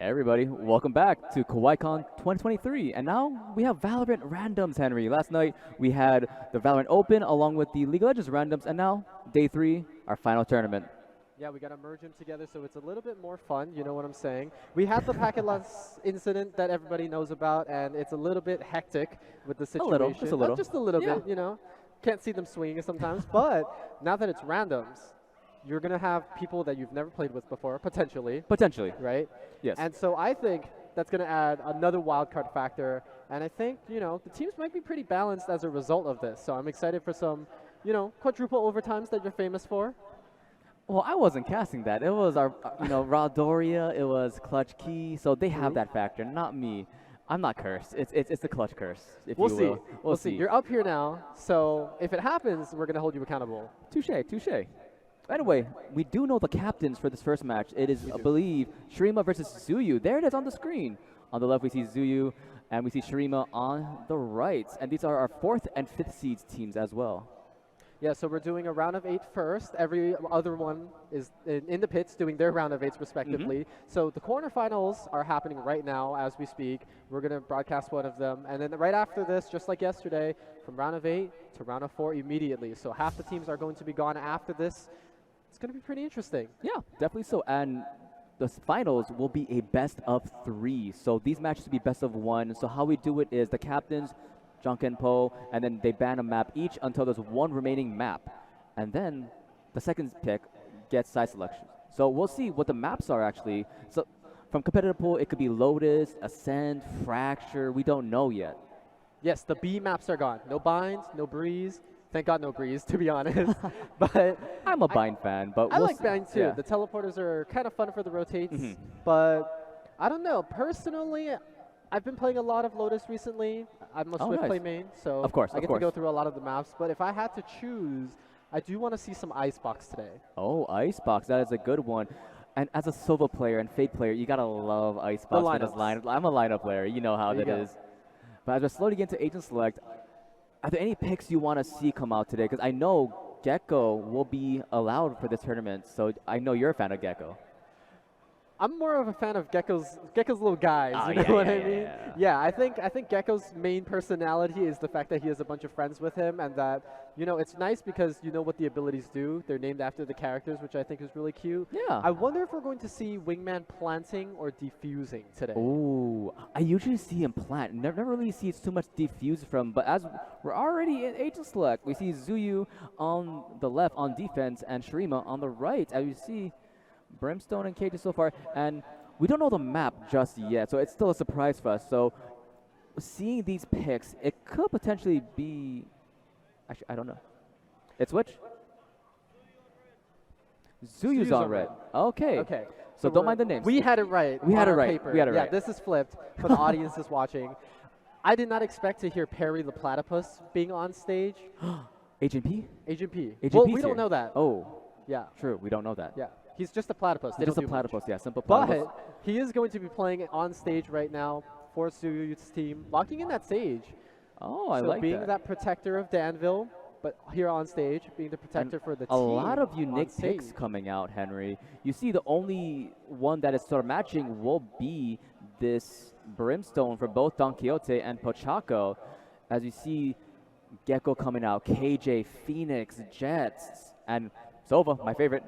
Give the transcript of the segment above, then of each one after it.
Hey everybody, welcome back to Kawaii Kon 2023. And now we have Valorant Randomz, Henry. Last night we had the Valorant Open along with the League of Legends Randomz, and now day 3, our final tournament. Yeah, we got to merge them together so it's a little bit more fun, you know what I'm saying? We had the packet loss incident that everybody knows about, and it's a little bit hectic with the situation. Just a little. Just a little Yeah. bit, you know? Can't see them swinging sometimes, but now that it's randoms, you're going to have people that you've never played with before, potentially. Potentially. Right? Yes. And so I think that's going to add another wildcard factor, and I think, you know, the teams might be pretty balanced as a result of this. So I'm excited for some, you know, quadruple overtimes that you're famous for. Well, I wasn't casting that. It was our, Raw Doria, it was Clutch Key, so they have that factor, not me. I'm not cursed. It's the clutch curse, if We'll you see. will. We'll see. You're up here now, so if it happens, we're going to hold you accountable. Touche, touche. Anyway, we do know the captains for this first match. It is, I believe, Shirima versus Tzuyu. There it is on the screen. On the left, we see Tzuyu, and we see Shirima on the right. And these are our 4th and 5th seeds teams as well. Yeah, so we're doing a round of 8 first. Every other one is in the pits doing their round of 8s respectively. So the quarterfinals are happening right now as we speak. We're going to broadcast one of them. And then right after this, just like yesterday, from round of 8 to round of 4 immediately. So half the teams are going to be gone after this. It's going to be pretty interesting. Yeah, definitely so. And the finals will be a best of 3. So these matches will be best of 1. So how we do it is the captains, Junk and Po, and then they ban a map each until there's 1 remaining map. And then the second pick gets side selection. So we'll see what the maps are actually. So from competitive pool, it could be Lotus, Ascent, Fracture. We don't know yet. Yes, the B maps are gone. No binds, no breeze. Thank God no breeze, to be honest. But I'm a bind fan, but I we'll like bind too. Yeah. The teleporters are kind of fun for the rotates. But I don't know. Personally, I've been playing a lot of Lotus recently. I'm a Swift play main, so of course, I get to go through a lot of the maps. But if I had to choose, I do want to see some Icebox today. Oh, Icebox, that is a good one. And as a Sova player and Fate player, you gotta love Icebox for this lineup. I'm a lineup player, you know how that is. But as we're slowly getting to Agent Select, are there any picks you want to see come out today? Because I know Gecko will be allowed for this tournament, so I know you're a fan of Gecko. I'm more of a fan of Gecko's little guys. You know what I mean? Yeah, I think Gecko's main personality is the fact that he has a bunch of friends with him, and that it's nice because you know what the abilities do. They're named after the characters, which I think is really cute. Yeah. I wonder if we're going to see Wingman planting or defusing today. Ooh, I usually see him plant. Never really see too much defuse from. But as we're already in Agent Select, we see Tzuyu on the left on defense and Shirima on the right. As you see, Brimstone and KJ so far, and we don't know the map just yet, so it's still a surprise for us. So seeing these picks, it could potentially be, actually, I don't know. It's which? Tsuyu's on red. Okay. Okay. So don't mind the names. We had it right. We had it right. Paper. We had it right. Yeah, this is flipped for the audience is watching. I did not expect to hear Perry the Platypus being on stage. Agent P? Agent P. Agent Well, P's we don't here. know that. Oh. Yeah. True, we don't know that. Yeah. He's just a platypus. They Just don't a do much. platypus, yeah, simple platypus. But he is going to be playing on stage right now for Tsuyu's team, locking in that stage. Oh, I so like being that protector of Danville, but here on stage, being the protector for the team. A lot of unique stage. picks coming out, Henry. You see, the only one that is sort of matching will be this Brimstone for both Don Quixote and Pochaco. As you see, Gecko coming out, KJ, Phoenix, Jets, and Sova, my favorite.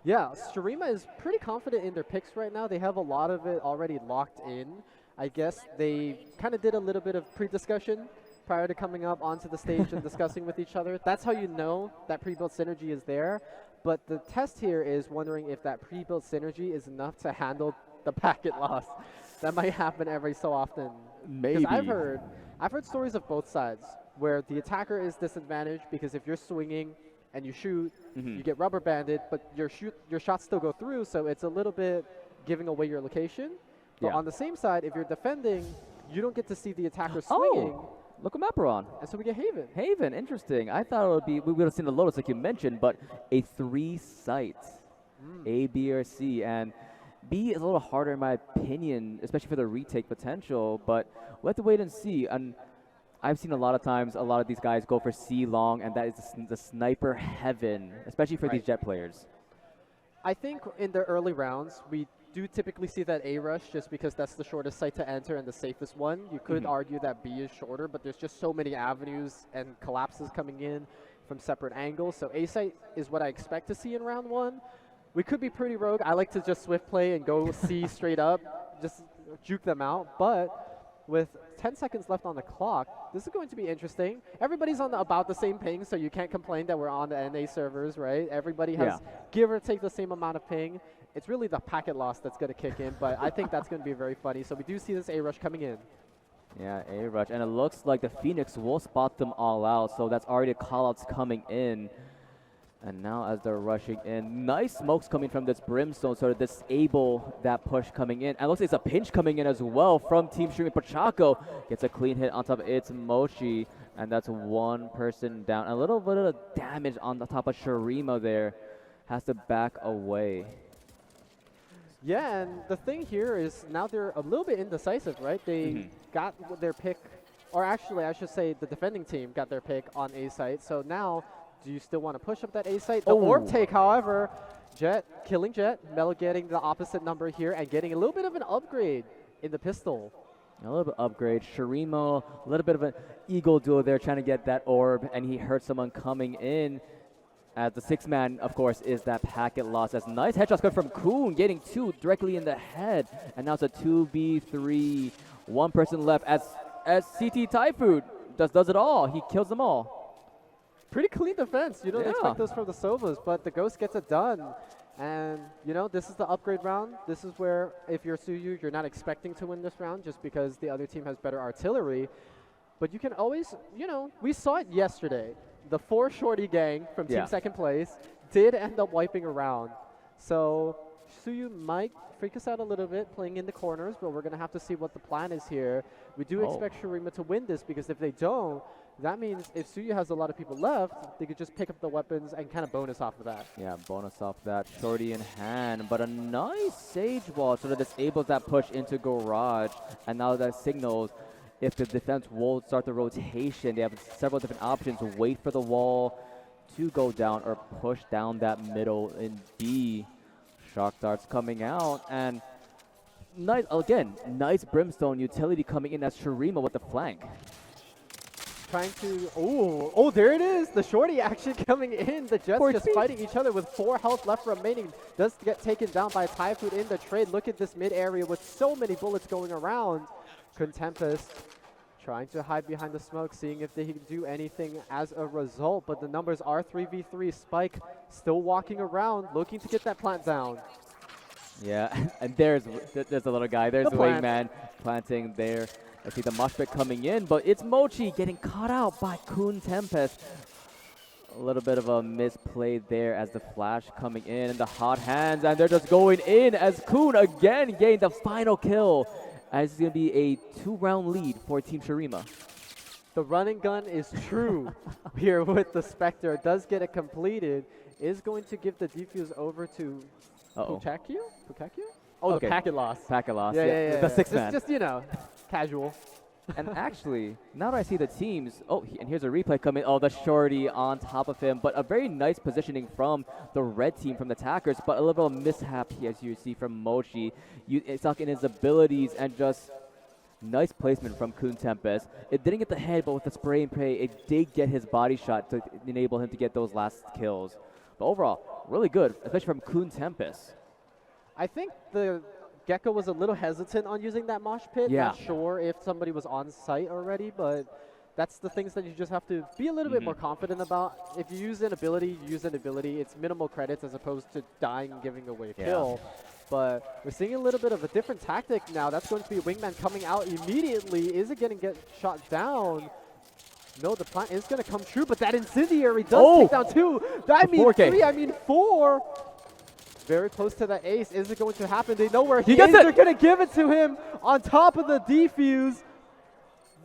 Yeah, Shirima is pretty confident in their picks right now. They have a lot of it already locked in. I guess they kind of did a little bit of pre-discussion prior to coming up onto the stage and discussing with each other. That's how you know that pre-built synergy is there. But the test here is wondering if that pre-built synergy is enough to handle the packet loss. That might happen every so often. Maybe. I've heard stories of both sides where the attacker is disadvantaged because if you're swinging and you shoot, you get rubber banded, but your shots still go through, so it's a little bit giving away your location. But on the same side, if you're defending, you don't get to see the attacker swinging. Oh, look at map we're on. And so we get Haven. Haven, interesting. I thought it would be, we would have seen the Lotus like you mentioned, but a 3 site, A, B, or C. And B is a little harder in my opinion, especially for the retake potential, but we'll have to wait and see. And I've seen a lot of times a lot of these guys go for C long, and that is the sniper heaven, especially for these Jet players. I think in the early rounds, we do typically see that A rush just because that's the shortest site to enter and the safest one. You could argue that B is shorter, but there's just so many avenues and collapses coming in from separate angles. So A site is what I expect to see in round 1. We could be pretty rogue. I like to just swift play and go C straight up, just juke them out. But with 10 seconds left on the clock, this is going to be interesting. Everybody's on about the same ping, so you can't complain that we're on the NA servers, right? Everybody has give or take the same amount of ping. It's really the packet loss that's going to kick in, but I think that's going to be very funny. So we do see this A rush coming in. Yeah, A rush, and it looks like the Phoenix will spot them all out, so that's already callouts coming in. And now as they're rushing in, nice smokes coming from this Brimstone sort of disable that push coming in. And it looks like it's a pinch coming in as well from Team Shirima. Pachaco gets a clean hit on top of its Mochi, and that's one person down. A little bit of damage on the top of Shirima there. Has to back away. Yeah, and the thing here is now they're a little bit indecisive, right? They got their pick, or actually I should say the defending team got their pick on A site. So now, do you still want to push up that A site? The orb take, however, Jet, killing Jet, Melo getting the opposite number here and getting a little bit of an upgrade in the pistol. A little bit upgrade. Shirima, a little bit of an eagle duo there trying to get that orb, and he hurt someone coming in. As the 6-man, of course, is that packet loss. As nice headshots come from Kun, getting 2 directly in the head. And now it's a 2v3. One person left as CT Typhoon does it all. He kills them all. Pretty clean defense. You don't expect those from the Sovas, but the Ghost gets it done. And, you know, this is the upgrade round. This is where, if you're Tzuyu, you're not expecting to win this round just because the other team has better artillery. But you can always, you know, we saw it yesterday. The 4 shorty gang from team second place did end up wiping around. So Tzuyu might freak us out a little bit playing in the corners, but we're going to have to see what the plan is here. We do expect Shirima to win this because if they don't, that means if Tzuyu has a lot of people left, they could just pick up the weapons and kind of bonus off of that. Yeah, bonus off that shorty in hand. But a nice Sage Wall sort of disables that push into Garage. And now that signals if the defense will start the rotation. They have several different options. Wait for the wall to go down or push down that middle in B. Shock darts coming out. And nice, again, nice Brimstone utility coming in as Shirima with the flank. Trying to, oh, there it is. The shorty action coming in. The Jets just fighting each other with 4 health left remaining. Does get taken down by Typhoon in the trade. Look at this mid area with so many bullets going around. Tempest trying to hide behind the smoke, seeing if they can do anything as a result. But the numbers are 3v3. Spike still walking around, looking to get that plant down. Yeah, and there's a little guy. There's the wingman planting there. I see the mosh pit coming in, but it's Mochi getting caught out by Kun Tempest. A little bit of a misplay there as the flash coming in and the hot hands, and they're just going in as Kun again gained the final kill. As it's going to be a 2-round lead for Team Shirima. The running gun is true here with the Spectre. It does get it completed. Is going to give the defuse over to Pukaku? Oh, the packet loss. Packet loss, yeah. The 6-man. Just, you know, casual. And actually, now that I see the teams, and here's a replay coming. Oh, the shorty on top of him, but a very nice positioning from the red team, from the attackers, but a little bit of mishap here, as you see from Mochi. Stuck in his abilities and just nice placement from Kun Tempest. It didn't get the head, but with the spray and pray, it did get his body shot to enable him to get those last kills. But overall, really good, especially from Kun Tempest. I think the Gecko was a little hesitant on using that mosh pit. Not sure if somebody was on site already, but that's the things that you just have to be a little bit more confident about. If you use an ability, you use an ability. It's minimal credits as opposed to dying and giving away a kill. But we're seeing a little bit of a different tactic now. That's going to be Wingman coming out immediately. Is it going to get shot down? No, the plan is going to come true, but that Incendiary does take down 2. I mean 3, I mean 4. Very close to the ace. Is it going to happen? They know where he is. They're going to give it to him on top of the defuse.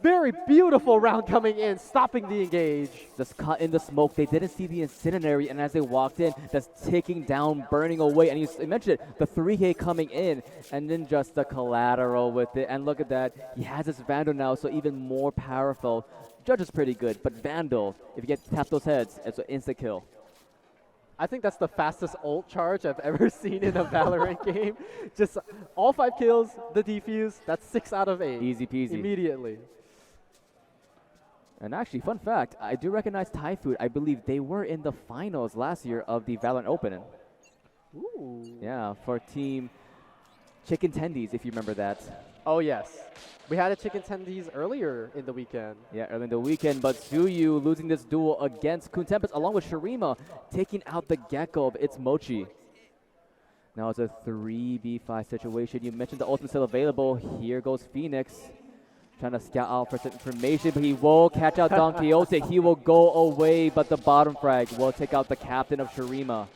Very beautiful round coming in, stopping the engage. Just caught in the smoke. They didn't see the Incendiary, and as they walked in, that's ticking down, burning away. And you mentioned it, the 3K coming in, and then just the collateral with it. And look at that. He has his Vandal now, so even more powerful. Judge is pretty good, but Vandal, if you get tap those heads, it's an insta kill. I think that's the fastest ult charge I've ever seen in a Valorant game. Just all 5 kills, the defuse, that's 6 out of 8. Easy peasy. Immediately. And actually, fun fact, I do recognize Thai food. I believe they were in the finals last year of the Valorant Open. Ooh. Yeah, for Team Chicken Tendies, if you remember that. Oh, yes. We had a Chicken Tendies earlier in the weekend. Yeah, early in the weekend, but Tzuyu losing this duel against Kuntempest along with Shirima, taking out the Gecko of It's Mochi. Now it's a 3v5 situation. You mentioned the ultimate still available. Here goes Phoenix. Trying to scout out for some information, but he will catch out Don Quixote. He will go away, but the bottom frag will take out the captain of Shirima.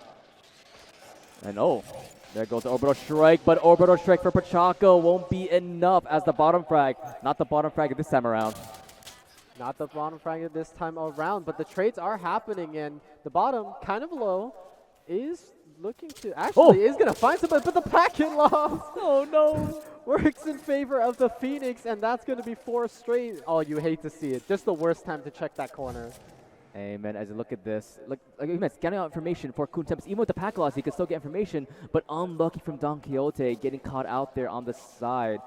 And oh, there goes the Orbital Strike, but Orbital Strike for Pachaco won't be enough as the bottom frag. Not the bottom frag this time around. Not the bottom frag this time around, but the trades are happening, and the bottom, kind of low, is looking to actually is going to find somebody, but the packet loss. Oh no. Works in favor of the Phoenix, and that's going to be 4 straight. Oh, you hate to see it. Just the worst time to check that corner. Amen. As you look at this, like you meant, scanning out information for Kuntempest. Even with the pack loss, he can still get information, but unlucky from Don Quixote getting caught out there on the side.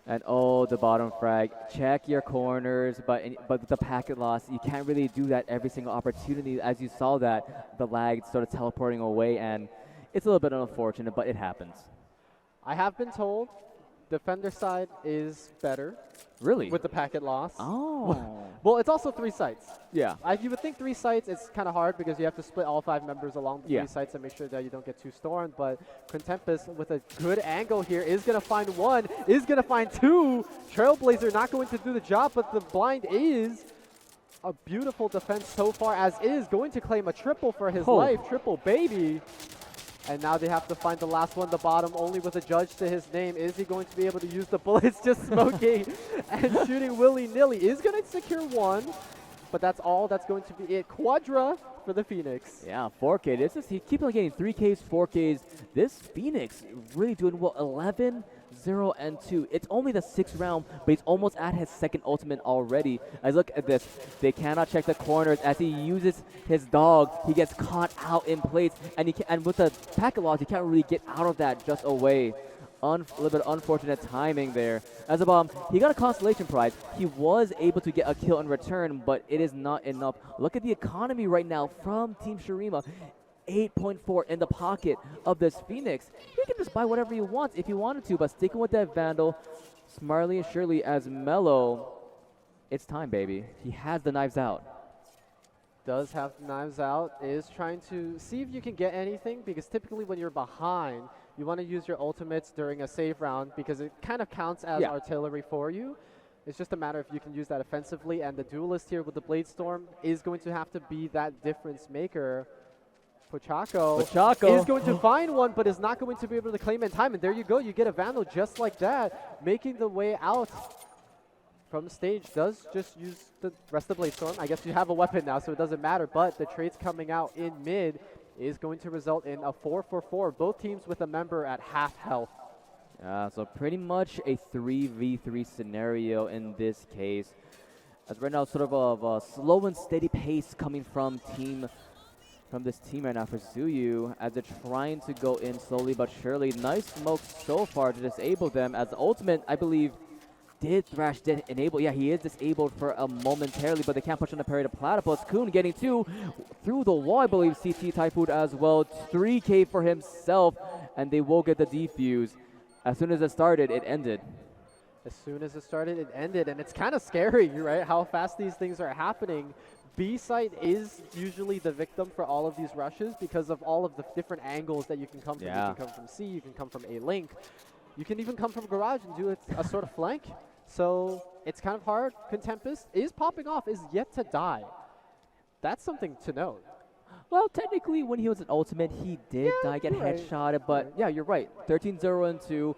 And oh, the bottom frag. Check your corners, but with the packet loss, you can't really do that every single opportunity. As you saw that, the lag started teleporting away, and it's a little bit unfortunate, but it happens. I have been told defender side is better. Really? With the packet loss. Oh. Well, it's also 3 sites. Yeah. You would think 3 sites, it's kind of hard because you have to split all 5 members along the 3 sites and make sure that you don't get too stormed. But Kuntempest with a good angle here is going to find 1, is going to find 2. Trailblazer not going to do the job, but the blind is a beautiful defense so far, as is going to claim a triple for his life. Triple baby. And now they have to find the last one, the bottom, only with a judge to his name. Is he going to be able to use the bullets? Just smoking and shooting willy-nilly. Is going to secure 1, but that's all. That's going to be it. Quadra for the Phoenix. Yeah, 4K. This is, he keeps on getting 3Ks, 4Ks. This Phoenix really doing well. 11, 0, and 2. It's only the 6th round, but he's almost at his 2nd ultimate already. As look at this, they cannot check the corners as he uses his dog. He gets caught out in plates, and with the packet loss, he can't really get out of that just away. A little bit unfortunate timing there. As a bomb, he got a constellation prize. He was able to get a kill in return, but it is not enough. Look at the economy right now from Team Shirima. 8.4 in the pocket of this Phoenix. He can just buy whatever he wants if he wanted to, but sticking with that Vandal, smartly and surely as Mello, it's time, baby. He has the knives out. Does have knives out, is trying to see if you can get anything, because typically when you're behind, you want to use your ultimates during a save round because it kind of counts as artillery for you. It's just a matter if you can use that offensively, and the duelist here with the Blade Storm is going to have to be that difference maker. Pachaco is going to find 1, but is not going to be able to claim in time. And there you go. You get a Vandal just like that, making the way out from the stage. Does just use the rest of the Blade Storm. I guess you have a weapon now, so it doesn't matter. But the trades coming out in mid is going to result in a 4-for-4. Both teams with a member at half health. So pretty much a 3v3 scenario in this case. As right now, sort of a slow and steady pace coming from this team right now for Tzuyu, as they're trying to go in slowly but surely. Nice smoke so far to disable them, as the ultimate, I believe, did enable. Yeah, he is disabled for a momentarily, but they can't push on the parry to Platypus. Kun getting 2 through the wall, I believe. CT Typhoon as well. 3K for himself, and they will get the defuse. As soon as it started, it ended. As soon as it started, it ended, and it's kind of scary, right? How fast these things are happening. B site is usually the victim for all of these rushes because of all of the different angles that you can come from. You can come from C, you can come from A link. You can even come from garage and do a sort of flank. So it's kind of hard. Kuntempest is popping off, is yet to die. That's something to note. Well, technically, when he was an ultimate, he did die, get headshotted. But yeah, you're right. 13-0 and 2.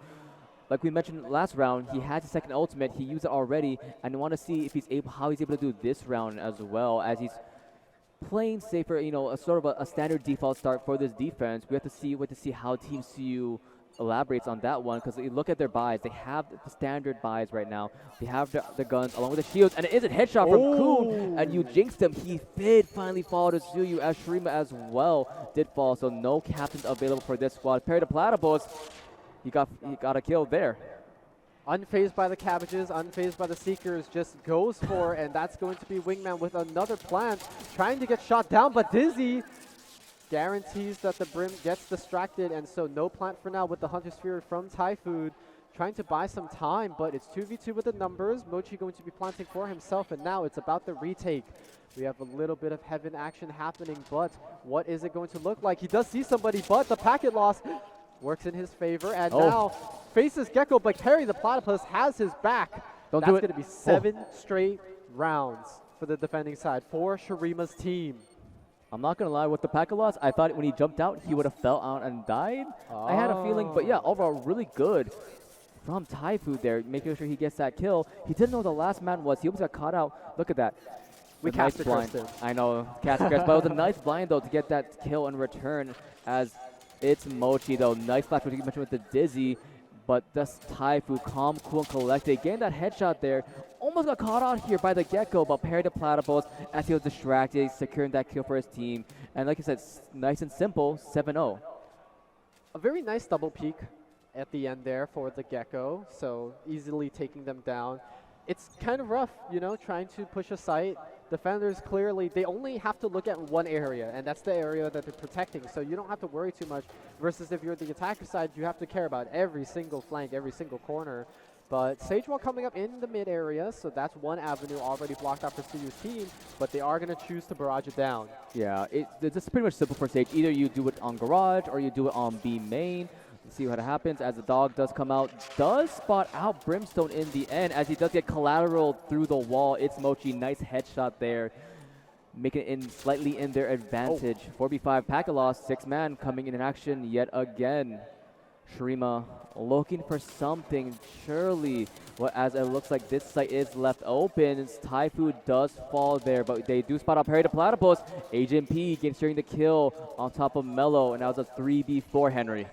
Like we mentioned last round, he has his 2nd ultimate. He used it already, and I want to see if how he's able to do this round as well, as he's playing safer. You know, a sort of a standard default start for this defense. We have to see how Team Tzuyu elaborates on that one because you look at their buys. They have the standard buys right now. They have the guns along with the shields, and it is a headshot from Kun, and you jinxed him. He did finally fall to Tzuyu, as Shirima as well did fall, so no captains available for this squad. Parry to Platypus, he got a kill there. Unfazed by the cabbages, unfazed by the seekers, just goes for, and that's going to be Wingman with another plant, trying to get shot down, but Dizzy guarantees that the Brim gets distracted, and so no plant for now with the Hunter Sphere from Typhoon, trying to buy some time, but it's 2v2 with the numbers. Mochi going to be planting for himself, and now it's about the retake. We have a little bit of heaven action happening, but what is it going to look like? He does see somebody, but the packet loss works in his favor, and now faces Gecko, but Carry the Platypus has his back. That's going to be 7 straight rounds for the defending side for Shirima's team. I'm not going to lie, with the packet loss, I thought when he jumped out, he would have fell out and died. I had a feeling, but yeah, overall really good from Typhoon there, making sure he gets that kill. He didn't know the last man was. He almost got caught out. Look at that. We cast the blind. I know, cast the but it was a nice blind, though, to get that kill in return, as it's Mochi, though. Nice flash, what you mentioned with the Dizzy, but that's Typhoon, calm, cool, and collected. Getting that headshot there. Almost got caught out here by the Gecko, but parried to Platypus as he was distracted, securing that kill for his team. And like I said, nice and simple, 7-0. A very nice double peek at the end there for the Gecko, so easily taking them down. It's kind of rough, you know, trying to push a site. Defenders clearly, they only have to look at one area, and that's the area that they're protecting, so you don't have to worry too much, versus if you're the attacker side, you have to care about every single flank, every single corner. But Sagewall coming up in the mid area, so that's one avenue already blocked out for Tsuyu's team, but they are going to choose to barrage it down. Yeah, it's pretty much simple for Sage. Either you do it on Garage or you do it on B main. Let's see what happens as the dog does come out. Does spot out Brimstone in the end as he does get collateral through the wall. It's Mochi, nice headshot there, making it in slightly in their advantage. 4v5 packet loss, 6-man coming in action yet again. Shirima looking for something, surely, well, as it looks like this site is left open. Typhoon does fall there, but they do spot out parry to Platypus. Agent P securing the kill on top of Mello, and that was a 3v4, Henry.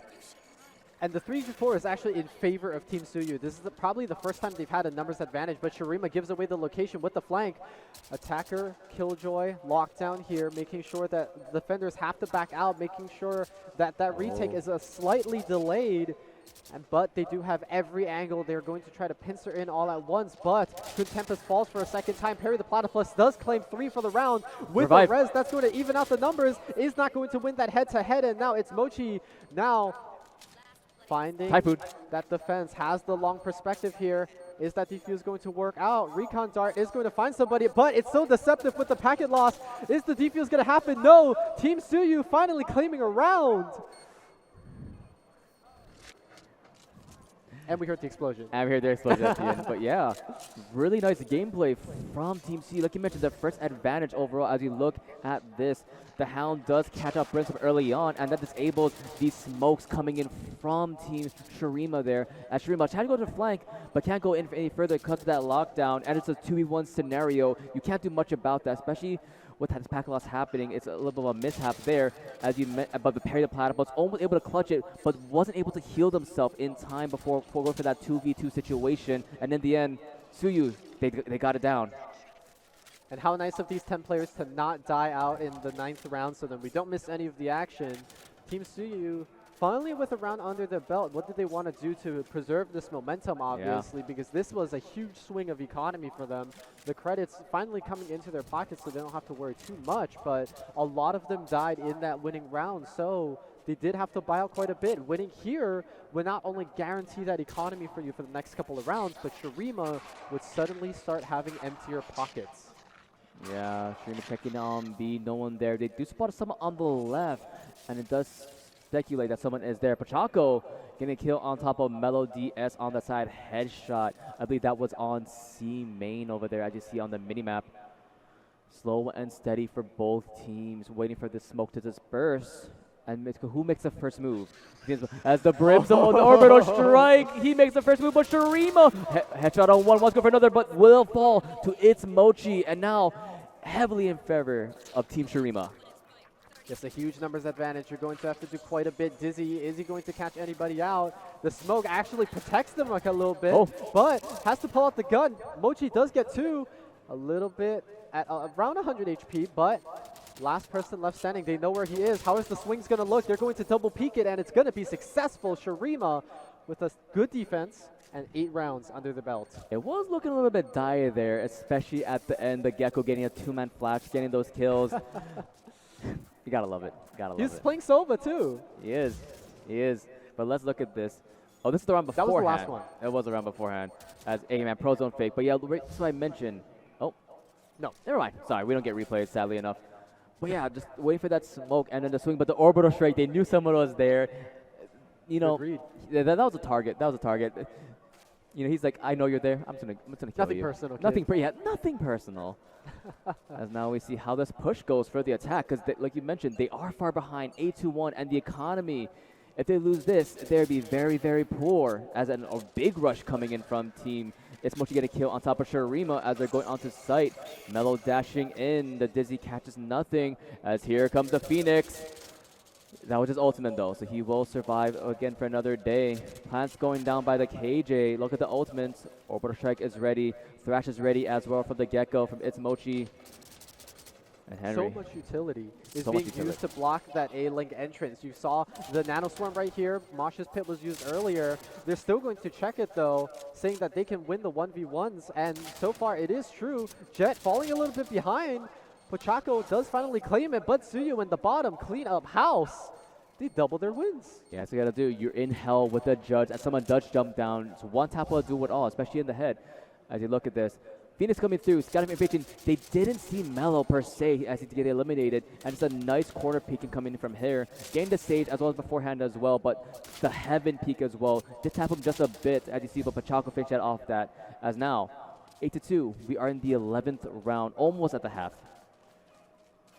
And the 3v4 is actually in favor of Team Tzuyu. This is probably the first time they've had a numbers advantage, but Shirima gives away the location with the flank. Attacker, Killjoy, lockdown here, making sure that defenders have to back out, making sure that that retake is a slightly delayed. But they do have every angle. They're going to try to pincer in all at once, but Kun Tempest falls for a second time. Parry the Platypus does claim 3 for the round. With the res, that's going to even out the numbers. Is not going to win that head-to-head, and now it's Mochi now finding Typhoon. that defense has the long perspective here. Is that defuse going to work out? Recon Dart is going to find somebody, but it's so deceptive with the packet loss. Is the defuse going to happen? No! Team Tzuyu finally claiming a round. And we heard the explosion. And we heard the explosion at the end. But yeah, really nice gameplay from Team C. Like you mentioned, the first advantage overall as you look at this. The Hound does catch up Brimstone early on, and that disables these smokes coming in from Team Shirima there. As Shirima tried to go to the flank, but can't go in any further because of that lockdown. And it's a 2v1 scenario. You can't do much about that, especially with this packet loss happening. It's a little bit of a mishap there, as you met above the parry the Platypus, almost able to clutch it, but wasn't able to heal themselves in time before going for that 2v2 situation. And in the end, Tzuyu, they got it down. And how nice of these 10 players to not die out in the 9th round, so then we don't miss any of the action. Team Tzuyu finally with a round under their belt. What did they want to do to preserve this momentum, obviously, because this was a huge swing of economy for them. The credits finally coming into their pockets, so they don't have to worry too much, but a lot of them died in that winning round, so they did have to buy out quite a bit. Winning here would not only guarantee that economy for you for the next couple of rounds, but Shirima would suddenly start having emptier pockets. Yeah, Shirima checking on B, no one there. They do spot someone on the left, and it does speculate that someone is there. Pachaco getting a kill on top of Mellow DS on the side, headshot. I believe that was on C main over there, as you see on the minimap. Slow and steady for both teams, waiting for the smoke to disperse. And who makes the first move? As the Brimstone, the orbital strike, he makes the first move, but Shirima, headshot on one, wants to go for another, but will fall to its Mochi, and now heavily in favor of Team Shirima. Just a huge numbers advantage. You're going to have to do quite a bit. Dizzy, is he going to catch anybody out? The smoke actually protects them like a little bit, but has to pull out the gun. Mochi does get 2, a little bit at around 100 HP, but last person left standing. They know where he is. How is the swings going to look? They're going to double peek it, and it's going to be successful. Shirima with a good defense and 8 rounds under the belt. It was looking a little bit dire there, especially at the end. The Gecko getting a 2-man flash, getting those kills. You gotta love it. Gotta love it. He's playing Sova too. He is. He is. But let's look at this. Oh, this is the round beforehand. That was the last one. It was the round beforehand. As A-Man Pro Zone fake. But yeah, so I mentioned. Oh. No. Never mind. Sorry, we don't get replays, sadly enough. But yeah, just waiting for that smoke and then the swing. But the orbital strike, they knew someone was there. You know, that was a target. That was a target. You know, he's like, I know you're there. I'm just gonna kill Nothing you. personal. Nothing personal. As now we see how this push goes for the attack, because like you mentioned, they are far behind 8-1, and the economy, if they lose this, they'd be very, very poor. As a big rush coming in from team. It's Mochi get a kill on top of Shirima as they're going onto site. Mello dashing in. The Dizzy catches nothing. As here comes the Phoenix. That was his ultimate though, so he will survive again for another day. Plants going down by the KJ. Look at the ultimates. Orbital Strike is ready. Thrash is ready as well from the Gecko, from It's Mochi. And Henry. So much utility is being used to block that A-Link entrance. You saw the Nanoswarm right here. Mosh's Pit was used earlier. They're still going to check it though, saying that they can win the 1v1s. And so far it is true. Jet falling a little bit behind. Pochako does finally claim it, but Tzuyu in the bottom clean up house. They double their wins. Yeah, that's what you gotta do. You're in hell with the judge, and someone does jump down. So one tap will do it all, especially in the head. As you look at this, Phoenix coming through, scouting information. They didn't see Mello per se as he get eliminated, and it's a nice corner peeking coming from here. Gained the stage as well as beforehand as well, but the heaven peek as well. Did tap him just a bit as you see, but Pochako finished that off that. As now, 8-2, we are in the 11th round, almost at the half.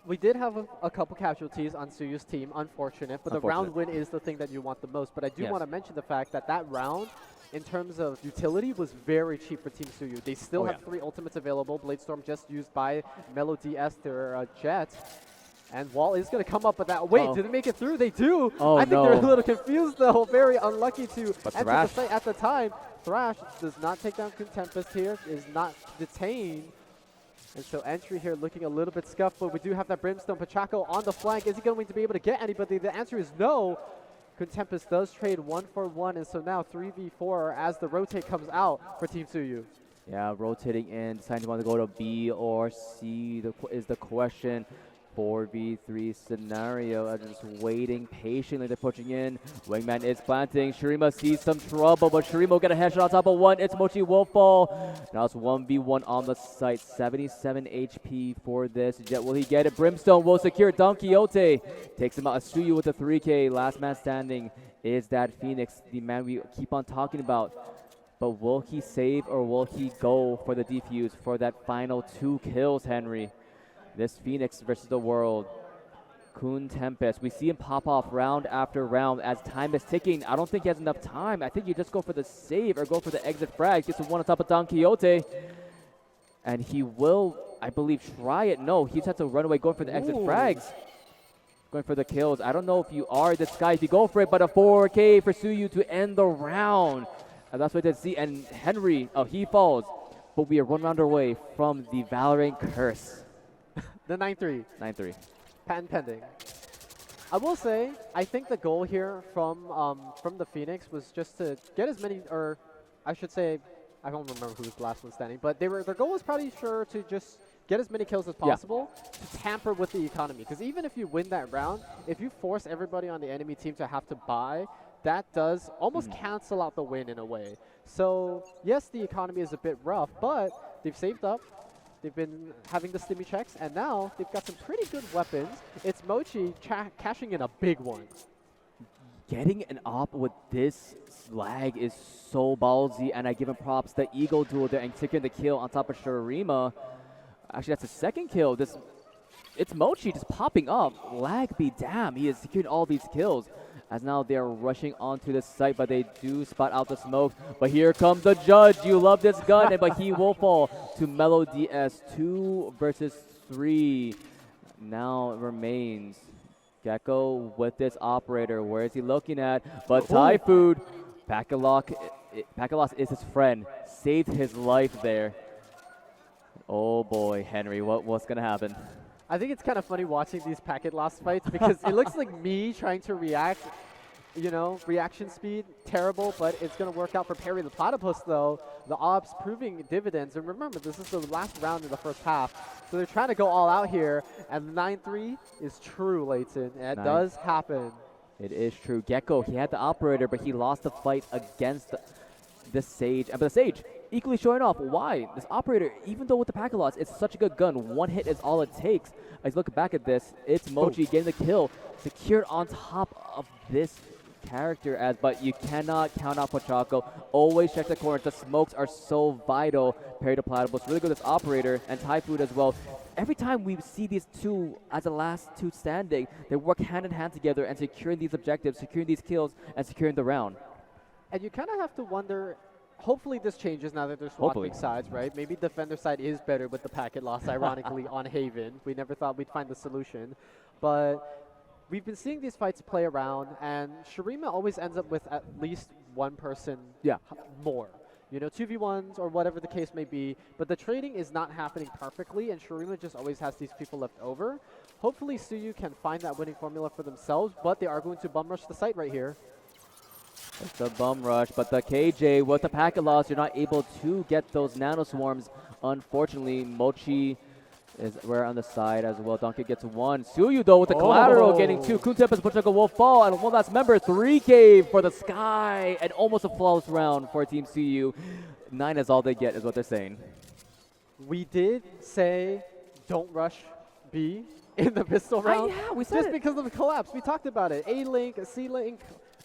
We did have a couple casualties on Tsuyu's team, unfortunate, but the round win is the thing that you want the most. But I do want to mention the fact that that round, in terms of utility, was very cheap for Team Tzuyu. They still have 3 ultimates available. Bladestorm just used by Mello DS, their Jet. And Wall is going to come up with that. Wait, did they make it through? They do. I think they're a little confused, though. Very unlucky to enter the site at the time. Thrash does not take down Contempest here, is not detained. And so entry here looking a little bit scuffed, but we do have that Brimstone. Pochako on the flank. Is he going to be able to get anybody? The answer is no. Contempest does trade 1-for-1, and so now 3v4 as the rotate comes out for Team Tzuyu. Yeah, rotating in, deciding to want to go to B or C is the question. 4v3 scenario, just waiting patiently. They're pushing in. Wingman is planting. Shirima sees some trouble, but Shirima will get a headshot on top of one. It's Mochi will fall. Now it's 1v1 on the site. 77 HP for this. Jet, will he get it? Brimstone will secure. Don Quixote takes him out. Tzuyu with the 3K. Last man standing is that Phoenix, the man we keep on talking about. But will he save or will he go for the defuse for that final 2 kills, Henry? This Phoenix versus the world. Contempest. We see him pop off round after round as time is ticking. I don't think he has enough time. I think you just go for the save or go for the exit frag. Gets one on top of Don Quixote. And he will, I believe, try it. No, he just has to run away going for the exit frags. Going for the kills. I don't know if you are this guy if you go for it, but a 4K for Tzuyu to end the round. And that's what I did see. And Henry, he falls. But we are 1 round away from the Valorant curse. The 9-3. 9-3. Patent pending. I will say, I think the goal here from the Phoenix was just to get as many, or I should say, I don't remember who was the last one standing, but their goal was probably sure to just get as many kills as possible to tamper with the economy. Because even if you win that round, if you force everybody on the enemy team to have to buy, that does almost cancel out the win in a way. So yes, the economy is a bit rough, but they've saved up. They've been having the stimmy checks, and now they've got some pretty good weapons. It's Mochi cashing in a big one. Getting an op with this slag is so ballsy, and I give him props. The Eagle duel there and securing the kill on top of Shirima. Actually, that's the 2nd kill. It's Mochi just popping up. Lag be damn. He is securing all these kills. As now they're rushing onto the site, but they do spot out the smoke. But here comes the judge. You love this gun, but he will fall to Mello DS. 2 versus 3 now remains. Gecko with this operator. Where is he looking at? But Typhoon, Packet Lock is his friend. Saved his life there. Oh boy, Henry, what's gonna happen? I think it's kind of funny watching these packet loss fights because it looks like me trying to react. You know, reaction speed, terrible, but it's going to work out for Perry the Platypus, though. The ops proving dividends. And remember, this is the last round in the first half. So they're trying to go all out here. And 9-3 is true, Leighton. It does happen. It is true. Gecko, he had the operator, but he lost the fight against the Sage. But the Sage, equally showing off why. This operator, even though with the packet loss, it's such a good gun. One hit is all it takes. As you look back at this, it's Mochi getting the kill. Secured on top of this character, but you cannot count out Pochaco. Always check the corners. The smokes are so vital. Perry the Platypus, really good as operator, and Typhoon as well. Every time we see these two as the last two standing, they work hand in hand together and securing these objectives, securing these kills, and securing the round. And you kind of have to wonder, hopefully this changes now that they're swapping sides, right? Maybe defender side is better with the packet loss, ironically, on Haven. We never thought we'd find the solution. But we've been seeing these fights play around, and Shirima always ends up with at least one person more. You know, 2v1s or whatever the case may be, but the trading is not happening perfectly, and Shirima just always has these people left over. Hopefully Tzuyu can find that winning formula for themselves, but they are going to bum rush the site right here. It's a bum rush, but the KJ with the packet loss, you're not able to get those nano swarms. Unfortunately, Mochi is rare on the side as well. Donkey gets one. Tzuyu though with the collateral getting two. Kuntempest Pochaco will fall, and one last member, 3K for the sky, and almost a flawless round for Team Tzuyu. 9 is all they get is what they're saying. We did say don't rush B in the pistol round. Yeah, we said just it. because of the collapse. We talked about it. A-Link, C-Link.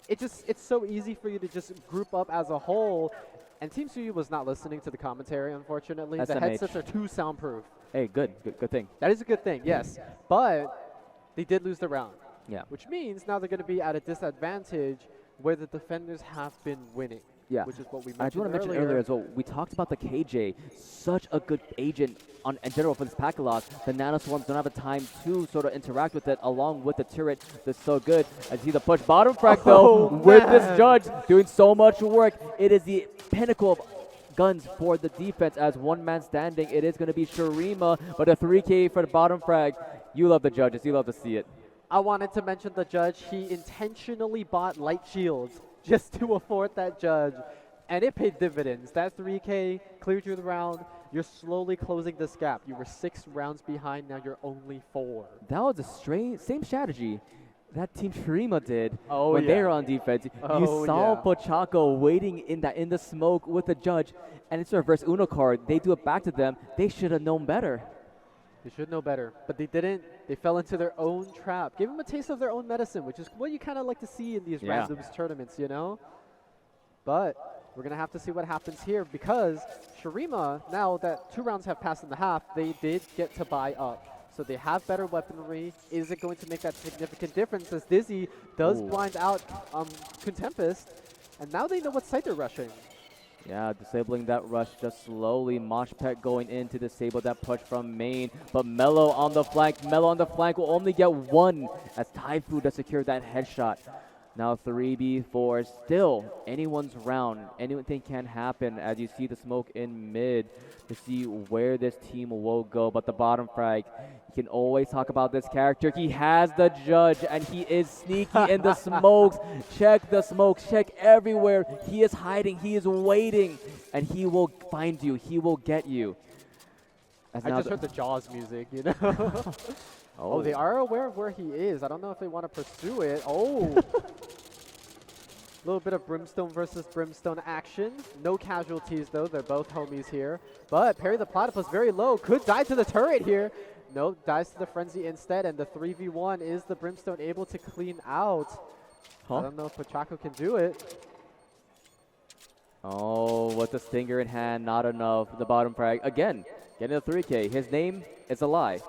It's so easy for you to just group up as a whole. And Team Tzuyu was not listening to the commentary, unfortunately. SMH. The headsets are too soundproof. Hey, good thing. That is a good thing, yes. But they did lose the round. Yeah. Which means now they're going to be at a disadvantage where the defenders have been winning. Yeah. Which is what we mentioned I do want to mention earlier as well, we talked about the KJ, such a good agent in general for this packet loss. The nano swarms don't have the time to sort of interact with it along with the turret. That's so good. I see the push bottom frag though with this judge doing so much work. It is the pinnacle of guns for the defense as one man standing. It is going to be Shirima, but a 3K for the bottom frag. You love the judges. You love to see it. I wanted to mention the judge. He intentionally bought light shields just to afford that judge, and it paid dividends. That 3K cleared you the round. You're slowly closing this gap. You were 6 rounds behind. Now you're only 4. That was a same strategy that Team Shirima did when they were on defense. You saw Pochaco waiting in the smoke with the judge, and it's a reverse Uno card. They do it back to them. They should have known better. They should know better, but they didn't. They fell into their own trap. Gave them a taste of their own medicine, which is what you kind of like to see in these Randomz tournaments, you know? But we're going to have to see what happens here because Shirima, now that 2 rounds have passed in the half, they did get to buy up. So they have better weaponry. Is it going to make that significant difference as Dizzy does blind out Kuntempest, and now they know what site they're rushing. Yeah, disabling that rush just slowly. Moshpet going in to disable that push from main. But Mello on the flank. Mello on the flank will only get 1 as Typhoon does secure that headshot. Now 3v4. Still anyone's round. Anything can happen as you see the smoke in mid to see where this team will go. But the bottom frag, you can always talk about this character. He has the judge and he is sneaky in the smokes. Check the smokes. Check everywhere. He is hiding. He is waiting. And he will find you. He will get you. I just heard the Jaws music, you know? Oh, they are aware of where he is. I don't know if they want to pursue it. Oh. A little bit of Brimstone versus Brimstone action. No casualties, though. They're both homies here. But Perry the Platypus very low. Could die to the turret here. No, dies to the Frenzy instead. And the 3v1 is the Brimstone able to clean out. I don't know if Pochaco can do it. Oh, with the Stinger in hand, not enough. The bottom frag. Again, getting a 3K. His name is a lie.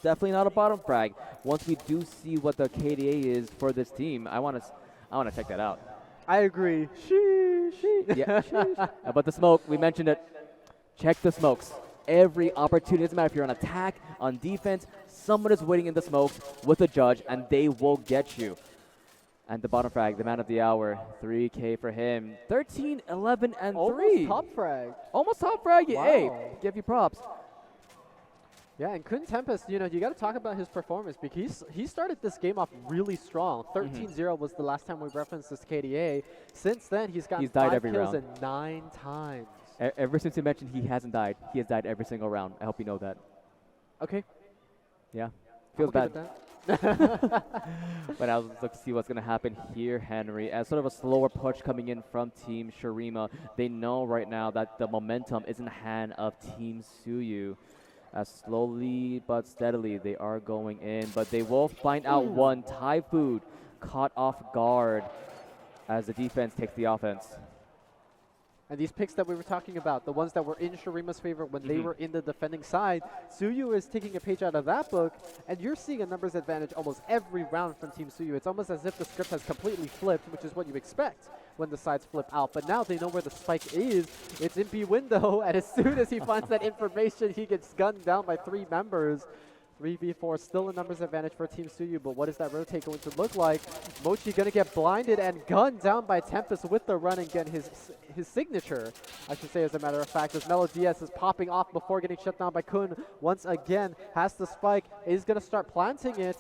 Definitely not a bottom frag. Once we do see what the KDA is for this team, I want to check that out. I agree. Sheesh. Yeah. Sheesh. But the smoke, we mentioned it. Check the smokes. every opportunity. It doesn't matter if you're on attack, on defense, someone is waiting in the smoke with a judge, and they will get you. And the bottom frag, the man of the hour, 3K for him. 13, 11, and 3. Almost top frag. Almost top frag. Wow. Hey, give you props. Yeah, and Kun Tempest, you know, you got to talk about his performance because he started this game off really strong. 13-0 was the last time we referenced this KDA. Since then, he's gotten died 5 every kills round. and 9 times. Ever since you mentioned he hasn't died, he has died every single round. I hope you know that. Okay. Yeah. Feels I'm okay bad. with that. But I'll look to see what's going to happen here, Henry. As sort of a slower push coming in from Team Shirima, they know right now that the momentum is in the hand of Team Tzuyu. As slowly but steadily they are going in, but they will find out one. Thai food caught off guard as the defense takes the offense. And these picks that we were talking about, the ones that were in Shirima's favor when they were in the defending side, Tzuyu is taking a page out of that book, and you're seeing a numbers advantage almost every round from Team Tzuyu. It's almost as if the script has completely flipped, which is what you expect when the sides flip out. But now they know where the spike is. It's in B window, and as soon as he finds that information, he gets gunned down by 3 members. 3v4, still a numbers advantage for Team Tzuyu, but what is that rotate going to look like? Mochi going to get blinded and gunned down by Tempest with the run and get his signature, I should say, as a matter of fact, as Melo Diaz is popping off before getting shut down by Kun. Once again, has the spike, is going to start planting it.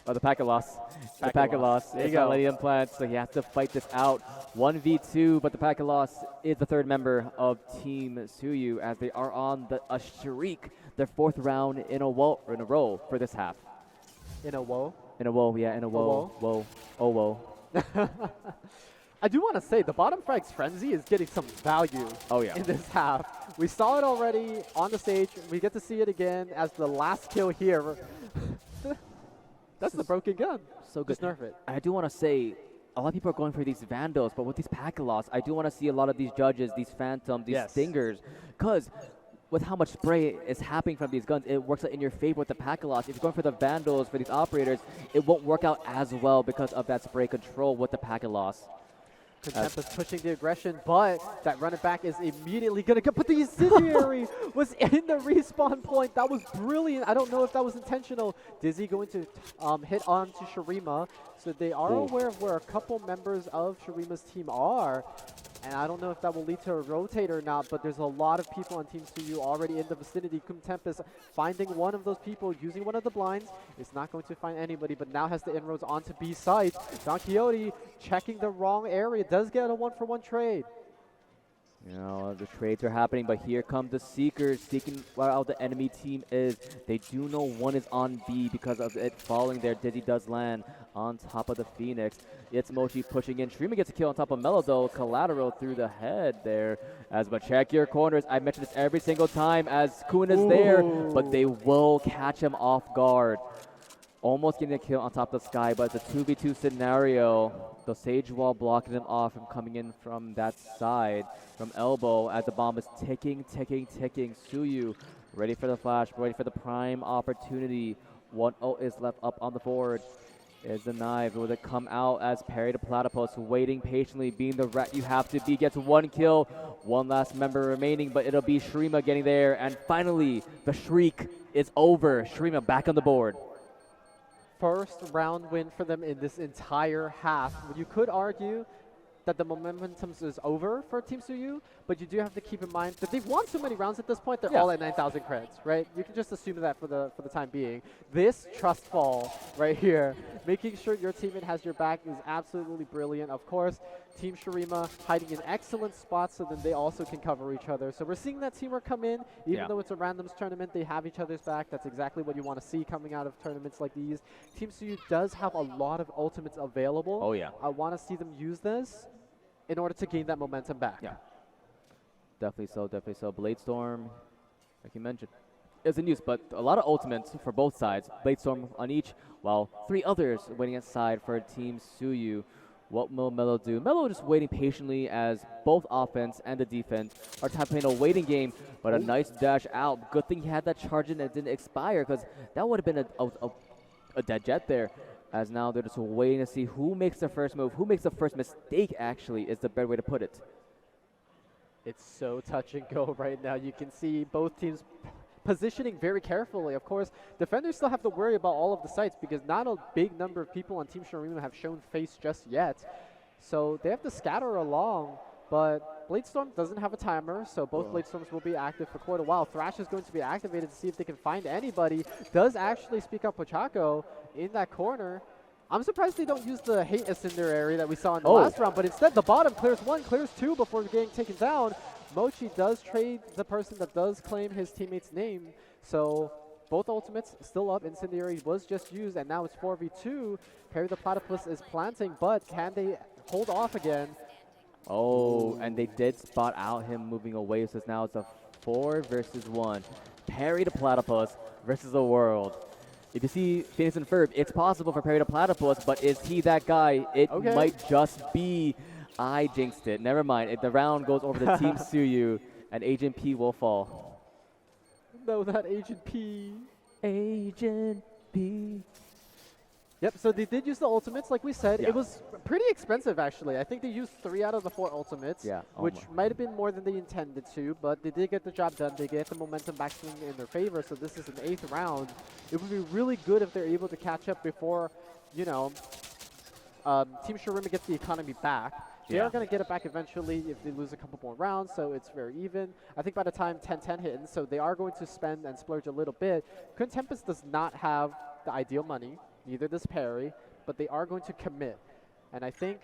Oh, the packet loss. The packet loss. It's not letting him plant, so he has to fight this out. 1v2, but the packet loss is the 3rd member of Team Tzuyu as they are on a streak. Their 4th round in a row for this half. In a woe? In a woe, yeah, in a woe. Whoa. Oh, whoa. I do want to say the bottom frag's frenzy is getting some value in this half. We saw it already on the stage. We get to see it again as the last kill here. That's the broken gun. So good. Just nerf it. I do want to say, a lot of people are going for these Vandals, but with these packet loss, I do want to see a lot of these judges, these Phantoms, these Stingers, because with how much spray is happening from these guns, it works out in your favor with the packet loss. If you're going for the Vandals, for these operators, it won't work out as well because of that spray control with the packet loss. Tempest pushing the aggression, but that run it back is immediately going to go. But the incendiary was in the respawn point. That was brilliant. I don't know if that was intentional. Dizzy going to hit on to Shirima. So they are aware of where a couple members of Shirima's team are. And I don't know if that will lead to a rotate or not, but there's a lot of people on Team Tzuyu already in the vicinity. Kun Tempest finding one of those people, using one of the blinds. Is not going to find anybody, but now has the inroads onto B site. Don Quixote checking the wrong area. Does get a 1-for-1 trade. You know, the trades are happening, but here come the Seekers, seeking where the enemy team is. They do know one is on B because of it falling there. Dizzy does land on top of the Phoenix. It's Mochi pushing in. Shirima gets a kill on top of Melo, though. Collateral through the head there. But check your corners. I mention this every single time as Kun is there, but they will catch him off guard. Almost getting a kill on top of the Sky, but it's a 2v2 scenario. The Sage Wall blocking him off from coming in from that side, from elbow, as the bomb is ticking. Tzuyu ready for the flash, ready for the prime opportunity. 1-0 is left up on the board. Is the knife. Will it come out as parry to Platypus, waiting patiently, being the rat you have to be. Gets 1 kill, 1 last member remaining, but it'll be Shirima getting there. And finally, the shriek is over. Shirima back on the board. First round win for them in this entire half. You could argue that the momentum is over for Team Tzuyu, but you do have to keep in mind that they've won so many rounds at this point, they're all at 9,000 creds, right? You can just assume that for the time being. This trust fall right here, making sure your teammate has your back is absolutely brilliant. Of course, Team Shirima hiding in excellent spots so then they also can cover each other. So we're seeing that teamwork come in, even though it's a Randomz tournament, they have each other's back. That's exactly what you want to see coming out of tournaments like these. Team Tzuyu does have a lot of ultimates available. Oh yeah. I want to see them use this in order to gain that momentum back. Yeah. Definitely so. Blade Storm, like you mentioned, is in use, but a lot of ultimates for both sides. Blade Storm on each, while 3 others waiting aside for Team Tzuyu. What will Melo do? Melo just waiting patiently as both offense and the defense are playing a waiting game, but a nice dash out. Good thing he had that charge in and it didn't expire, because that would have been a dead jet there. As now they're just waiting to see who makes the first move, who makes the first mistake, actually, is the better way to put it. It's so touch and go right now. You can see both teams positioning very carefully. Of course, defenders still have to worry about all of the sites because not a big number of people on Team Shirima have shown face just yet. So they have to scatter along, but Bladestorm doesn't have a timer, so both Bladestorms will be active for quite a while. Thrash is going to be activated to see if they can find anybody. Does actually speak up Pochako in that corner. I'm surprised they don't use the hate incendiary that we saw in the last round, but instead the bottom clears one, clears two before getting taken down. Mochi does trade the person that does claim his teammate's name, so both ultimates still up. Incendiary was just used, and now it's 4v2. Perry the Platypus is planting, but can they hold off again? Oh, and they did spot out him moving away, so now it's a 4 versus 1. Perry the Platypus versus the world. If you see Phoenix and Ferb, it's possible for Perry the Platypus, but is he that guy? It might just be. I jinxed it. Never mind. If the round goes over to Team Tzuyu, and Agent P will fall. No, that Agent P. Agent P. Yep, so they did use the ultimates, like we said. Yeah. It was pretty expensive, actually. I think they used 3 out of the 4 ultimates, which might have been more than they intended to, but they did get the job done. They get the momentum back in their favor, so this is an 8th round. It would be really good if they're able to catch up before, you know, Team Shirima gets the economy back. They are going to get it back eventually if they lose a couple more rounds, so it's very even. I think by the time 10-10 hits, so they are going to spend and splurge a little bit. Kun Tempest does not have the ideal money, neither does Perry, but they are going to commit. And I think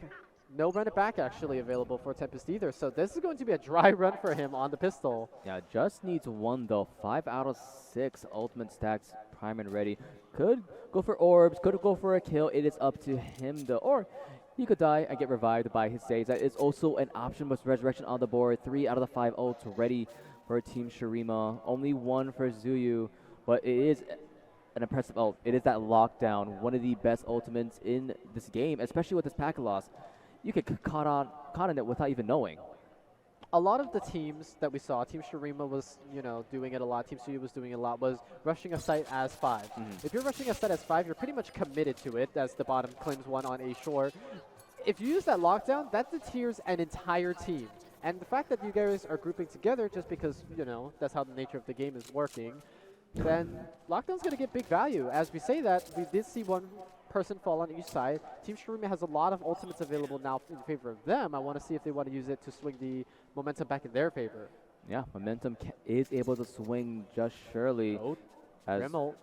no run it back actually available for Tempest either, so this is going to be a dry run for him on the pistol. Yeah, just needs 1 though. 5 out of 6 ultimate stacks, prime and ready. Could go for orbs, could go for a kill. It is up to him though. Or he could die and get revived by his stage. That is also an option with Resurrection on the board. 3 out of the 5 ults ready for Team Shirima. Only 1 for Tzuyu, but it is an impressive ult. It is that lockdown, one of the best ultimates in this game, especially with this packet loss. You could caught on it without even knowing. A lot of the teams that we saw, Team Shirima was, you know, doing it a lot, Team Tzuyu was doing it a lot, was rushing a site as 5. If you're rushing a site as 5, you're pretty much committed to it, as the bottom claims 1 on A short. If you use that lockdown, that deters an entire team. And the fact that you guys are grouping together just because, you know, that's how the nature of the game is working, then lockdown's going to get big value. As we say that, we did see 1 person fall on each side. Team Shirima has a lot of ultimates available now in favor of them. I want to see if they want to use it to swing the momentum back in their favor. Yeah, momentum is able to swing just surely. Rimmel.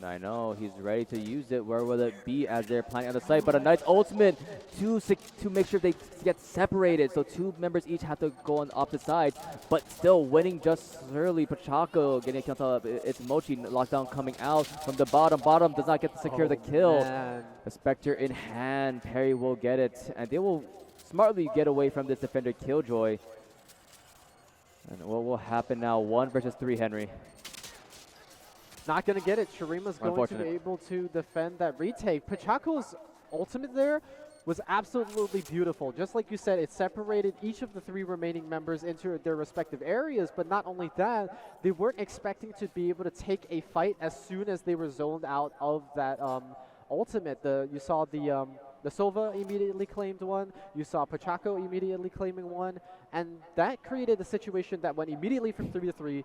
I know, he's ready to use it. Where will it be as they're planning on the site? But a nice ultimate to make sure they get separated. So 2 members each have to go on the opposite side, but still winning just surely. Pochako getting a kill. It's Mochi. Lockdown coming out from the bottom. Bottom does not get to secure the kill. Man. The Spectre in hand. Perry will get it. And they will smartly get away from this defender Killjoy. And what will happen now? 1 versus 3, Henry. Not going to get it. Shirima's going to be able to defend that retake. Pochako's ultimate there was absolutely beautiful. Just like you said, it separated each of the 3 remaining members into their respective areas, but not only that, they weren't expecting to be able to take a fight as soon as they were zoned out of that ultimate. You saw the Silva immediately claimed 1, you saw Pochako immediately claiming 1, and that created a situation that went immediately from 3-3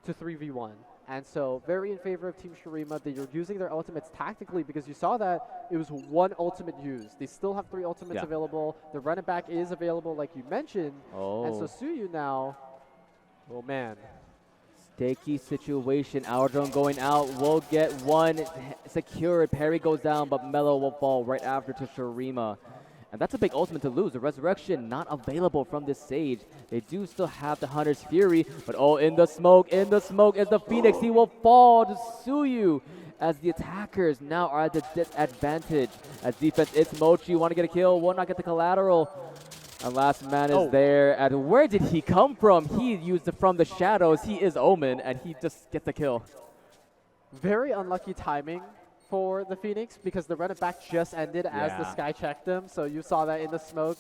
to 3v1. And so very in favor of Team Shirima. They are using their ultimates tactically because you saw that it was 1 ultimate used. They still have 3 ultimates available. The run it back is available like you mentioned. And so Tzuyu now, oh man. Sticky situation. Our drone going out. We'll get 1 secured. Perry goes down, but Mello will fall right after to Shirima. And that's a big ultimate to lose. The Resurrection not available from this stage. They do still have the Hunter's Fury, but in the smoke is the Phoenix. He will fall to Tzuyu as the attackers now are at the disadvantage. As defense, it's Mochi. Want to get a kill, will not get the collateral. And last man is there. And where did he come from? He used it from the shadows. He is Omen, and he just gets the kill. Very unlucky timing for the Phoenix because the run it back just ended as the sky checked them. So you saw that in the smoke.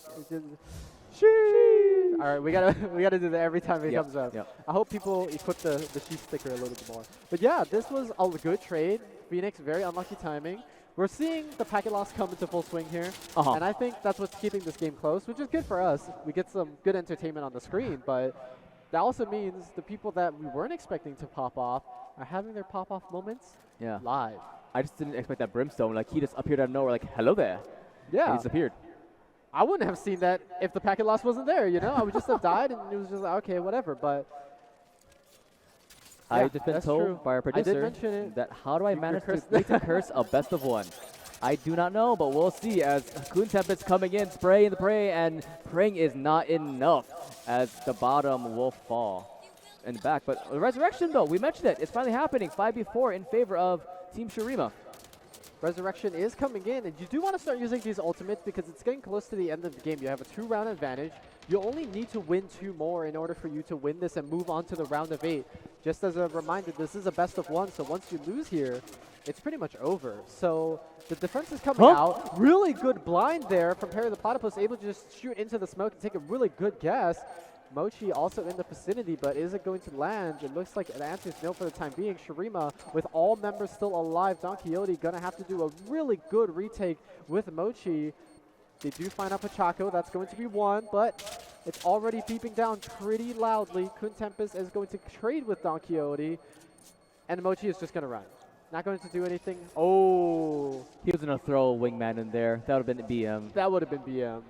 All right, we gotta do that every time it comes up. I hope people equip the sheep sticker a little bit more. But yeah, this was a good trade. Phoenix, very unlucky timing. we're seeing the packet loss come into full swing here, Uh-huh. and I think that's what's keeping this game close, which is good for us. We get some good entertainment on the screen, but that also means the people that we weren't expecting to pop off are having their pop-off moments Yeah. live. I just didn't expect that Brimstone. Like, he just appeared out of nowhere, like, hello there. Yeah. And he disappeared. I wouldn't have seen that if the packet loss wasn't there, you know? I would just have died, and it was just like, okay, whatever, but... I yeah, just been that's told true. by our I did producer mention it. that how do I You're manage to cursed. complete the curse of best of one? I do not know, but we'll see as Kun Tempest coming in, spraying the prey, and praying is not enough as the bottom will fall in the back. But the resurrection, though, we mentioned it. It's finally happening. 5v4 in favor of Team Shirima. Resurrection is coming in, and you do want to start using these ultimates because it's getting close to the end of the game. You have a 2-round advantage. You only need to win 2 more in order for you to win this and move on to the round of 8. Just as a reminder, this is a best of 1, so once you lose here, it's pretty much over. So the defense is coming out. Really good blind there from Perry the Platypus, able to just shoot into the smoke and take a really good guess. Mochi also in the vicinity, but is it going to land? It looks like the answer is no for the time being. Shirima, with all members still alive, Don Quixote gonna have to do a really good retake with Mochi. They do find out Pachaco, that's going to be 1, but it's already beeping down pretty loudly. Kun Tempest is going to trade with Don Quixote, and Mochi is just gonna run. Not going to do anything. Oh, He was going to throw a wingman in there. That would have been BM. that would have been BM.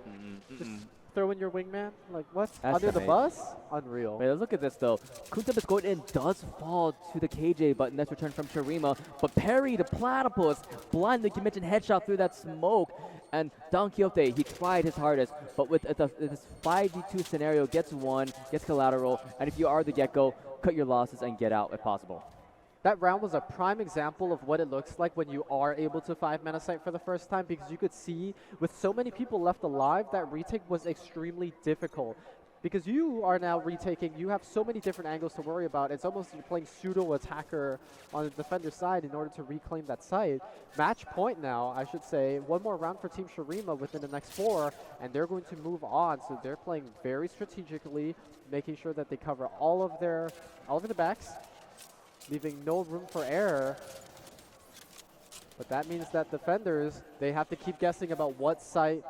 Just throw in your wingman? Like what? That's Under the fake. bus? Unreal. Wait, let's look at this though. Kun Tempest going in does fall to the KJ, but nice return from Shirima. But Perry, the Platypus, blind, like you mentioned, headshot through that smoke. And Don Quixote, he tried his hardest, but with this 5v2 scenario, gets 1, gets collateral, and if you are the get-go, cut your losses and get out if possible. That round was a prime example of what it looks like when you are able to 5-mana sight for the first time, because you could see with so many people left alive, that retake was extremely difficult. Because you are now retaking, you have so many different angles to worry about. It's almost you're playing pseudo-attacker on the defender's side in order to reclaim that site. Match point now, I should say. 1 more round for Team Shirima within the next 4, and they're going to move on. So they're playing very strategically, making sure that they cover all of the backs, leaving no room for error. But that means that defenders, they have to keep guessing about what site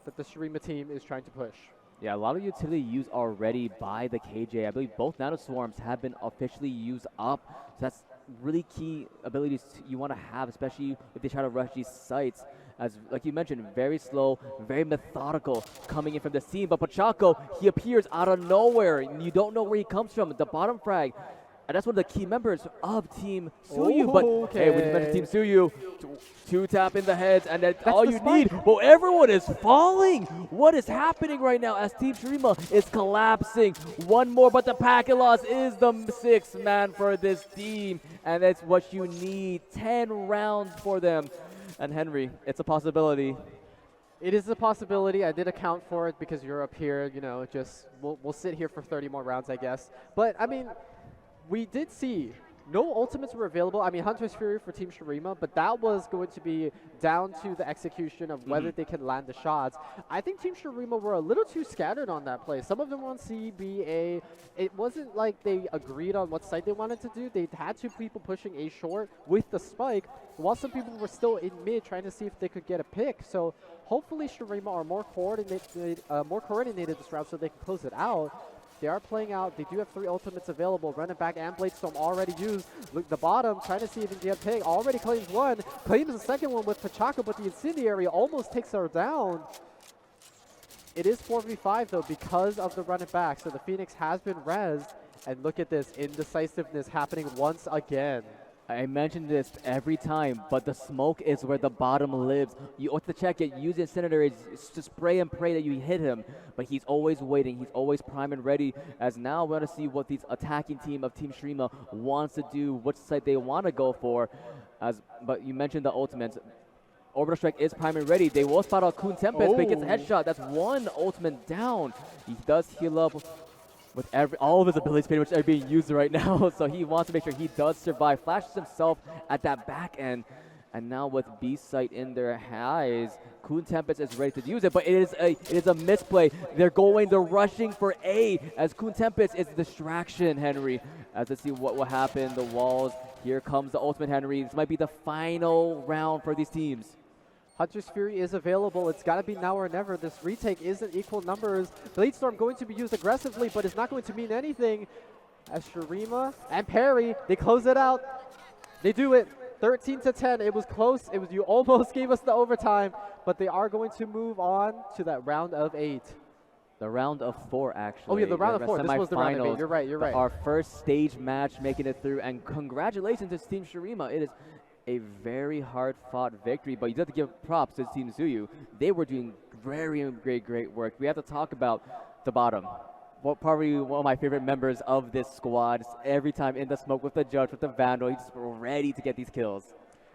that the Shirima team is trying to push. Yeah, a lot of utility used already by the KJ. I believe both Nano Swarms have been officially used up. So that's really key abilities you want to have, especially if they try to rush these sites. As, like you mentioned, very slow, very methodical coming in from the scene. But Pachaco, he appears out of nowhere. And you don't know where he comes from. The bottom frag. And that's one of the key members of Team Tzuyu. But hey, when you mention Team Tzuyu, 2-tap in the heads, and that's all you need. Well, everyone is falling. What is happening right now as Team Shirima is collapsing? 1 more, but the packet loss is the 6th man for this team. And that's what you need. 10 rounds for them. And Henry, it's a possibility. It is a possibility. I did account for it because you're up here. You know, just we'll sit here for 30 more rounds, I guess. But I mean, we did see no ultimates were available. I mean, Hunter's Fury for Team Shirima, but that was going to be down to the execution of whether they can land the shots. I think Team Shirima were a little too scattered on that play. Some of them were on C, B, A. It wasn't like they agreed on what site they wanted to do. They had 2 people pushing A short with the spike, while some people were still in mid trying to see if they could get a pick. So hopefully Shirima are more coordinated this round so they can close it out. They are playing out. They do have 3 ultimates available. Run it back and Blade Storm already used. Look, the bottom, trying to see if he can get a pick. Already claims 1. Claims the second one with Pachaco, but the Incendiary almost takes her down. It is 4v5 though because of the run it back. So the Phoenix has been rezzed. And look at this indecisiveness happening once again. I mention this every time, but the smoke is where the bottom lives. You have to check it, use Incendiary to spray and pray that you hit him, but he's always waiting, he's always prime and ready, as now we're going to see what these attacking team of Team Shirima wants to do, which side they want to go for. But you mentioned the ultimates. Orbital Strike is prime and ready. They will spot out Kun Tempest, but he gets a headshot. That's 1 ultimate down. He does heal up with all of his abilities pretty much are being used right now, so he wants to make sure he does survive. Flashes himself at that back end, and now with B site in their eyes, Kun Tempest is ready to use it, but it is a misplay. They're rushing for A, as Kun Tempest is a distraction, Henry. As let's see what will happen. The walls Here comes the ultimate Henry. This might be the final round for these teams. Hunter's Fury is available. It's got to be now or never. This retake isn't equal numbers. Blade Storm going to be used aggressively, but it's not going to mean anything. As Shirima and Perry, they close it out. They do it. 13-10. It was close. You almost gave us the overtime, but they are going to move on to that round of 8. The round of 4, actually. Oh, yeah, the round of 4. This was the round of 8. You're right. Our first stage match making it through, and congratulations to Team Shirima. It is a very hard-fought victory, but you have to give props to Team Tzuyu. They were doing very great work. We have to talk about the bottom. Probably one of my favorite members of this squad. Every time in the smoke with the judge, with the Vandal, he's just ready to get these kills.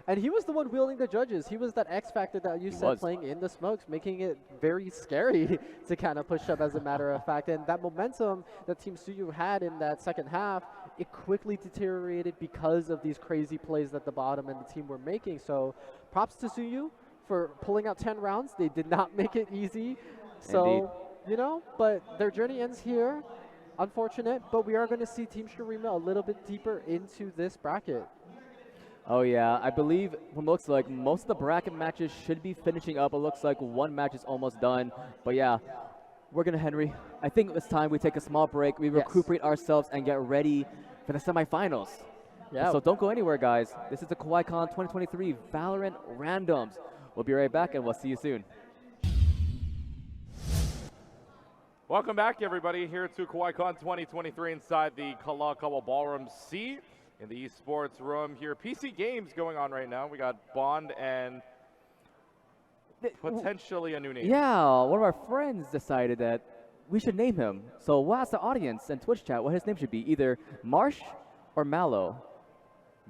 And he was the one wielding the judges. He was that X factor that you said playing in the smokes, making it very scary to kind of push up, as a matter of fact. And that momentum that Team Tzuyu had in that second half, it quickly deteriorated because of these crazy plays that the bottom and the team were making. So props to Tzuyu for pulling out 10 rounds. They did not make it easy. So, you know, but their journey ends here. Unfortunate, but we are going to see Team Shirima a little bit deeper into this bracket. Oh yeah, I believe what looks like most of the bracket matches should be finishing up. It looks like one match is almost done. But yeah, we're going to Henry. I think it's time we take a small break. We recuperate ourselves and get ready for the semifinals. Yeah. So don't go anywhere, guys. This is the Kawaii Kon 2023 Valorant Randomz. We'll be right back, and we'll see you soon. Welcome back, everybody, here to Kawaii Kon 2023 inside the Kalakaua Ballroom C in the esports room here. PC games going on right now. We got Bond and potentially a new name. Yeah, one of our friends decided that we should name him. So we'll ask the audience and Twitch chat what his name should be, either Marsh or Mallow.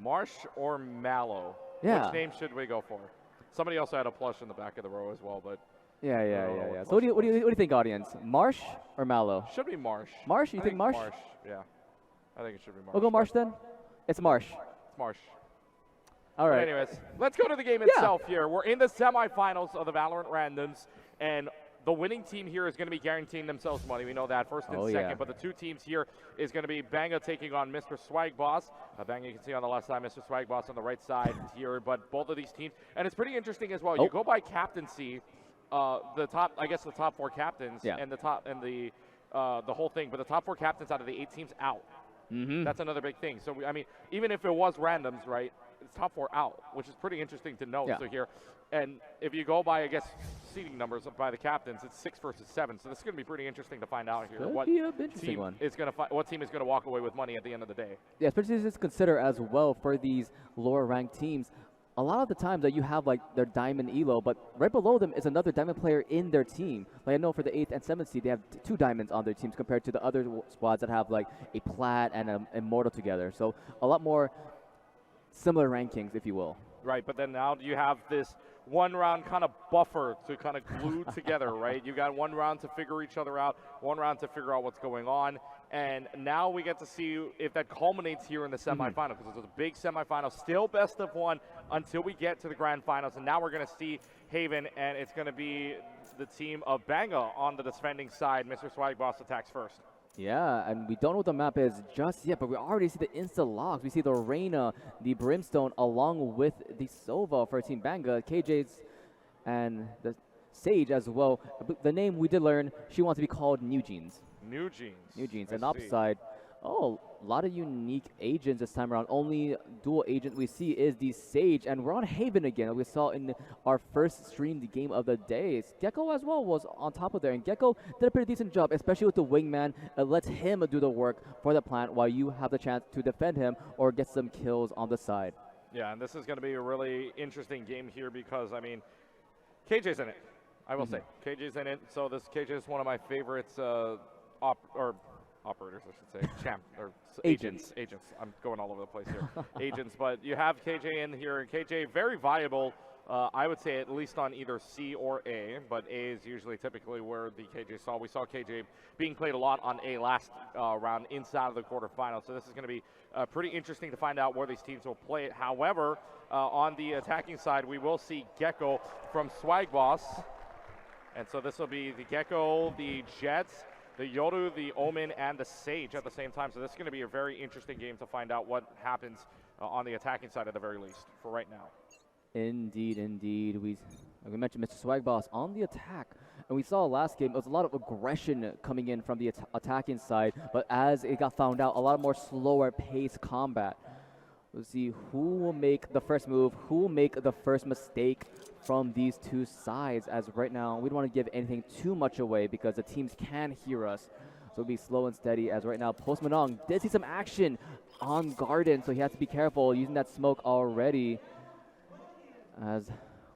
Marsh or Mallow? Yeah. Which name should we go for? Somebody also had a plush in the back of the row as well, but yeah. So what do you think, audience? Marsh or Mallow? Should be Marsh. Marsh? You think Marsh? Marsh, yeah. I think it should be Marsh. We'll go Marsh then? It's Marsh. It's Marsh. All right. But anyways, let's go to the game itself here. We're in the semifinals of the Valorant Randomz, and the winning team here is going to be guaranteeing themselves money. We know that, first and second. But the two teams here is going to be Bangah taking on MrSwagBoss. Bangah, you can see on the left side, MrSwagBoss on the right side here. But both of these teams, and it's pretty interesting as well. You go by captaincy, the top 4 captains, and the whole thing. But the top 4 captains out of the 8 teams out. That's another big thing. So, I mean, even if it was Randomz, right, it's top 4 out, which is pretty interesting to note. So here, and if you go by, I guess, seeding numbers by the captains, it's 6 versus 7. So this is going to be pretty interesting to find out here. What team is going to walk away with money at the end of the day? Yeah, especially just consider as well for these lower ranked teams. A lot of the times that you have like their diamond elo, but right below them is another diamond player in their team. Like I know for the 8th and 7th seed, they have 2 diamonds on their teams compared to the other squads that have like a plat and an immortal together. So a lot more similar rankings, if you will. Right, but then now you have this one round kind of buffer to kind of glue together, right? You got one round to figure each other out, one round to figure out what's going on. And now we get to see if that culminates here in the semifinal, because it was a big semifinal, still best of 1 until we get to the grand finals. And now we're going to see Haven, and it's going to be the team of Bangah on the defending side. MrSwagBoss attacks first. Yeah, and we don't know what the map is just yet, but we already see the insta-logs. We see the Reyna, the Brimstone, along with the Sova for Team Bangah, KJ's, and the Sage as well. But the name we did learn, she wants to be called New Jeans. New Jeans. New Jeans. And upside, a lot of unique agents this time around. Only dual agent we see is the Sage, and we're on Haven again. Like we saw in our first streamed game of the day. Gecko as well was on top of there, and Gecko did a pretty decent job, especially with the wingman. It lets him do the work for the plant while you have the chance to defend him or get some kills on the side. Yeah, and this is going to be a really interesting game here because, I mean, KJ's in it. I will say, KJ's in it. So this KJ is one of my favorites, operators, I should say, agents. I'm going all over the place here. Agents, but you have KJ in here, and KJ very viable. I would say at least on either C or A, but A is usually typically where the KJ saw. We saw KJ being played a lot on A last round inside of the quarterfinals. So this is going to be pretty interesting to find out where these teams will play it. However, on the attacking side, we will see Gecko from SwagBoss. And so this will be the Gecko, the Jets, the Yoru, the Omen, and the Sage at the same time. So this is going to be a very interesting game to find out what happens on the attacking side at the very least for right now. Indeed, indeed. We mentioned MrSwagBoss on the attack. And we saw last game, it was a lot of aggression coming in from the attacking side. But as it got found out, a lot more slower pace combat. We'll see who will make the first move, who will make the first mistake from these two sides. As right now, we don't want to give anything too much away because the teams can hear us. So it'll be slow and steady as right now Post Malone did see some action on Garden, so he has to be careful using that smoke already. As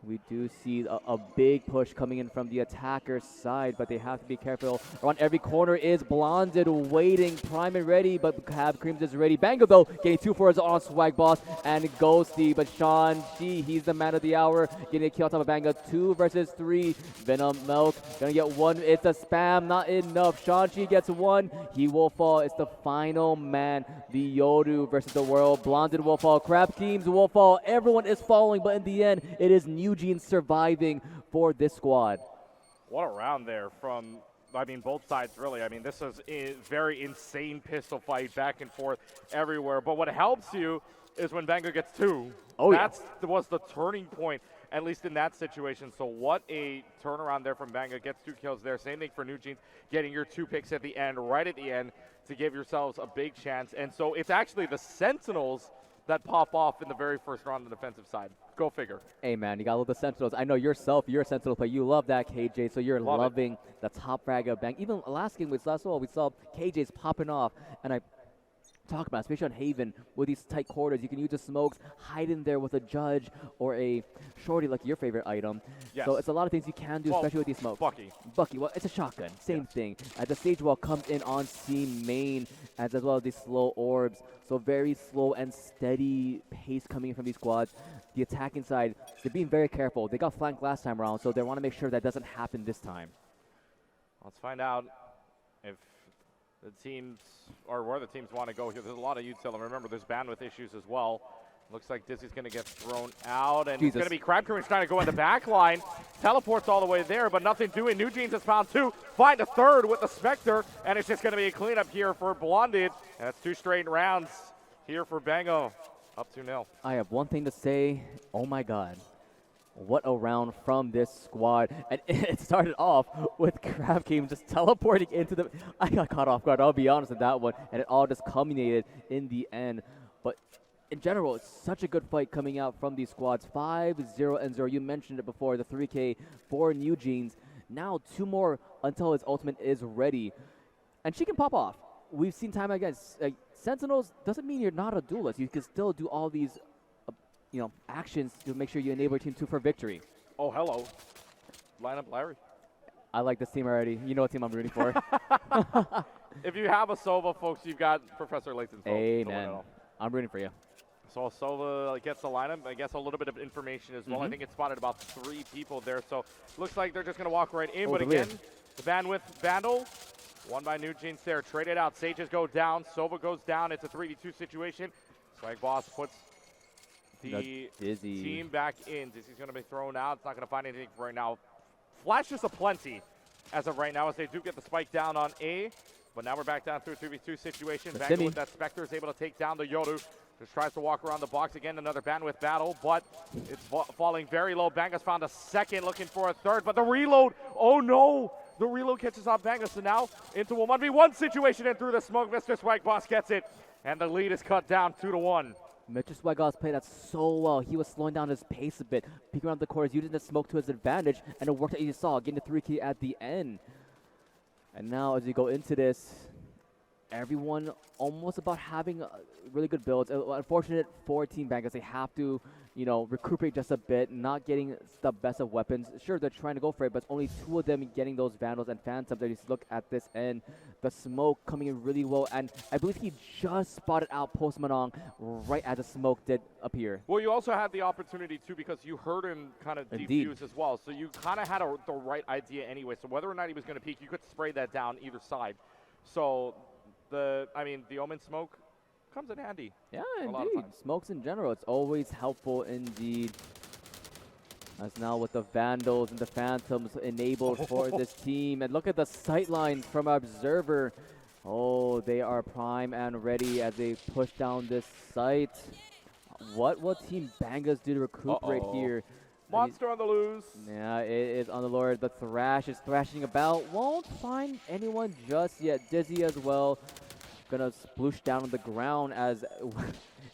we do see a big push coming in from the attacker's side, but they have to be careful. Around every corner is Blonded waiting, prime and ready, but Cab Creams is ready. Bangah though, getting 2 4s on SwagBoss and Ghosty, but Sean G, he's the man of the hour, getting a kill on top of Bangah. 2 versus 3. Venom Milk gonna get 1. It's a spam, not enough. Sean G gets 1. He will fall. It's the final man. The Yoru versus the world. Blonded will fall. Crab Teams will fall. Everyone is falling, but in the end, it is Eugene surviving for this squad. What a round there from, I mean, both sides really. I mean, this is a very insane pistol fight back and forth everywhere. But what helps you is when Bangah gets 2. Oh, That was the turning point, at least in that situation. So what a turnaround there from Bangah. Gets 2 kills there. Same thing for Eugene, getting your 2 picks at the end, right at the end, to give yourselves a big chance. And so it's actually the Sentinels that pop off in the very first round on the defensive side. Go figure. Hey man, you got all the Sentinels. I know yourself, you're a Sentinel player. You love that, KJ, so you're loving the top frag of Bang. Even last game we saw KJ's popping off, and I talk about, especially on Haven, with these tight quarters. You can use the smokes, hide in there with a Judge or a Shorty, like your favorite item. Yes. So it's a lot of things you can do, especially with these smokes. Bucky, well, it's a shotgun. Same thing. As the stage wall comes in on C main, as well as these slow orbs. So very slow and steady pace coming in from these squads. The attacking side, they're being very careful. They got flanked last time around, so they want to make sure that doesn't happen this time. Let's find out if the teams, or where the teams want to go here. There's a lot of util. Remember, there's bandwidth issues as well. Looks like Dizzy's going to get thrown out, and it's going to be Crab Cream trying to go in the back line. Teleports all the way there, but nothing doing. Eugene's has found 2. Find a 3rd with the Spectre, and it's just going to be a cleanup here for Blonded. And that's 2 straight rounds here for Bangah. Up 2-0. I have one thing to say. Oh my God. What a round from this squad. And it started off with Crab King just teleporting into the... I got caught off guard, I'll be honest with that one. And it all just culminated in the end. But in general, it's such a good fight coming out from these squads. 5-0 and 0. You mentioned it before, the 3K for Eugene's. Now 2 more until his ultimate is ready. And she can pop off. We've seen time against Sentinels. Doesn't mean you're not a duelist. You can still do all these actions to make sure you enable your team 2 for victory. Oh, hello. Line up Larry. I like this team already. You know what team I'm rooting for. If you have a Sova, folks, you've got Professor Layton's vote. Amen. I'm rooting for you. So Sova gets the lineup. I guess a little bit of information as well. I think it spotted about 3 people there. So looks like they're just going to walk right in. But again, the bandwidth vandal. Won by Eugene's there. Traded out. Sages go down. Sova goes down. It's a 3v2 situation. SwagBoss puts the team back in. Dizzy's going to be thrown out. It's not going to find anything right now. Flashes aplenty as of right now, as they do get the spike down on A. But now we're back down to a 3v2 situation. Bangah with that Spectre is able to take down the Yoru. Just tries to walk around the box again. Another bandwidth battle, but it's falling very low. Bangah's found a 2nd, looking for a 3rd. But the reload, oh no! The reload catches on Bangah, so now into a 1v1 situation, and through the smoke, MrSwagBoss gets it. And the lead is cut doss 2-1. MrSwagBoss played that so well. He was slowing down his pace a bit, peeking around the corners, using the smoke to his advantage, and it worked out. You saw, getting the 3K at the end. And now as you go into this, everyone almost about having really good builds. Unfortunate for Team Bangah, they have to, recuperate just a bit, not getting the best of weapons. Sure, they're trying to go for it, but it's only 2 of them getting those Vandals and Phantoms. That you look at this end, the smoke coming in really low, and I believe he just spotted out Post Manong right as the smoke did appear. Well, you also had the opportunity too, because you heard him kind of defuse as well, so you kind of had the right idea anyway. So whether or not he was going to peek, you could spray that down either side. So the Omen smoke comes in handy. Yeah, indeed. Smokes in general, it's always helpful indeed. As now with the Vandals and the Phantoms enabled for this team. And look at the sight lines from Observer. Oh, they are prime and ready as they push down this site. What will Team Bangas do to recuperate here? Monster on the loose. Yeah, it is on the lure. The Thrash is thrashing about. Won't find anyone just yet. Dizzy as well. Gonna sploosh down on the ground as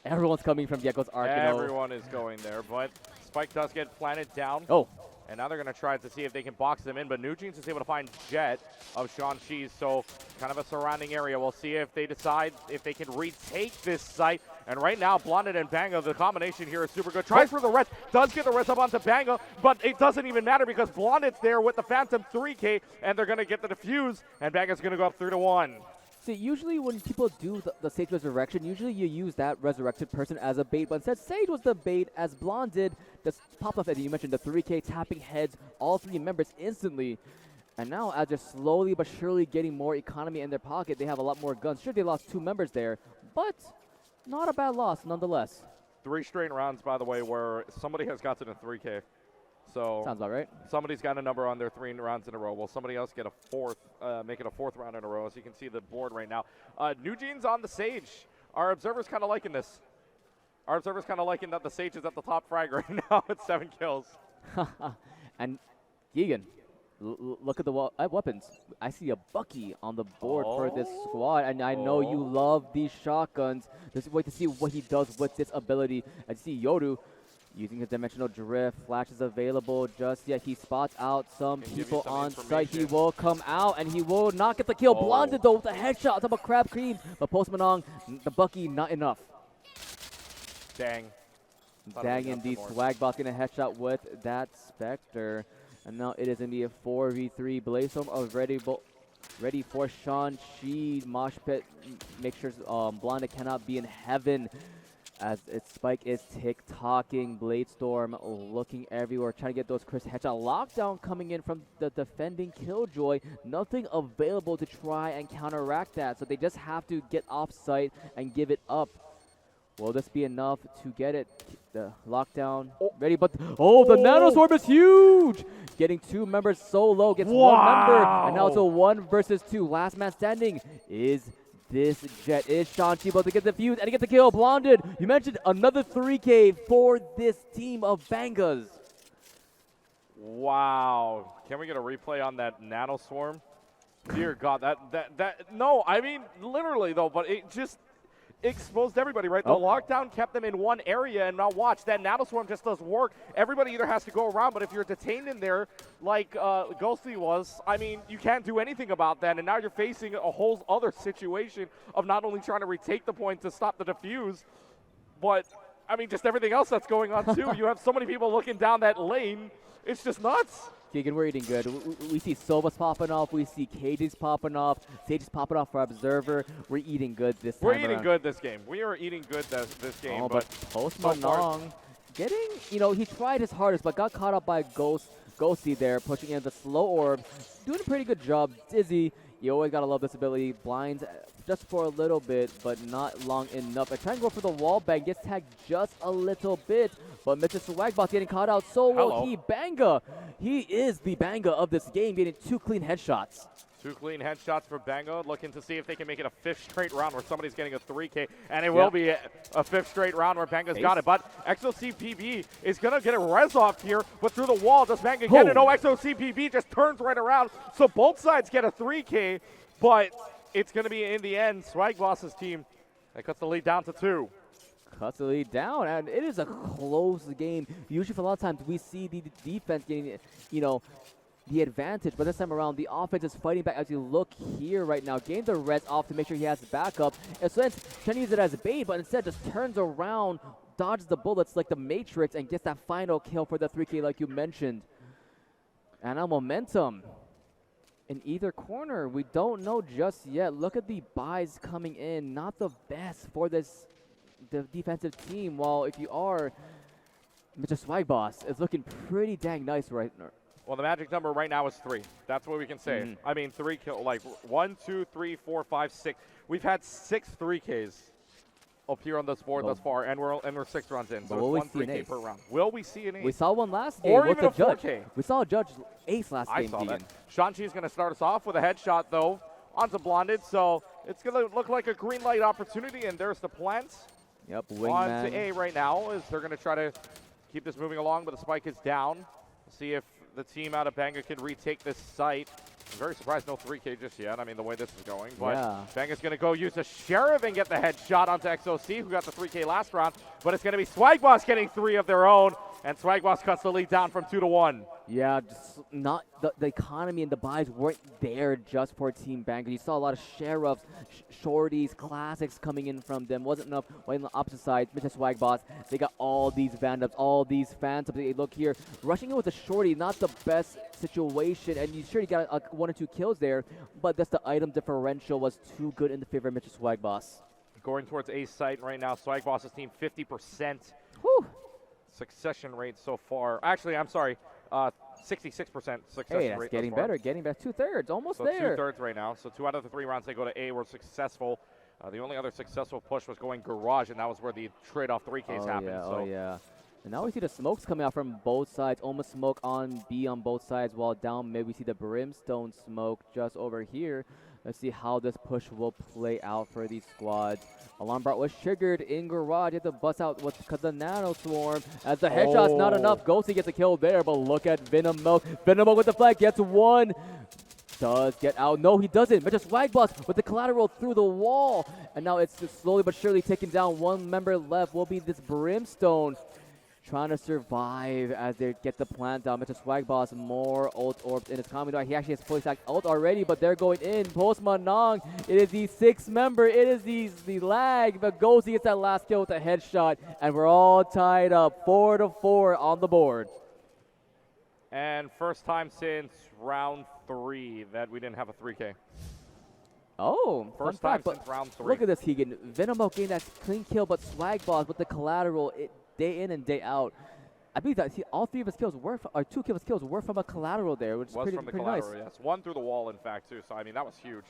everyone's coming from Gekko's Arc. Everyone is going there, but Spike does get planted down. Oh. And now they're going to try to see if they can box them in, but NewJeans is able to find Jet of Shang-Chi's, so kind of a surrounding area. We'll see if they decide if they can retake this site. And right now, Blonded and Bangah, the combination here is super good. Tries for the res, does get the res up onto Bangah, but it doesn't even matter because Blonded's there with the Phantom 3K, and they're going to get the defuse, and Bangah's going to go up 3-1. See, usually when people do the Sage Resurrection, usually you use that resurrected person as a bait, but instead Sage was the bait as Blonded just popped off, as you mentioned, the 3K tapping heads, all three members instantly. And now as they're slowly but surely getting more economy in their pocket, they have a lot more guns. Sure, they lost 2 members there, but not a bad loss nonetheless. 3 straight rounds, by the way, where somebody has gotten a 3K. So sounds about right. Somebody's got a number on their 3 rounds in a row. Will somebody else get a 4th, make it a 4th round in a row? As you can see the board right now. NewJeans on the Sage. Our observers kind of liking this. Our observers kind of liking that the Sage is at the top frag right now with 7 kills. And Keegan, look at the weapons. I see a Bucky on the board for this squad, and I know you love these shotguns. Just wait to see what he does with this ability. I see Yoru using his dimensional drift. Flash is available just yet. He spots out some people on site. He will come out and he will not get the kill. Blonded though with a headshot on top of Crab Cream. But Postmanong, the Bucky, not enough. Dang. Dang indeed. SwagBoss getting a headshot with that Spectre. And now it is going to be a 4v3. Blazestorm ready for Shang-Chi. Mosh Pit. Make sure Blonded cannot be in heaven. As its Spike is tick-tocking, Bladestorm looking everywhere, trying to get those crisp headshot. Lockdown coming in from the defending Killjoy. Nothing available to try and counteract that, so they just have to get off-site and give it up. Will this be enough to get it? The lockdown ready, but the Nano Swarm is huge! Getting 2 members solo, gets 1 member, and now it's a 1 versus 2. Last man standing is this Jet. Is Shang-Chi able to get the fuse and get the kill? Blonded, you mentioned another 3K for this team of Bangas. Wow. Can we get a replay on that Nano Swarm? Dear God, no, I mean, literally though, but it just exposed everybody, right? The lockdown kept them in one area, and now watch, that Nano Swarm just does work. Everybody either has to go around, but if you're detained in there like Ghosty was, I mean, you can't do anything about that, and now you're facing a whole other situation of not only trying to retake the point to stop the defuse, but, I mean, just everything else that's going on, too. You have so many people looking down that lane. It's just nuts. Keegan, we're eating good. We see Sobas popping off. We see Cages popping off. Sage is popping off for Observer. We're eating good this time. We're eating good this game. We are eating good this game. But Postmanong getting, he tried his hardest, but got caught up by Ghosty there, pushing in the slow orb. Doing a pretty good job. Dizzy, you always got to love this ability. Blinds just for a little bit, but not long enough. I try and go for the wall bang. Gets tagged just a little bit. But MrSwagBoss getting caught out so well. Bangah. He is the Bangah of this game, getting 2 clean headshots. 2 clean headshots for Bangah, looking to see if they can make it a 5th straight round where somebody's getting a 3K. And it will be a 5th straight round where Bangah's got it. But XOCPB is going to get a res off here, but through the wall, does Bangah get it? No, XOCPB just turns right around. So both sides get a 3K, but it's going to be, in the end, SwagBoss's team that cuts the lead down to 2. Cuts the lead down, and it is a close game. Usually, for a lot of times, we see the defense getting, the advantage, but this time around, the offense is fighting back. As you look here right now, getting the res off to make sure he has backup. And so trying to use it as a bait, but instead just turns around, dodges the bullets like the Matrix, and gets that final kill for the 3K like you mentioned. And now momentum in either corner. We don't know just yet. Look at the buys coming in. Not the best for the defensive team, while if you are MrSwagBoss, it's looking pretty dang nice right now. Well, the magic number right now is 3. That's what we can say. I mean, 3 kill, like 1, 2, 3, 4, 5, 6. We've had 6 3Ks up here on this board thus far, and we're 6 rounds in. So it's 1 3K per round. Will we see an ace? We saw one last game with the judge. 4K. We saw a judge ace last game. I saw that. Shang-Chi is going to start us off with a headshot, though, onto Blonded. So it's going to look like a green light opportunity, and there's the plant. Yep, On wingman. to A right now as they're going to try to keep this moving along, but the spike is down. See if the team out of Bangah can retake this site. I'm very surprised no 3K just yet. I mean, the way this is going. But Bangah's going to go use a Sheriff and get the headshot onto XOC, who got the 3K last round. But it's going to be SwagBoss getting 3 of their own. And SwagBoss cuts the lead down from 2 to 1. Yeah, just not the economy and the buys weren't there just for Team Bangah. You saw a lot of sheriffs, shorties, classics coming in from them. Wasn't enough. Right on the opposite side, MrSwagBoss, they got all these Vandoms, all these Phantoms. They look here, rushing in with a shorty, not the best situation, and you sure you got 1 or 2 kills there, but that's the item differential was too good in the favor of MrSwagBoss. Going towards A site right now, SwagBoss's team 50%. Whew. Succession rate so far. Actually, I'm sorry, 66% succession hey, that's rate. getting better, getting better. 2/3, almost so there. 2/3 right now. So 2 out of the 3 rounds they go to A were successful. The only other successful push was going Garage, and that was where the trade-off 3Ks happened. Yeah, so. oh yeah. And now we see the smokes coming out from both sides. Almost smoke on B on both sides, while down mid we see the Brimstone smoke just over here. Let's see how this push will play out for these squads. Alarm bot was triggered in Garage. You have to bust out because the Nano Swarm. As the headshot's not enough, Ghosty gets a kill there, but look at Venom Milk. Venom Milk with the flag gets 1. Does get out. No, he doesn't. But just SwagBoss with the collateral through the wall. And now it's just slowly but surely taking down 1 member left. Will be this Brimstone. Trying to survive as they get the plant down. MrSwagBoss, more ult orbs in his comedy. He actually has fully stacked ult already, but they're going in. Post Manong, it is the 6th member. It is the lag, but Ghosty gets that last kill with a headshot, and we're all tied up 4-4 on the board. And first time since round 3 that we didn't have a 3K. Oh, first time since round 3. Look at this, Keegan. Venomo getting that clean kill, but SwagBoss with the collateral. Day in and day out. I believe that all 3 of his kills were, or 2 of his kills were from a collateral there, which is pretty nice. Yes. 1 through the wall, in fact, too. So, I mean, that was huge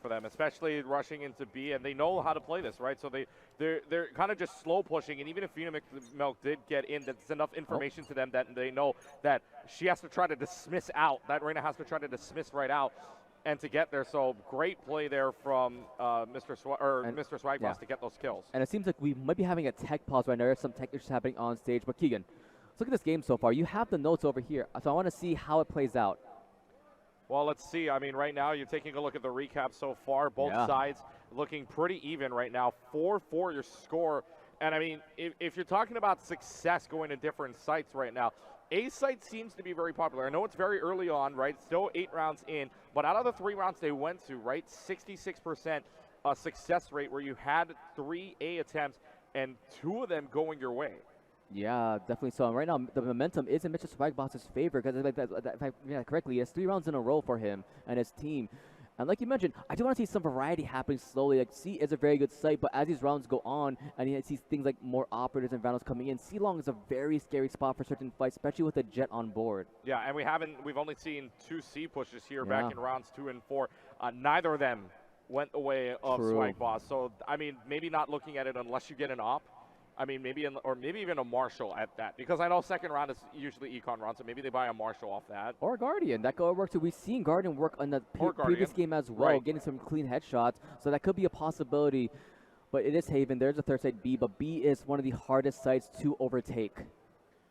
for them, especially rushing into B, and they know how to play this, right? So they're kind of just slow pushing, and even if Fina Milk did get in, that's enough information to them that they know that she has to try to dismiss out, that Reina has to try to dismiss right out, and to get there. So great play there from MrSwagBoss to get those kills. And it seems like we might be having a tech pause right now. There's some tech issues happening on stage. But Keegan, let's look at this game so far. You have the notes over here, so I want to see how it plays out. Well, let's see. I mean, right now you're taking a look at the recap so far. Both sides looking pretty even right now. 4-4 your score. And I mean, if you're talking about success going to different sites right now, A site seems to be very popular. I know it's very early on, right? Still 8 rounds in, but out of the 3 rounds they went to, right, 66% success rate where you had 3 A attempts and 2 of them going your way. Yeah, definitely so. And right now, the momentum is in MrSwagBoss's favor because, if I remember correctly, it's 3 rounds in a row for him and his team. And like you mentioned, I do want to see some variety happening slowly. Like, C is a very good site, but as these rounds go on, and you see things like more operators and Vandals coming in, C-Long is a very scary spot for certain fights, especially with a Jet on board. Yeah, and we've only seen 2 C pushes here back in rounds 2 and 4. Neither of them went the way of SwagBoss. So, I mean, maybe not looking at it unless you get an op. I mean, maybe even a Marshall at that, because I know second round is usually Econ round, so maybe they buy a Marshall off that. Or Guardian. That could work too. We've seen Guardian work on the previous game as well, getting some clean headshots, so that could be a possibility. But it is Haven. There's a third site, B, but B is one of the hardest sites to overtake.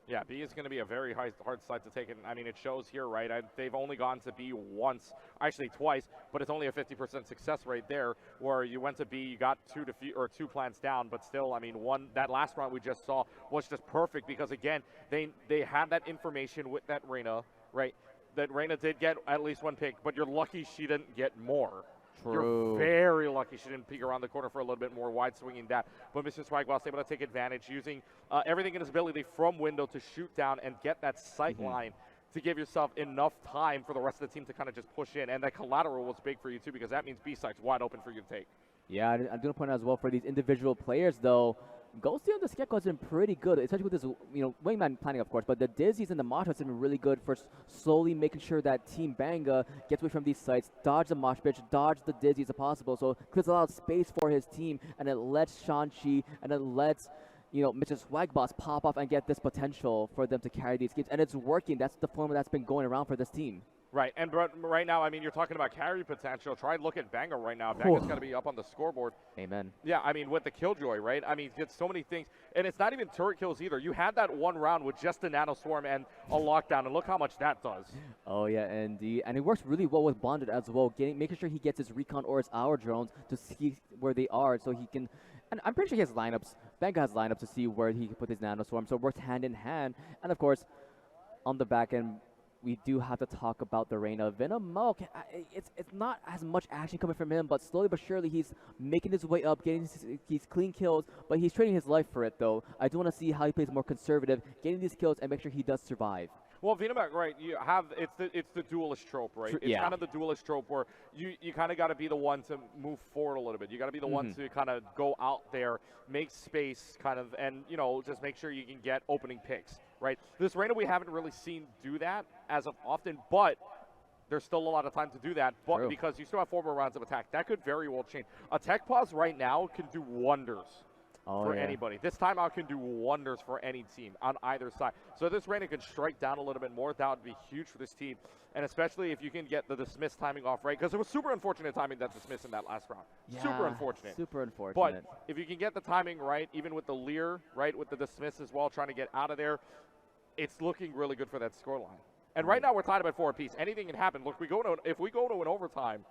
Yeah, B is going to be a very hard site to take, and I mean, it shows here, right? They've only gone to B once, actually twice, but it's only a 50% success rate there, where you went to B, you got 2 plants down, but still, I mean, that last round we just saw was just perfect because, again, they had that information with that Reina, right? That Reina did get at least 1 pick, but you're lucky she didn't get more. You're very lucky she didn't peek around the corner for a little bit more wide swinging that. But MrSwagBoss able to take advantage using everything in his ability from window to shoot down and get that sight line to give yourself enough time for the rest of the team to kind of just push in. And that collateral was big for you too, because that means B site's wide open for you to take. Yeah, I'm going to point out as well for these individual players though, Ghosty on the Skekko has been pretty good, especially with his, wingman planning, of course. But the Dizzies and the Mosh Pits have been really good for slowly making sure that Team Bangah gets away from these sites, dodge the Mosh Pits, dodge the Dizzies if possible. So it clears a lot of space for his team, and it lets Shanchi and it lets MrSwagBoss pop off and get this potential for them to carry these games. And it's working. That's the formula that's been going around for this team. Right, and right now, I mean, you're talking about carry potential. Try look at Bangah right now. Bangah's got to be up on the scoreboard. Amen. Yeah, I mean, with the Killjoy, right? I mean, it's so many things. And it's not even turret kills either. You had that one round with just a Nano Swarm and a lockdown, and look how much that does. Oh, yeah, indeed. And it works really well with Bonded as well, making sure he gets his recon or his hour drones to see where they are so he can. And I'm pretty sure he has lineups. Bangah has lineups to see where he can put his Nano Swarm, so it works hand in hand. And of course, on the back end, we do have to talk about the reign of Venom. It's not as much action coming from him, but slowly but surely he's making his way up, getting these clean kills, but he's trading his life for it though. I do want to see how he plays more conservative, getting these kills and make sure he does survive. Well, Venom, right, you have it's the duelist trope, right? It's kind of the duelist trope where you kind of got to be the one to move forward a little bit. You got to be the one to kind of go out there, make space, kind of, and just make sure you can get opening picks, right? This Reyna we haven't really seen do that as of often, but there's still a lot of time to do that. But because you still have 4 more rounds of attack, that could very well change. A tech pause right now can do wonders. For anybody. This timeout can do wonders for any team on either side. So this Reyna can strike down a little bit more. That would be huge for this team. And especially if you can get the dismiss timing off right. Because it was super unfortunate timing that dismiss in that last round. Yeah, super unfortunate. Super unfortunate. But if you can get the timing right, even with the Leer, right, with the dismiss as well, trying to get out of there, it's looking really good for that scoreline. And right now we're tied up at 4 apiece. Anything can happen. Look, if we go to an overtime.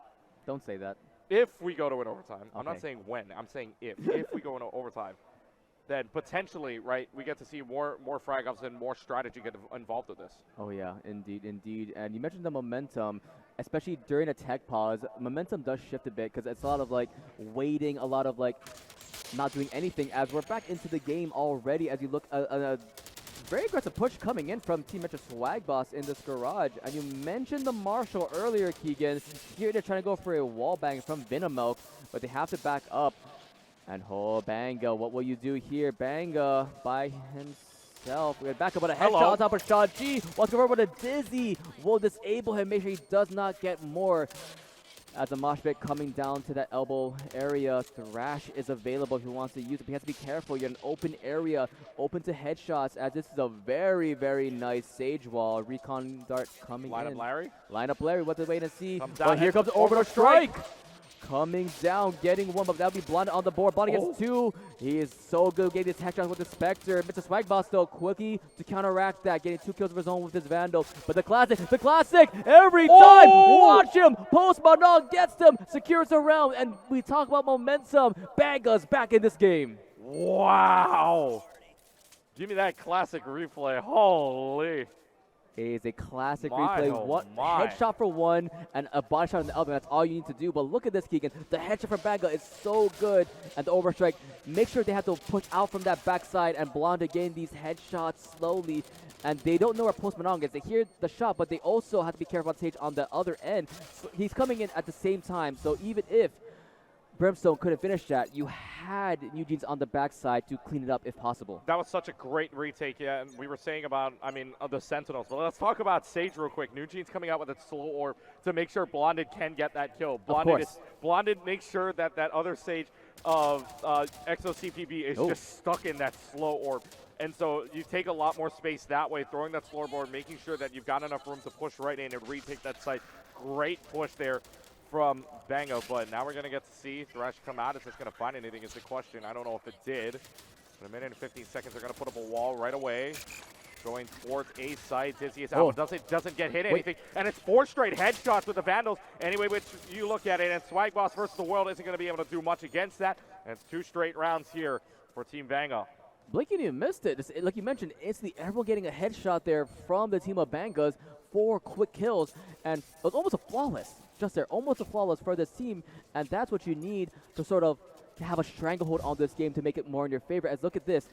Don't say that. If we go to an overtime, I'm not saying when, I'm saying if we go into overtime, then potentially, right, we get to see more frag ups and more strategy get involved with this. Oh yeah, indeed, indeed. And you mentioned the momentum, especially during a tech pause. Momentum does shift a bit because it's a lot of like waiting, a lot of like not doing anything as we're back into the game already as you look a very aggressive push coming in from Team MrSwagBoss in this garage. And you mentioned the Marshall earlier, Keegan. Here they're trying to go for a wall bang from Venomilk, but they have to back up. And Bangah, what will you do here? Bangah by himself. We're back up with a headshot on top of Shah G. Wants to go over with a Dizzy. Will disable him, make sure he does not get more. As a mosh pit coming down to that elbow area, Thrash is available if he wants to use it. But he has to be careful. You're in an open area, open to headshots, as this is a very, very nice Sage Wall. Recon dart coming in. Line up Larry. Line up Larry, what to wait and see. But here comes Orbital Strike. Coming down, getting one, but that'll be Blonde on the board. Blonde gets 2. He is so good getting this headshot with the Spectre. MrSwagBoss though, quickie to counteract that, getting 2 kills of his own with his Vandal. But the classic, every time, watch him. Post Malone gets them, secures the round, and we talk about momentum. Bangah's back in this game. Wow. Give me that classic replay. Holy. It is a classic replay. Headshot for one and a body shot on the other. That's all you need to do. But look at this, Keegan. The headshot from Bangah is so good. And the overstrike. Make sure they have to push out from that backside and Blonde again these headshots slowly. And they don't know where Post Malone is. They hear the shot, but they also have to be careful on stage on the other end. So he's coming in at the same time. So even if Brimstone couldn't finish that, you had Eugene's on the backside to clean it up if possible. That was such a great retake, yeah, and we were saying about, the Sentinels. But let's talk about Sage real quick. Eugene's coming out with a slow orb to make sure Blonded can get that kill. Blonded makes sure that that other Sage of ExoCPB is just stuck in that slow orb. And so you take a lot more space that way, throwing that floorboard, making sure that you've got enough room to push right in and retake that site. Great push there from Bangah, but now we're going to get to see Thresh come out. Is this going to find anything is the question. I don't know if it did. But a minute and 15 seconds, they're going to put up a wall right away. Going towards A side. Dizzy is out, doesn't get hit anything. And it's 4 straight headshots with the Vandals. Anyway, which you look at it, and SwagBoss versus the world isn't going to be able to do much against that. And it's 2 straight rounds here for Team Bangah. Blinky, you missed it. Like you mentioned, instantly everyone getting a headshot there from the team of Bangahs. 4 quick kills, and it was almost a flawless. Just there, almost a flawless for this team, and that's what you need to sort of have a stranglehold on this game to make it more in your favor. As look at this,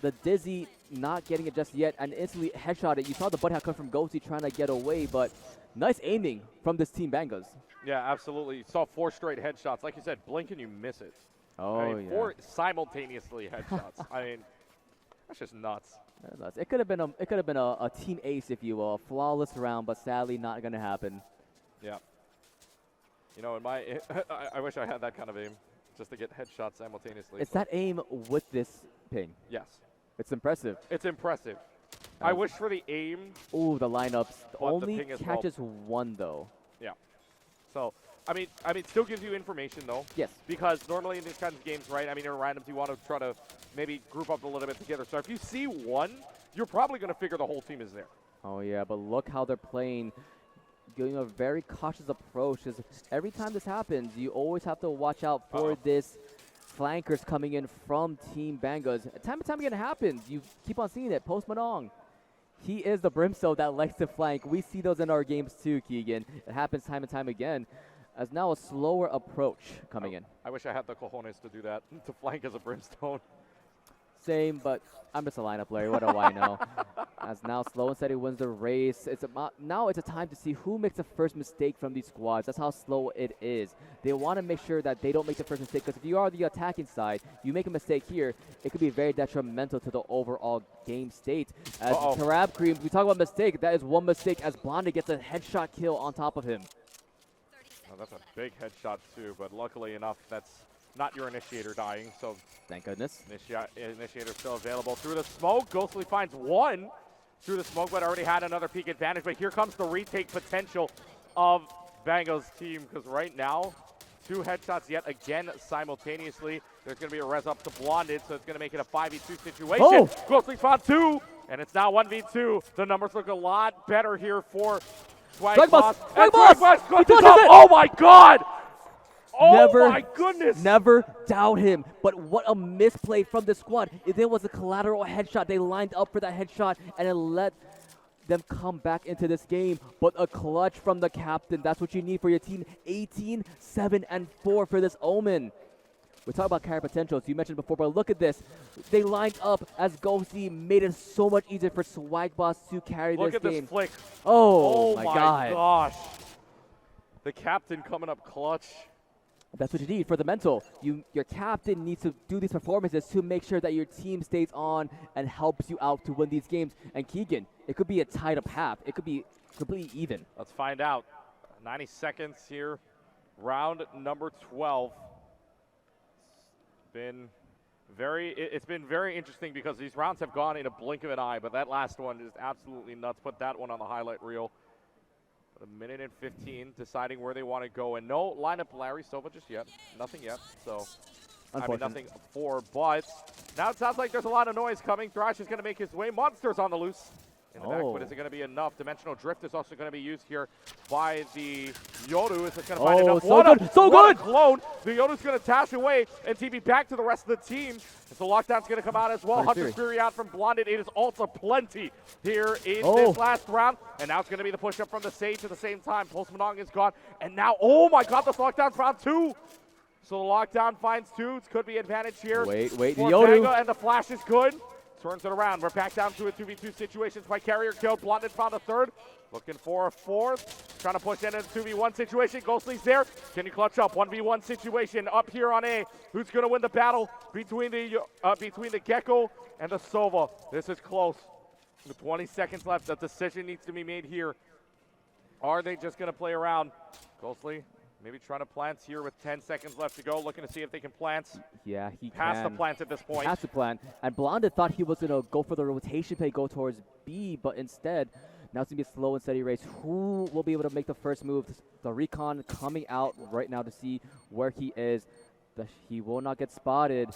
the Dizzy not getting it just yet, and instantly headshot it. You saw the butt come from Ghosty trying to get away, but nice aiming from this team Bangahs. Yeah, absolutely. You saw 4 straight headshots. Like you said, blink and you miss it. Oh, yeah. 4 simultaneously headshots. That's just nuts. It could have been a team ace, if you will, a flawless round, but sadly not going to happen. Yeah. In I wish I had that kind of aim, just to get headshots simultaneously. It's that aim with this ping. Yes. It's impressive. It's impressive. I wish for the aim. Ooh, the lineups only ping as catches one though. Yeah. So, I mean, still gives you information though. Yes. Because normally in these kinds of games, right? I mean, in Randomz, you want to try to maybe group up a little bit together. So if you see one, you're probably going to figure the whole team is there. Oh yeah, but look how they're playing. Doing a very cautious approach. Because every time this happens, you always have to watch out for this flankers coming in from Team Bangahs. Time and time again it happens. You keep on seeing it. Post Manong. He is the brimstone that likes to flank. We see those in our games too, Keegan. It happens time and time again. As now a slower approach coming in. I wish I had the cojones to do that, to flank as a brimstone. Same, but I'm just a lineup player. What do I know? As now Slow and Steady wins the race. Now it's a time to see who makes the first mistake from these squads. That's how slow it is. They want to make sure that they don't make the first mistake, because if you are the attacking side, you make a mistake here, it could be very detrimental to the overall game state. As Karab Cream, we talk about mistake, that is one mistake as Blondie gets a headshot kill on top of him. Oh, that's a big headshot too, but luckily enough, that's not your initiator dying, so thank goodness. Initiator still available through the smoke. Ghostly finds one through the smoke, but already had another peak advantage. But here comes the retake potential of Bangah's team, because right now, 2 headshots yet again simultaneously. There's going to be a res up to Blonded, so it's going to make it a 5v2 situation. Oh! Ghostly found 2, and it's now 1v2. The numbers look a lot better here for SwagBoss. Oh my god! Oh my goodness! Never doubt him. But what a misplay from the squad. There was a collateral headshot. They lined up for that headshot, and it let them come back into this game. But a clutch from the captain. That's what you need for your team. 18, 7, and 4 for this Omen. We talk about carry potential, as you mentioned before, but look at this. They lined up as Ghosty made it so much easier for SwagBoss to carry this game. Look at this flick. Oh my god. Gosh. The captain coming up clutch. That's what you need for the mental. Your captain needs to do these performances to make sure that your team stays on and helps you out to win these games. And Keegan, it could be a tied up half. It could be completely even. Let's find out. 90 seconds here. Round number 12. It's been very interesting because these rounds have gone in a blink of an eye, but that last one is absolutely nuts. Put that one on the highlight reel. But 1 minute and 15 deciding where they want to go, and no lineup Larry Sova just yet. Nothing yet, so I mean nothing for, but now it sounds like there's a lot of noise coming. Thrash is going to make his way. Monster's on the loose in the back, but is it going to be enough? Dimensional Drift is also going to be used here by the Yoru. Is it going to find enough? So good! Clone. The Yoru's going to dash away and TB back to the rest of the team. And so Lockdown's going to come out as well. Hunter's Fury out from Blonded. It is also plenty here in this last round. And now it's going to be the push up from the Sage at the same time. Post Manong is gone. And now, oh my god, this Lockdown's found 2. So the Lockdown finds 2. It could be advantage here. Wait, for Yoru. Bangah, and the flash is good. Turns it around. We're back down to a 2v2 situation. By carrier killed. Blonded found a 3rd. Looking for a 4th. Trying to push into a 2v1 situation. Ghostly's there. Can you clutch up? 1v1 situation up here on A. Who's going to win the battle between the Gecko and the Sova? This is close. With 20 seconds left, a decision needs to be made here. Are they just going to play around? Ghostly maybe trying to plant here with 10 seconds left to go. Looking to see if they can plant. Yeah, he has to plant at this point. Has to plant. And Blonded thought he was going to go for the rotation play, go towards B, but instead, now it's going to be a slow and steady race. Who will be able to make the first move? The Recon coming out right now to see where he is. He will not get spotted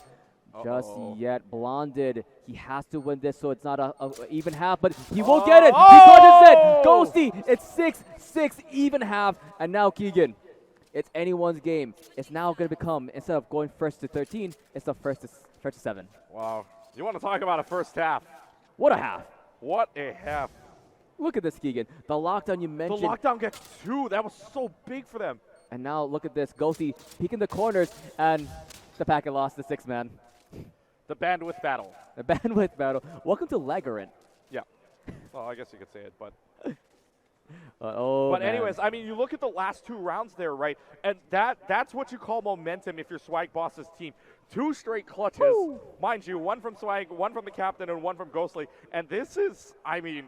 just yet. Blonded, he has to win this, so it's not a even half, but he will get it. He clutches it. Ghosty, it's 6-6 even half, and now Keegan. It's anyone's game. It's now going to become, instead of going first to 13, it's the first to 7. Wow. You want to talk about a first half? What a half. What a half. Look at this, Keegan. The lockdown you mentioned. The lockdown gets 2. That was so big for them. And now look at this. Ghosty peeking the corners, and the packet lost the 6-man. The bandwidth battle. The bandwidth battle. Welcome to Lagarant. Yeah. Well, I guess you could say it, but... But anyways, I mean, you look at the last 2 rounds there, right? And that's what you call momentum if you're SwagBoss's team. 2 straight clutches, mind you, 1 from Swag, 1 from the captain, and 1 from Ghostly. And this is, I mean,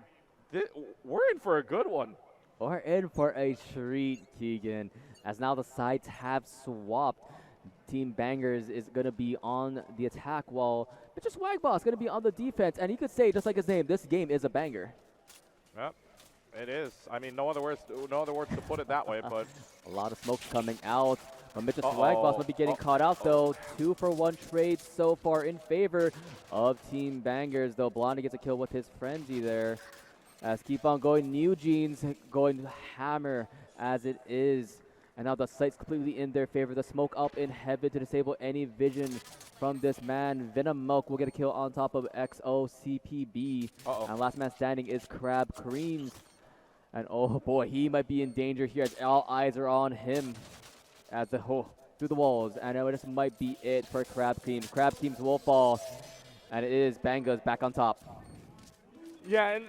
we're in for a good one. We're in for a treat, Keegan, as now the sides have swapped. Team Bangers is going to be on the attack while MrSwagBoss is going to be on the defense. And you could say, just like his name, this game is a banger. Yep, it is. I mean, no other words to put it that way, but. A lot of smoke coming out. But MrSwagBoss might be getting caught out, though. 2-for-1 trade so far in favor of Team Bangers, though. Blondie gets a kill with his frenzy there. As keep on going, New Jeans going hammer as it is. And now the sight's completely in their favor. The smoke up in heaven to disable any vision from this man. Venom Milk will get a kill on top of XOCPB. And last man standing is Crab Creams. And oh boy, he might be in danger here as all eyes are on him. As the through the walls. And this might be it for Crab Creams. Crab Creams will fall. And it is Bangah's back on top. Yeah, and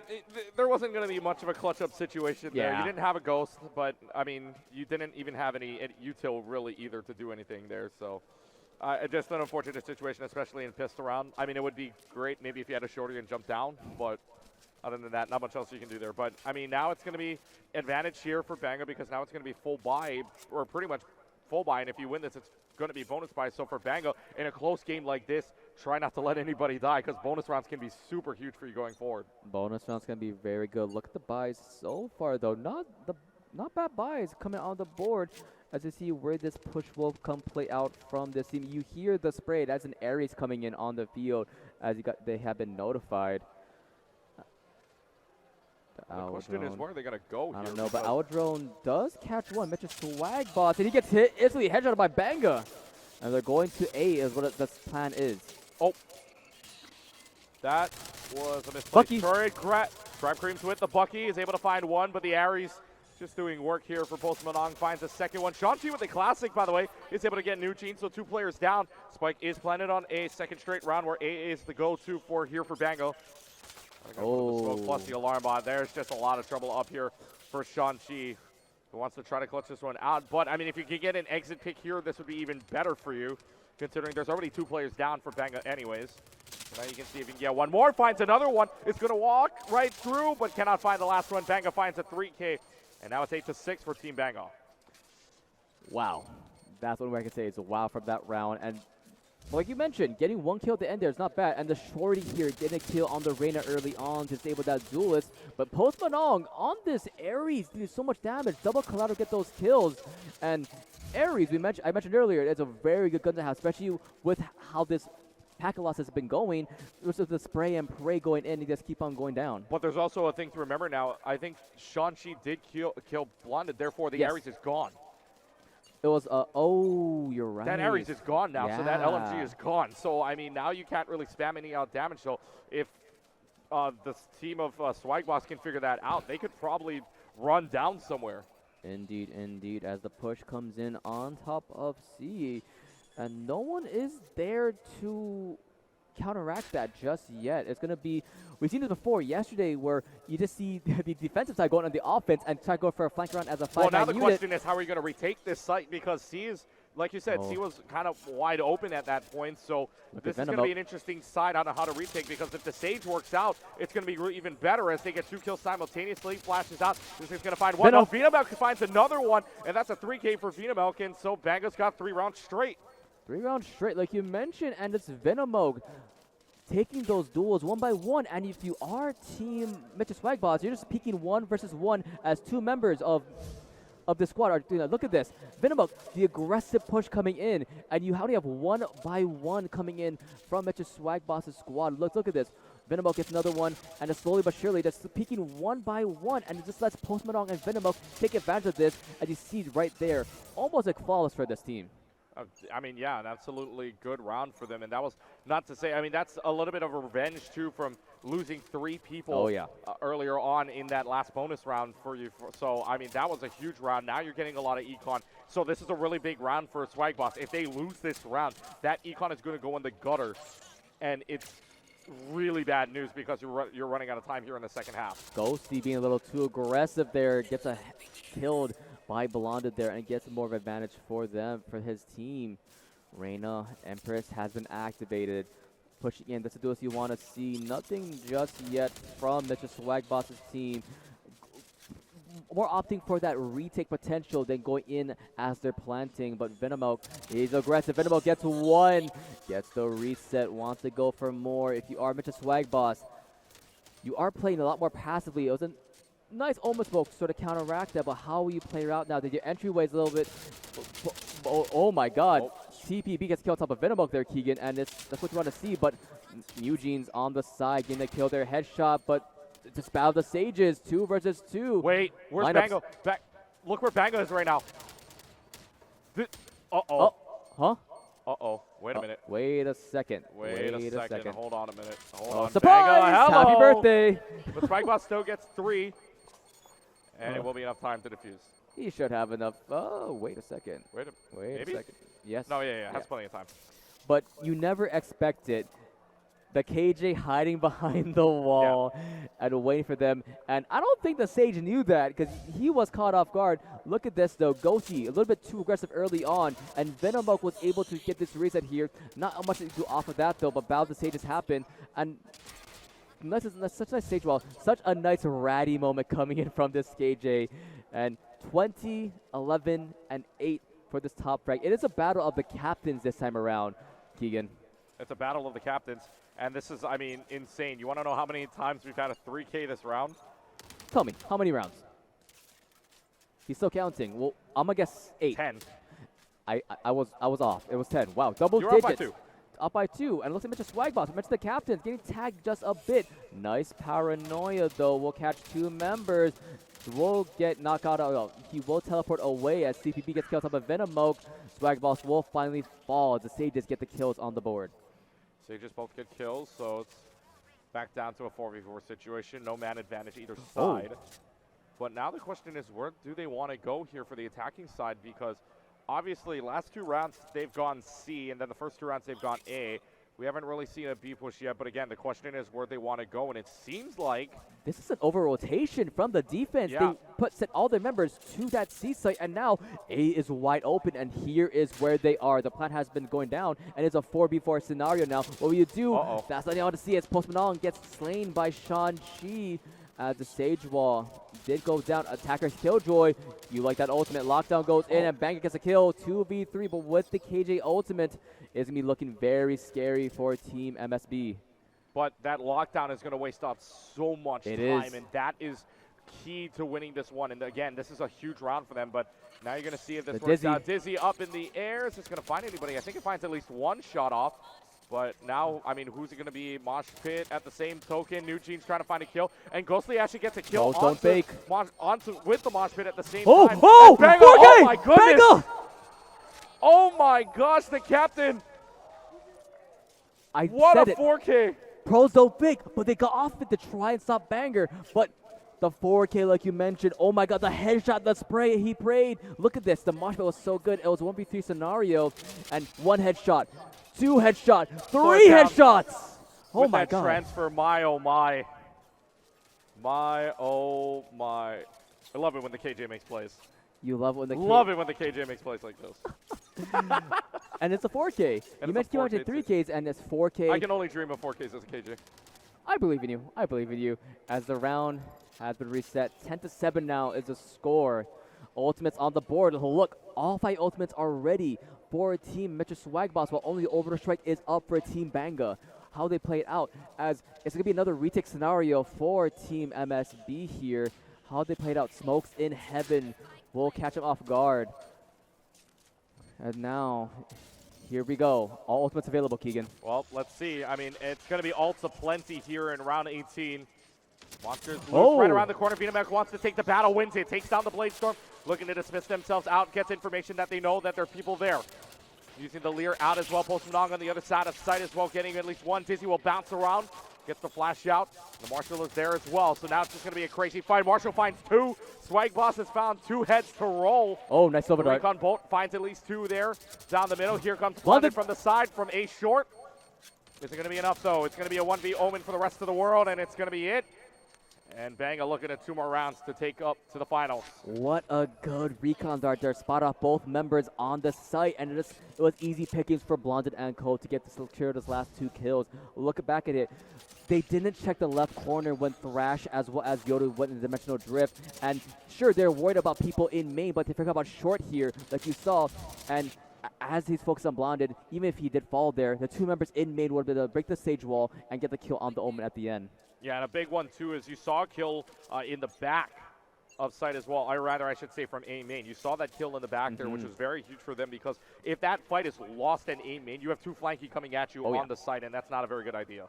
there wasn't going to be much of a clutch-up situation there. You didn't have a ghost, but, I mean, you didn't even have any util really either to do anything there. So, just an unfortunate situation, especially in pistol round. I mean, it would be great maybe if you had a shorty and jump down, but other than that, not much else you can do there. But, I mean, now it's going to be advantage here for Bangah because now it's going to be full buy, or pretty much full buy, and if you win this, it's going to be bonus buy. So for Bangah, in a close game like this, try not to let anybody die because bonus rounds can be super huge for you going forward. Bonus rounds can be very good. Look at the buys so far, though. Not bad buys coming on the board. As you see where this push will come play out from this team. You hear the spray. That's an Ares coming in on the field as they have been notified. The question is where are they going to go here? I don't know, but Drone does catch one. MrSwagBoss, and he gets hit instantly headshot by Bangah. And they're going to A is what the plan is. Oh. That was a misplaced Bucky. turret. Crab Creams with the Bucky is able to find one, but the Ares just doing work here for Post Malone. Finds a second one. Shang-Chi with the classic, by the way, is able to get New Jeans, so 2 players down. Spike is planted on A, second straight round where A is the go-to for here for Bangah. The smoke plus the alarm bot. There's just a lot of trouble up here for Shang-Chi, who wants to try to clutch this one out. But, I mean, if you could get an exit pick here, this would be even better for you, considering there's already 2 players down for Bangah anyways. So now you can see if you can get one more. Finds another one. It's going to walk right through, but cannot find the last one. Bangah finds a 3K, and now it's 8-6 for Team Bangah. Wow. That's what I can say. It's a wow from that round. And like you mentioned, getting 1 kill at the end there is not bad. And the shorty here getting a kill on the Reyna early on to disable that duelist. But Post Malone on this Ares doing so much damage. Double collateral get those kills. And Ares, I mentioned earlier, it's a very good gun to have, especially with how this pack loss has been going. Versus the spray and pray going in, you just keep on going down. But there's also a thing to remember now. I think Shang-Chi did kill Blonded, therefore the Ares is gone. It was, oh, you're right. That Ares is gone now, so that LMG is gone. So, I mean, now you can't really spam any out damage. So, if the team of SwagBoss can figure that out, they could probably run down somewhere. Indeed, indeed, as the push comes in on top of C. And no one is there to counteract that just yet. It's going to be, we've seen this before yesterday where you just see the defensive side going on the offense and try to go for a flank round as a 5-9 Well, now the unit. question is how are you going to retake this site because C is, like you said, C was kind of wide open at that point. So this is going to be an interesting side on how to retake because if the Sage works out, it's going to be even better as they get 2 kills simultaneously. Flashes out. This is going to find one. Oh, Venomilk finds another one, and that's a 3K for Venomilk, and so Bangah's got 3 rounds straight. 3 rounds straight, like you mentioned, and it's Venomilk taking those duels 1 by 1. And if you are Team MrSwagBoss, you're just peeking 1 versus 1 as 2 members of the squad are doing that. Look at this. Venomilk, the aggressive push coming in, and you only have 1 by 1 coming in from MrSwagBoss's squad. Look at this. Venomilk gets another one, and just slowly but surely just peeking 1 by 1, and it just lets Post Malone and Venomilk take advantage of this, and you see right there, almost like flawless for this team. I mean, yeah, an absolutely good round for them. And that was not to say, I mean, that's a little bit of a revenge, too, from losing 3 people earlier on in that last bonus round for you. So, I mean, that was a huge round. Now you're getting a lot of econ. So this is a really big round for SwagBoss. If they lose this round, that econ is going to go in the gutter. And it's really bad news because you're running out of time here in the second half. Ghosty being a little too aggressive there, gets killed by Blonded there and gets more of an advantage for his team. Reyna Empress has been activated. Pushing in, that's the duelist you want to see. Nothing just yet from MrSwagBoss's team. more opting for that retake potential than going in as they're planting. But Venomoke, he's aggressive. Venomoke gets one, gets the reset, wants to go for more. If you are MrSwagBoss, you are playing a lot more passively. It was a nice Omen Smoke sort of counteract that, but how will you play her out now? Your entryway is a little bit... Oh my god. Oh. TPB gets killed on top of Venomoke there, Keegan, and that's what you want to see, but Eugene's on the side getting to kill their headshot, but just battle the Sages, 2 versus 2. Wait, where's Lineups. Bangah? Look where Bangah is right now. Uh-oh. Oh, huh? Uh-oh. Wait a minute. Wait a second. Wait a second. Hold on a minute. Hold on. Surprise! Bangah, hello! Happy birthday! But SwagBoss still gets 3, and it will be enough time to defuse. He should have enough. Oh, wait a second. Wait a second. Yes. No, yeah, has plenty of time. But you never expected the KJ hiding behind the wall and waiting for them. And I don't think the Sage knew that because he was caught off guard. Look at this, though. Ghosty, a little bit too aggressive early on. And Venomoke was able to get this reset here. Not much to do off of that, though, but battle the Sages happened. And such a nice Sage wall. Such a nice ratty moment coming in from this KJ. And 20, 11, and 8 for this top rank. It is a battle of the captains this time around, Keegan. It's a battle of the captains. And this is, I mean, insane. You want to know how many times we've had a 3K this round? Tell me, how many rounds? He's still counting. Well, I'm gonna guess 8. 10. I was off. It was 10. Wow, double You're digits. up by 2. Up by 2. And it looks like MrSwagBoss. Mentioned the captains getting tagged just a bit. Nice paranoia though. We'll catch 2 members. Will get knocked out. Oh, he will teleport away as CPB gets killed on the Venomoke. SwagBoss will finally fall as the Sages get the kills on the board. Sages both get kills, so it's back down to a 4v4 situation. No man advantage either Oh. side. But now the question is, where do they want to go here for the attacking side? Because obviously last 2 rounds they've gone C, and then the first 2 rounds they've gone A. We haven't really seen a B push yet, but again, the question is where they want to go, and it seems like this is an over-rotation from the defense. Yeah. They sent all their members to that C site, and now A is wide open, and here is where they are. The plan has been going down, and it's a 4v4 scenario now. What will you do? That's what I want to see as Post Malone gets slain by Shang-Chi as the Sage Wall did go down. Attacker's Killjoy. You like that ultimate. Lockdown goes in, and Bangah gets a kill. 2v3, but with the KJ ultimate, it's going to be looking very scary for Team MSB. But that lockdown is going to waste off so much time, and that is key to winning this one. And again, this is a huge round for them, but now you're going to see if this works out. Dizzy up in the air. Is this going to find anybody? I think it finds at least 1 shot off. But now, I mean, who's it going to be? Mosh Pit at the same token. Eugene's trying to find a kill. And Ghostly actually gets a kill with the Mosh Pit at the same time. Oh, Bangah, 4K! Oh my goodness! Bangah! Oh my gosh, the captain! What a 4K! Pros don't think, but they got off it to try and stop Bangah. But the 4K, like you mentioned, oh my god, the headshot, the spray, he prayed. Look at this, the mosh pit was so good. It was a 1v3 scenario, and 1 headshot, 2 headshot, 3 headshots! Oh my god. Transfer, my oh my. My oh my. I love it when the KJ makes plays. You love it when the KJ makes plays like this. And it's a 4K. You mentioned 3Ks, and it's 4K. I can only dream of 4Ks as a KJ. I believe in you. I believe in you. As the round has been reset, 10-7 now is the score. Ultimates on the board. Look, all 5 ultimates are ready for Team MrSwagBoss, while only the Overstrike is up for Team Bangah. How they play it out, as it's going to be another retake scenario for Team MSB here. How they play it out. Smokes in heaven will catch them off guard. And now, here we go. All ultimates available, Keegan. Well, let's see. I mean, it's going to be ults aplenty here in round 18. Monsters loose right around the corner. Venomoke wants to take the battle, wins it, takes down the Bladestorm, looking to dismiss themselves out, gets information that they know that there are people there. Using the Leer out as well. Post Malone on the other side of sight as well, getting at least 1. Dizzy will bounce around, gets the flash out. The Marshall is there as well, so now it's just going to be a crazy fight. Marshall finds 2. SwagBoss has found 2 heads to roll. Oh, nice silver dart. Recon Bolt finds at least 2 there down the middle. Here comes London from the side from A short. Is it going to be enough, though? It's going to be a 1v Omen for the rest of the world, and it's going to be it. And Bangah looking at 2 more rounds to take up to the finals. What a good recon dart there. Spot off both members on the site, and it was easy pickings for Blonded and Co to get to secure those last 2 kills. Look back at it. They didn't check the left corner when Thrash as well as Yoda went in Dimensional Drift. And sure, they're worried about people in main, but they forgot about Short here, like you saw. And as he's focused on Blonded, even if he did fall there, the 2 members in main would be able to break the Sage wall and get the kill on the Omen at the end. Yeah, and a big one, too, is you saw a kill in the back of site as well, or rather, I should say, from A main. You saw that kill in the back there, which was very huge for them, because if that fight is lost in A main, you have 2 flanking coming at you on the site, and that's not a very good idea.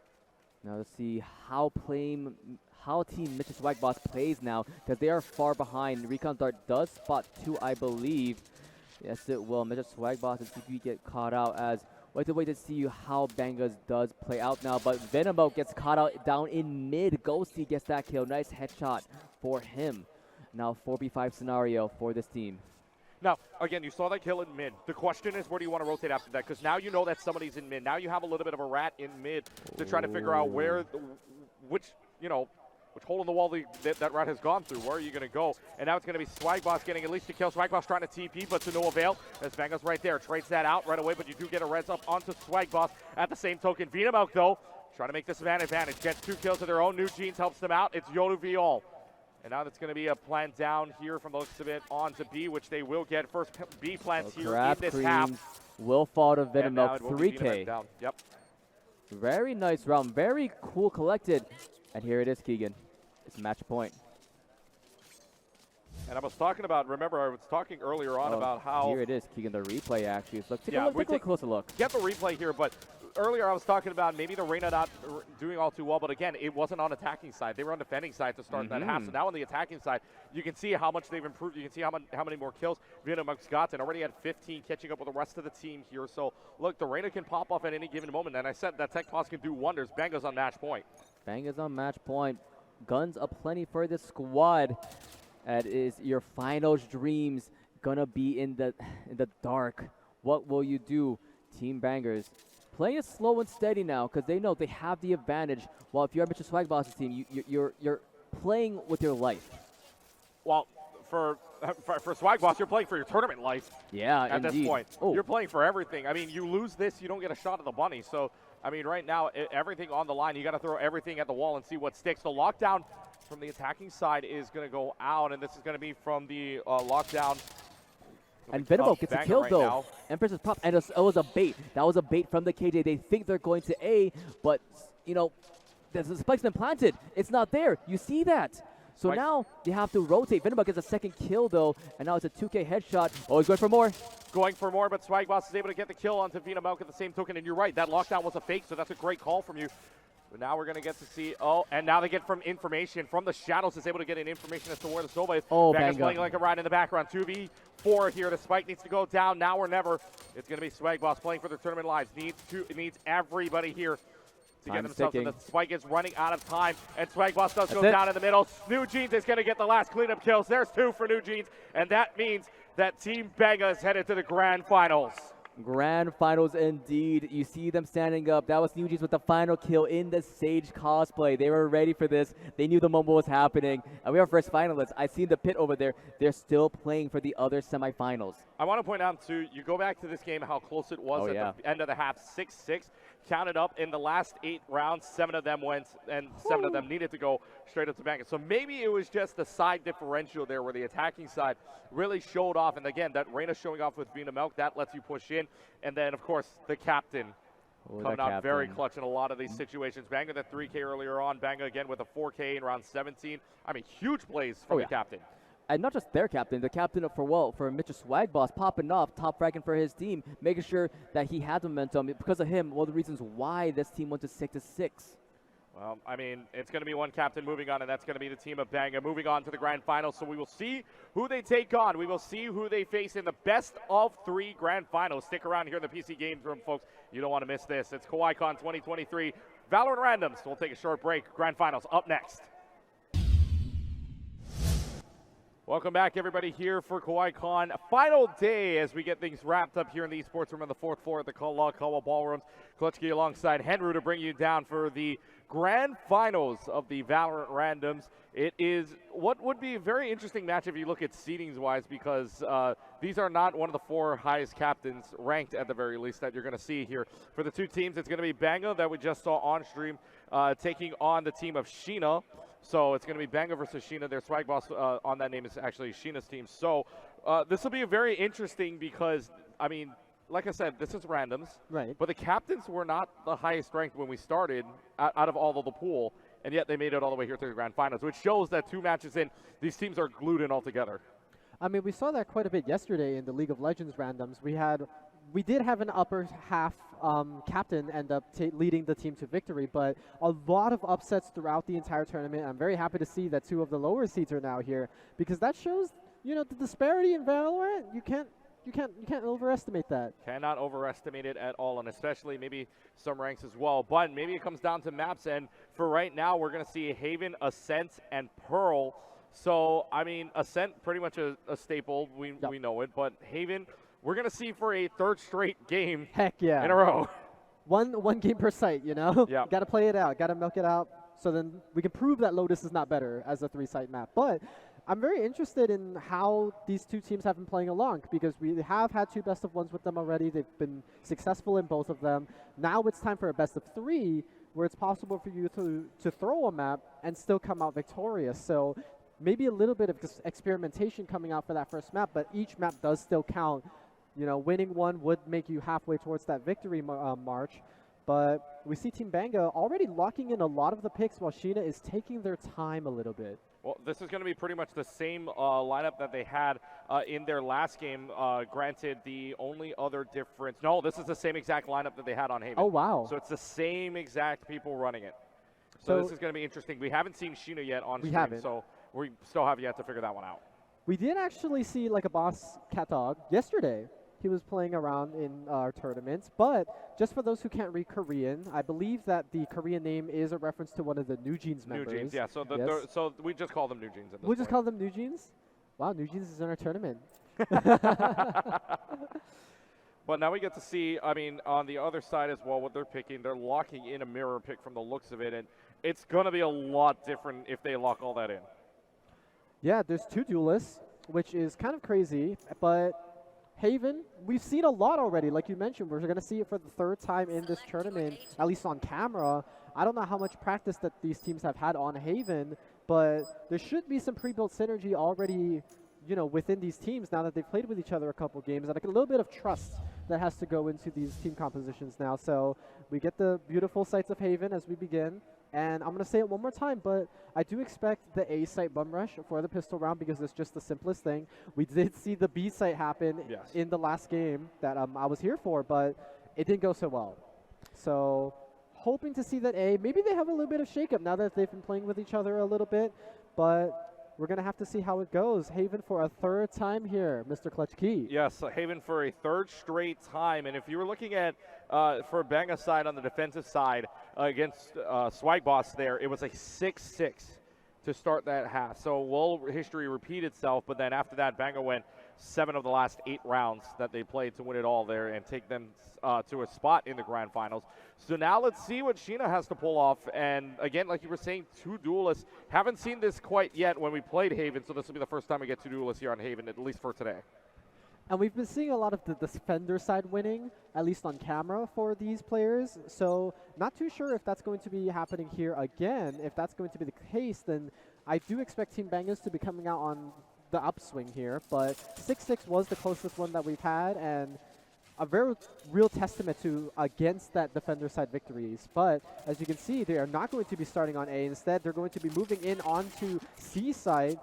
Now let's see how Team MrSwagBoss plays now, because they are far behind. Recon Dart does spot 2, I believe. Yes, it will. MrSwagBoss and CP get caught out as... Wait to see how Bangah's does play out now, but Venomo gets caught out down in mid. Ghosty gets that kill. Nice headshot for him. Now 4v5 scenario for this team. Now, again, you saw that kill in mid. The question is, where do you want to rotate after that? Because now you know that somebody's in mid. Now you have a little bit of a rat in mid to try to figure out which hole in the wall that rat has gone through. Where are you going to go? And now it's going to be SwagBoss getting at least a kill. SwagBoss trying to TP, but to no avail. As Bangah's right there. Trades that out right away, but you do get a res up onto SwagBoss. At the same token, Venomok, though, trying to make this an advantage. Gets 2 kills of their own. New Jeans helps them out. It's Yodu v all. And now that's going to be a plant down here from the looks of it on to B, which they will get. First B plants here in this half. Will fall to Venomok. 3K. Down. Yep. Very nice round. Very cool collected. And here it is, Keegan. It's match point. And I was talking about, remember, I was talking earlier on about how... Here it is, Keegan, the replay actually. So take a closer look. Get the replay here, but earlier I was talking about maybe the Reyna not doing all too well, but again, it wasn't on attacking side. They were on defending side to start that half. So now on the attacking side, you can see how much they've improved. You can see how many more kills Venomok's got, and already had 15, catching up with the rest of the team here. So, look, the Reyna can pop off at any given moment, and I said that Tech Toss can do wonders. Bangah's on match point. Bangah's on match point. Guns aplenty for this squad. That is your finals dreams gonna be in the dark. What will you do, Team Bangers? Playing it slow and steady now, because they know they have the advantage. While if you're MrSwagBoss's team, you're playing with your life. Well, for SwagBoss, you're playing for your tournament life. Yeah, at indeed. this point, you're playing for everything. I mean, you lose this, you don't get a shot at the bunny. So, I mean, right now, everything on the line. You got to throw everything at the wall and see what sticks. The lockdown from the attacking side is going to go out, and this is going to be from the lockdown. And Venomok gets a kill, right though. now. Empress is popped, and it was a bait. That was a bait from the KJ. They think they're going to A, but, you know, the spike's been planted. It's not there. You see that. So now they have to rotate. Venomok gets a second kill, though, and now it's a 2K headshot. Oh, he's going for more. Going for more, but SwagBoss is able to get the kill onto Venomok at the same token. And you're right, that lockdown was a fake, so that's a great call from you. But now we're going to get to see, and now they get from information from the shadows, is able to get an information as to where the Sova is. Bangah's playing like a rat in the background. 2v4 here. The spike needs to go down now or never. It's going to be SwagBoss playing for their tournament lives. It needs everybody here to get themselves in. The spike is running out of time, and SwagBoss does go down in the middle. New Jeans is going to get the last cleanup kills. There's 2 for New Jeans, and that means that Team Bangah is headed to the grand finals. Grand finals indeed. You see them standing up. That was New Jeans with the final kill in the Sage cosplay. They were ready for this. They knew the moment was happening. And we are first finalists. I see the pit over there. They're still playing for the other semifinals. I want to point out, too, you go back to this game, how close it was at the end of the half. 6-6. Counted up in the last 8 rounds, 7 of them went, and 7 of them needed to go straight up to Bangah. So maybe it was just the side differential there where the attacking side really showed off. And again, that Reyna showing off with Venomok, that lets you push in. And then, of course, the captain coming out very clutch in a lot of these situations. Bangah the 3K earlier on. Bangah again with a 4K in round 17. I mean, huge plays from the captain. And not just their captain, the captain for MrSwagBoss popping off, top fragging for his team, making sure that he had momentum. Because of him, one of the reasons why this team went to 6-6. Well, I mean, it's going to be one captain moving on, and that's going to be the team of Bangah moving on to the grand finals. So we will see who they take on. We will see who they face in the best of 3 grand finals. Stick around here in the PC Games Room, folks. You don't want to miss this. It's Kawaii Kon 2023, Valorant Randomz. So we'll take a short break. Grand finals up next. Welcome back, everybody, here for Kawaii Kon. Final day as we get things wrapped up here in the esports room on the 4th floor at the Kawa Ballrooms. Klutchki alongside Henry to bring you down for the grand finals of the Valorant Randomz. It is what would be a very interesting match if you look at seedings-wise, because these are not one of the 4 highest captains ranked, at the very least, that you're going to see here. For the 2 teams, it's going to be Bangah, that we just saw on stream, taking on the team of Shina. So it's going to be Bangah versus Shina. Their SwagBoss on that name is actually Shina's team. So this will be very interesting because, I mean, like I said, this is Randomz. Right. But the captains were not the highest ranked when we started out of all of the pool, and yet they made it all the way here to the grand finals, which shows that 2 matches in, these teams are glued in all together. I mean, we saw that quite a bit yesterday in the League of Legends Randomz. We did have an upper half captain end up leading the team to victory, but a lot of upsets throughout the entire tournament. I'm very happy to see that 2 of the lower seeds are now here, because that shows, you know, the disparity in Valorant. You can't overestimate that. Cannot overestimate it at all, and especially maybe some ranks as well. But maybe it comes down to maps, and for right now, we're going to see Haven, Ascent, and Pearl. So, I mean, Ascent, pretty much a staple. We know it, but Haven, we're going to see for a 3rd straight game in a row. One game per site, you know? Yeah. Got to play it out. Got to milk it out. So then we can prove that Lotus is not better as a 3-site map. But I'm very interested in how these 2 teams have been playing along, because we have had 2 best of 1s with them already. They've been successful in both of them. Now it's time for a best of 3, where it's possible for you to throw a map and still come out victorious. So maybe a little bit of experimentation coming out for that first map, but each map does still count. You know, winning one would make you halfway towards that victory march. But we see Team Bangah already locking in a lot of the picks, while Shina is taking their time a little bit. Well, this is going to be pretty much the same lineup that they had in their last game. Granted, the only other difference... No, this is the same exact lineup that they had on Haven. Oh, wow. So it's the same exact people running it. So this is going to be interesting. We haven't seen Shina yet on stream, so we still have yet to figure that one out. We did actually see like a boss cat dog yesterday. He was playing around in our tournaments, but just for those who can't read Korean, I believe that the Korean name is a reference to one of the New Jeans members. New Jeans, yeah. So so we just call them New Jeans. We just call them New Jeans? Wow, New Jeans is in our tournament. But now we get to see, I mean, on the other side as well, what they're picking. They're locking in a mirror pick from the looks of it, and it's going to be a lot different if they lock all that in. Yeah, there's 2 duelists, which is kind of crazy, but Haven, we've seen a lot already. Like you mentioned, we're going to see it for the 3rd time in this tournament, at least on camera. I don't know how much practice that these teams have had on Haven, but there should be some pre-built synergy already, you know, within these teams now that they've played with each other a couple games, and like a little bit of trust that has to go into these team compositions now. So we get the beautiful sights of Haven as we begin. And I'm going to say it one more time, but I do expect the A site bum rush for the pistol round, because it's just the simplest thing. We did see the B site happen in the last game that I was here for, but it didn't go so well. So hoping to see that A. Maybe they have a little bit of shakeup now that they've been playing with each other a little bit, but we're going to have to see how it goes. Haven for a 3rd time here, Mr. Klutchki. Yes, Haven for a 3rd straight time. And if you were looking at, for Bangah side on the defensive side against SwagBoss there, it was a 6-6 to start that half. So will history repeat itself? But then after that, Bangah went 7 of the last 8 rounds that they played to win it all there and take them to a spot in the grand finals. So now let's see what Shina has to pull off. And again, like you were saying, 2 duelists. Haven't seen this quite yet when we played Haven, so this will be the first time we get 2 duelists here on Haven, at least for today. And we've been seeing a lot of the defender side winning, at least on camera, for these players. So not too sure if that's going to be happening here again. If that's going to be the case, then I do expect Team Bangahs to be coming out on the upswing here. But 6-6 was the closest one that we've had, and a very real testament to against that defender side victories. But as you can see, they are not going to be starting on A. Instead, they're going to be moving in onto C side.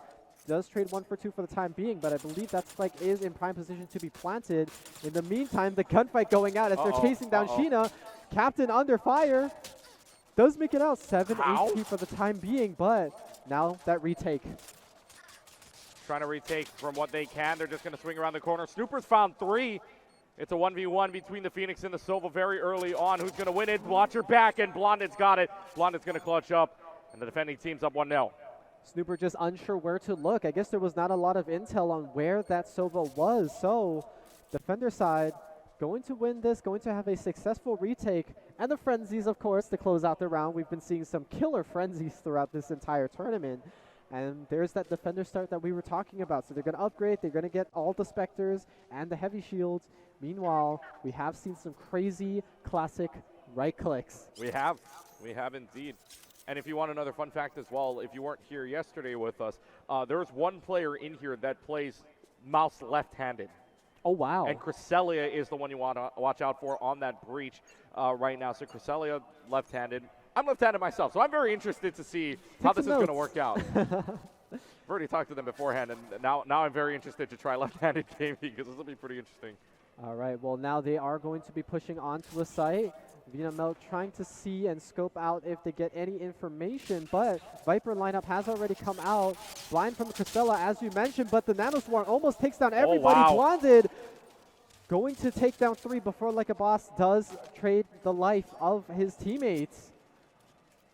Does trade 1 for 2 for the time being, but I believe that spike is in prime position to be planted. In the meantime, the gunfight going out as they're chasing down Shina. Captain under fire. Does make it out 7 HP for the time being, but now that retake. Trying to retake from what they can. They're just going to swing around the corner. Snoopers found 3. It's a 1v1 between the Phoenix and the Sova very early on. Who's going to win it? Watch her back, and Blonded's got it. Blonded's going to clutch up, and the defending team's up 1-0. Snooper just unsure where to look. I guess there was not a lot of intel on where that Sova was. So defender side going to win this, going to have a successful retake. And the frenzies, of course, to close out the round. We've been seeing some killer frenzies throughout this entire tournament. And there's that defender start that we were talking about. So they're going to upgrade. They're going to get all the Spectres and the heavy shields. Meanwhile, we have seen some crazy classic right clicks. We have indeed. And if you want another fun fact as well, if you weren't here yesterday with us, there's one player in here that plays mouse left-handed. Oh, wow. And Cresselia is the one you want to watch out for on that breach right now. So Cresselia left-handed. I'm left-handed myself, so I'm very interested to see how this is going to work out. I've already talked to them beforehand, and now I'm very interested to try left-handed gaming because this will be pretty interesting. All right, well, now they are going to be pushing onto a site. Vinamel trying to see and scope out if they get any information, but Viper lineup has already come out. Blind from Cresselia, as you mentioned, but the Nanoswarm almost takes down everybody. Oh, wow. Blonded going to take down 3 before Like a Boss does trade the life of his teammates.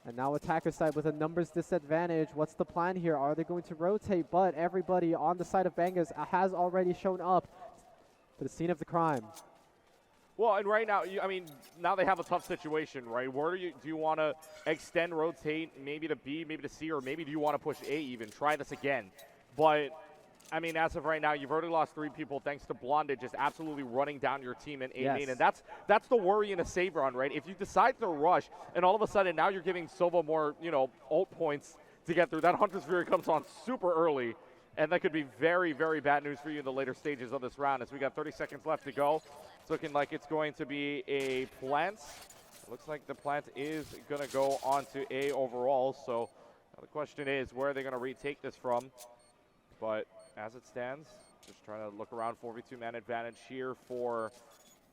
And now attacker side with a numbers disadvantage. What's the plan here? Are they going to rotate? But everybody on the side of Bangahs has already shown up to the scene of the crime. Well, and right now, I mean, now they have a tough situation, right? Where do you want to extend, rotate, maybe to B, maybe to C, or maybe do you want to push A even? Try this again. But, I mean, as of right now, you've already lost 3 people thanks to Blonded just absolutely running down your team in A main. And that's the worry in a save run, right? If you decide to rush, and all of a sudden now you're giving Sova more, ult points to get through, that Hunter's Fury comes on super early. And that could be very, very bad news for you in the later stages of this round as we got 30 seconds left to go. It's looking like it's going to be a plant. It looks like the plant is going to go on to A overall. So the question is, where are they going to retake this from? But as it stands, just trying to look around, 42-man advantage here for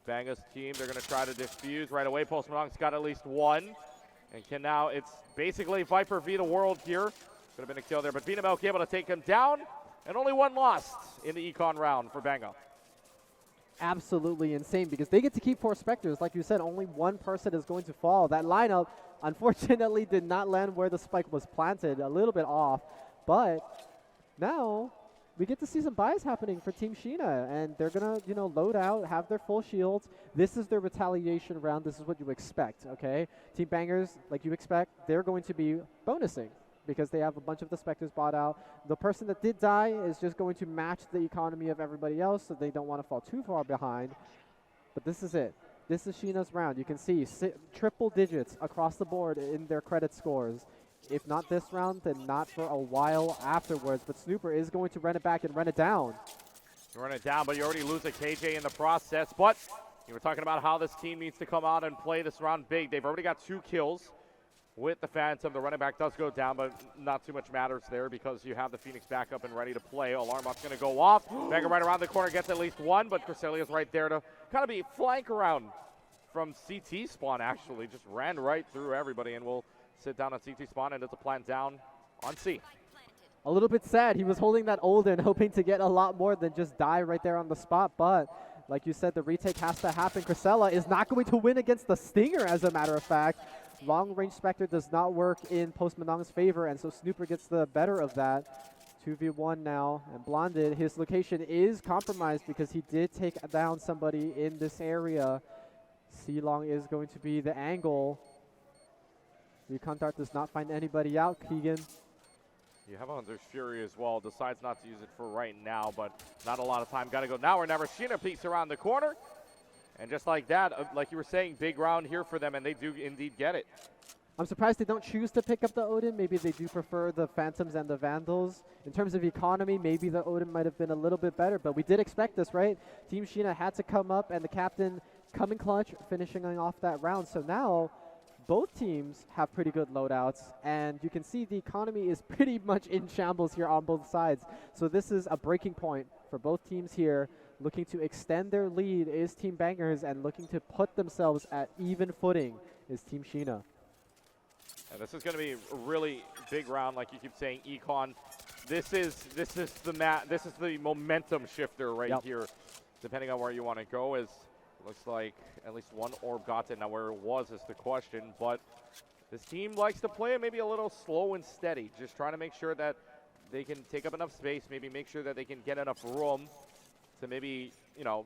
Bangah's team. They're going to try to defuse right away. Post Malong's got at least 1. And can now, it's basically Viper v the world here. Could have been a kill there, but Vinamel able to take him down, and only 1 lost in the econ round for Bangah. Absolutely insane because they get to keep 4 Spectres. Like you said, only 1 person is going to fall. That lineup, unfortunately, did not land where the spike was planted. A little bit off, but now we get to see some buys happening for Team Shina, and they're gonna, load out, have their full shields. This is their retaliation round. This is what you expect, okay? Team Bangers, like you expect, they're going to be bonusing, because they have a bunch of the Spectres bought out. The person that did die is just going to match the economy of everybody else, so they don't want to fall too far behind. But this is it. This is Shina's round. You can see triple digits across the board in their credit scores. If not this round, then not for a while afterwards. But Snooper is going to run it back and run it down. You run it down, but you already lose a KJ in the process. But you were talking about how this team needs to come out and play this round big. They've already got 2 kills. With the Phantom, the running back does go down, but not too much matters there because you have the Phoenix back up and ready to play. Alarm bot's going to go off. Bangah right around the corner gets at least 1, but Cresselia is right there to kind of be flank around from CT spawn, actually. Just ran right through everybody, and we'll sit down on CT spawn, and it's a plant down on C. A little bit sad. He was holding that Olden, hoping to get a lot more than just die right there on the spot, but like you said, the retake has to happen. Cresselia is not going to win against the Stinger, as a matter of fact. Long-range Spectre does not work in Post Malong's favor, and so Snooper gets the better of that. 2v1 now, and Blonded, his location is compromised because he did take down somebody in this area. C-Long is going to be the angle. Recontar does not find anybody out, Keegan. You have Hunter's Fury as well. Decides not to use it for right now, but not a lot of time. Got to go now or never. Shina peeks around the corner. And just like that, like you were saying, big round here for them, and they do indeed get it. I'm surprised they don't choose to pick up the Odin. Maybe they do prefer the Phantoms and the Vandals. In terms of economy, maybe the Odin might have been a little bit better, but we did expect this, right? Team Shina had to come up, and the captain coming clutch, finishing off that round. So now both teams have pretty good loadouts, and you can see the economy is pretty much in shambles here on both sides. So this is a breaking point for both teams here. Looking to extend their lead is Team Bangers, and looking to put themselves at even footing is Team Shina. And this is going to be a really big round, like you keep saying, Econ. This is the momentum shifter right here, depending on where you want to go. As looks like at least 1 orb got it. Now where it was is the question, but This team likes to play maybe a little slow and steady, just trying to make sure that they can take up enough space, maybe make sure that they can get enough room to maybe, you know,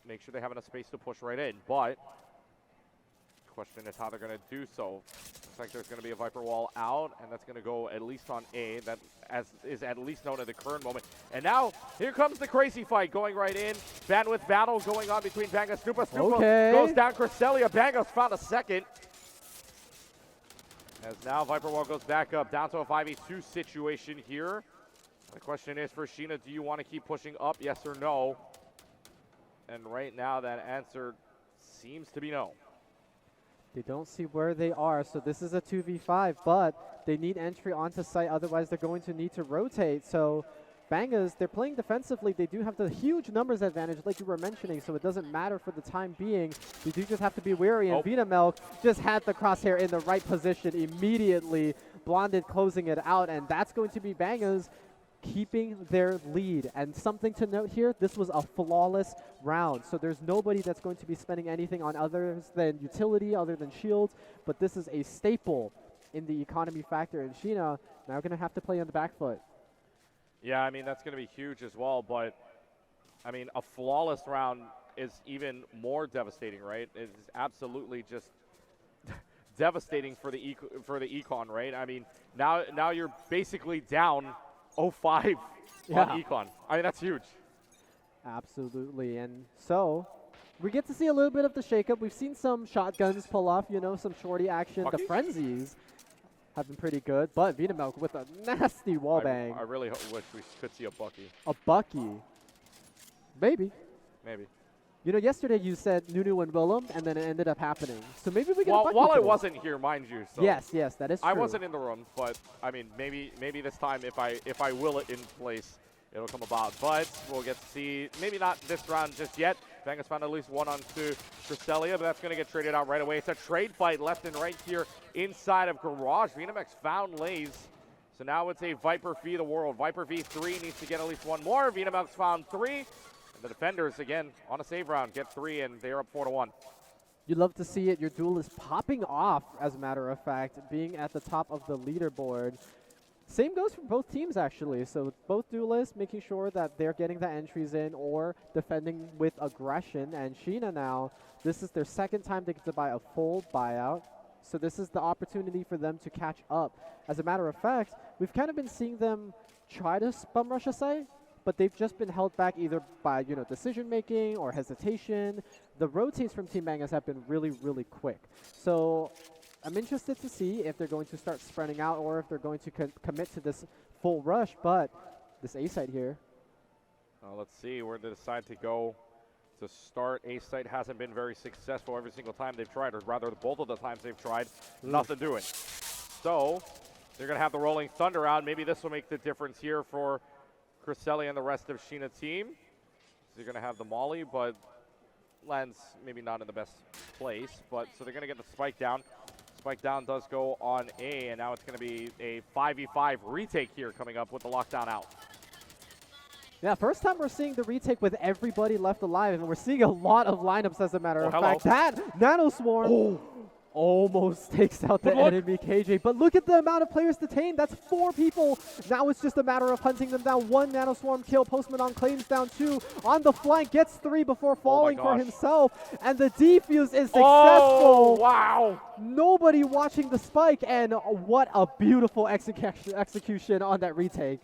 make sure they have enough space to push right in. But the question is how they're going to do so. Looks like there's going to be a Viper wall out, and that's going to go at least on A. That is at least known at the current moment. And now, here comes the crazy fight going right in. Bandwidth battle going on between Bangah. Snupa goes down. Cresselia. Bangah's found a second. As now Viper wall goes back up, down to a 5v2 situation here. The question is for Shina, do you want to keep pushing up, yes or no? And right now that answer seems to be no. They don't see where they are, so this is a 2v5, but they need entry onto site, otherwise they're going to need to rotate. So Bangahs, they're playing defensively. They do have the huge numbers advantage, like you were mentioning, so it doesn't matter for the time being. You do just have to be wary, and Vitamelk just had the crosshair in the right position immediately. Blonded closing it out, and that's going to be Bangahs keeping their lead. And something to note here, this was a flawless round, so there's nobody that's going to be spending anything on others than utility, other than shields, but this is a staple in the economy factor, and Shina now going to have to play on the back foot. Yeah, I mean, that's going to be huge as well, but, I mean, a flawless round is even more devastating, right? It's absolutely just devastating for the econ, right? I mean, now you're basically down 0-5 on econ. I mean, that's huge. Absolutely, and so we get to see a little bit of the shakeup. We've seen some shotguns pull off, you know, some shorty action. Bucky? The frenzies have been pretty good, but Vitamelk with a nasty wallbang. I really wish we could see a Bucky. A Bucky. Maybe. Maybe. You know, yesterday you said Nunu and Willem, and then it ended up happening. So maybe we get a Bucky while I today. wasn't here, mind you. So Yes, that is true. I wasn't in the room, but I mean, maybe this time if I will it in place, it'll come about. But we'll get to see, maybe not this round just yet. Bangah's found at least one onto Cresselia, but that's going to get traded out right away. It's a trade fight left and right here inside of Garage. Venomx found Lays. So now it's a Viper v the world. Viper v3 needs to get at least one more. Venomx found 3. And the defenders, again, on a save round, get 3, and they're up 4-1. You love to see it. Your duel is popping off, as a matter of fact, being at the top of the leaderboard. Same goes for both teams, actually. So both duelists making sure that they're getting the entries in or defending with aggression. And Shina now, this is their second time they get to buy a full buyout. So this is the opportunity for them to catch up. As a matter of fact, we've kind of been seeing them try to bum rush a site, but they've just been held back either by, you know, decision making or hesitation. The rotates from Team Bangahs have been really, really quick. So I'm interested to see if they're going to start spreading out or if they're going to commit to this full rush, but this A site here. Let's see where they decide to go to start. A site hasn't been very successful every single time they've tried, or rather both of the times they've tried, nothing doing. So they're going to have the Rolling Thunder out. Maybe this will make the difference here for Cresselia and the rest of Shina team. So you're going to have the Molly, but lands maybe not in the best place. But so they're going to get the spike down. Spike down does go on A, and now it's going to be a 5v5 retake here coming up with the lockdown out. Yeah, first time we're seeing the retake with everybody left alive, and we're seeing a lot of lineups, as a matter of fact. That Nano Swarm almost takes out the enemy KJ, but look at the amount of players detained. That's 4 people. Now it's just a matter of hunting them down. 1 Nano Swarm kill. Postman on claims down 2. On the flank, gets 3 before falling for himself, and the defuse is successful. Oh, wow. Nobody watching the spike, and what a beautiful execution on that retake.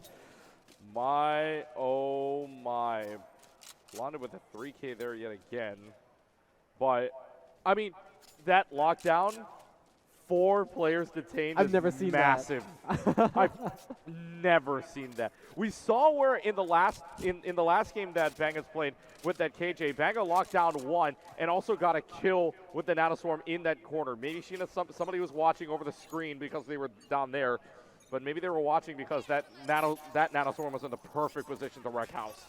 My, oh my. Blonded with a 3K there yet again. But, I mean, that lockdown, 4 players detained. I've never seen massive. that. I've never seen that. We saw where in the last game that Bangah's played with that KJ, Bangah locked down 1 and also got a kill with the Nanoswarm in that corner. Maybe Shina, somebody was watching over the screen because they were down there, but maybe they were watching because that Nanoswarm was in the perfect position to wreck house.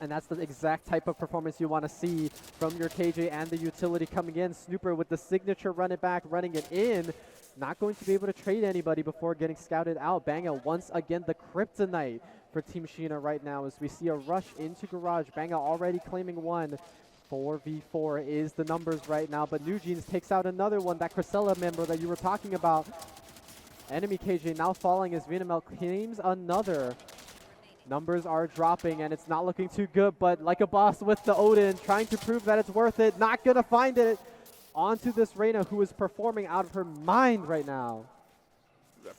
And that's the exact type of performance you want to see from your KJ and the utility coming in. Snooper with the signature run it back, running it in. Not going to be able to trade anybody before getting scouted out. Bangah once again the kryptonite for Team Shina right now as we see a rush into Garage. Bangah already claiming 1. 4v4 is the numbers right now, but New Jeans takes out another one, that Crisella member that you were talking about. Enemy KJ now falling as Vinamel claims another. Numbers are dropping, and it's not looking too good, but like a boss with the Odin, trying to prove that it's worth it, not going to find it. Onto this Reina, who is performing out of her mind right now.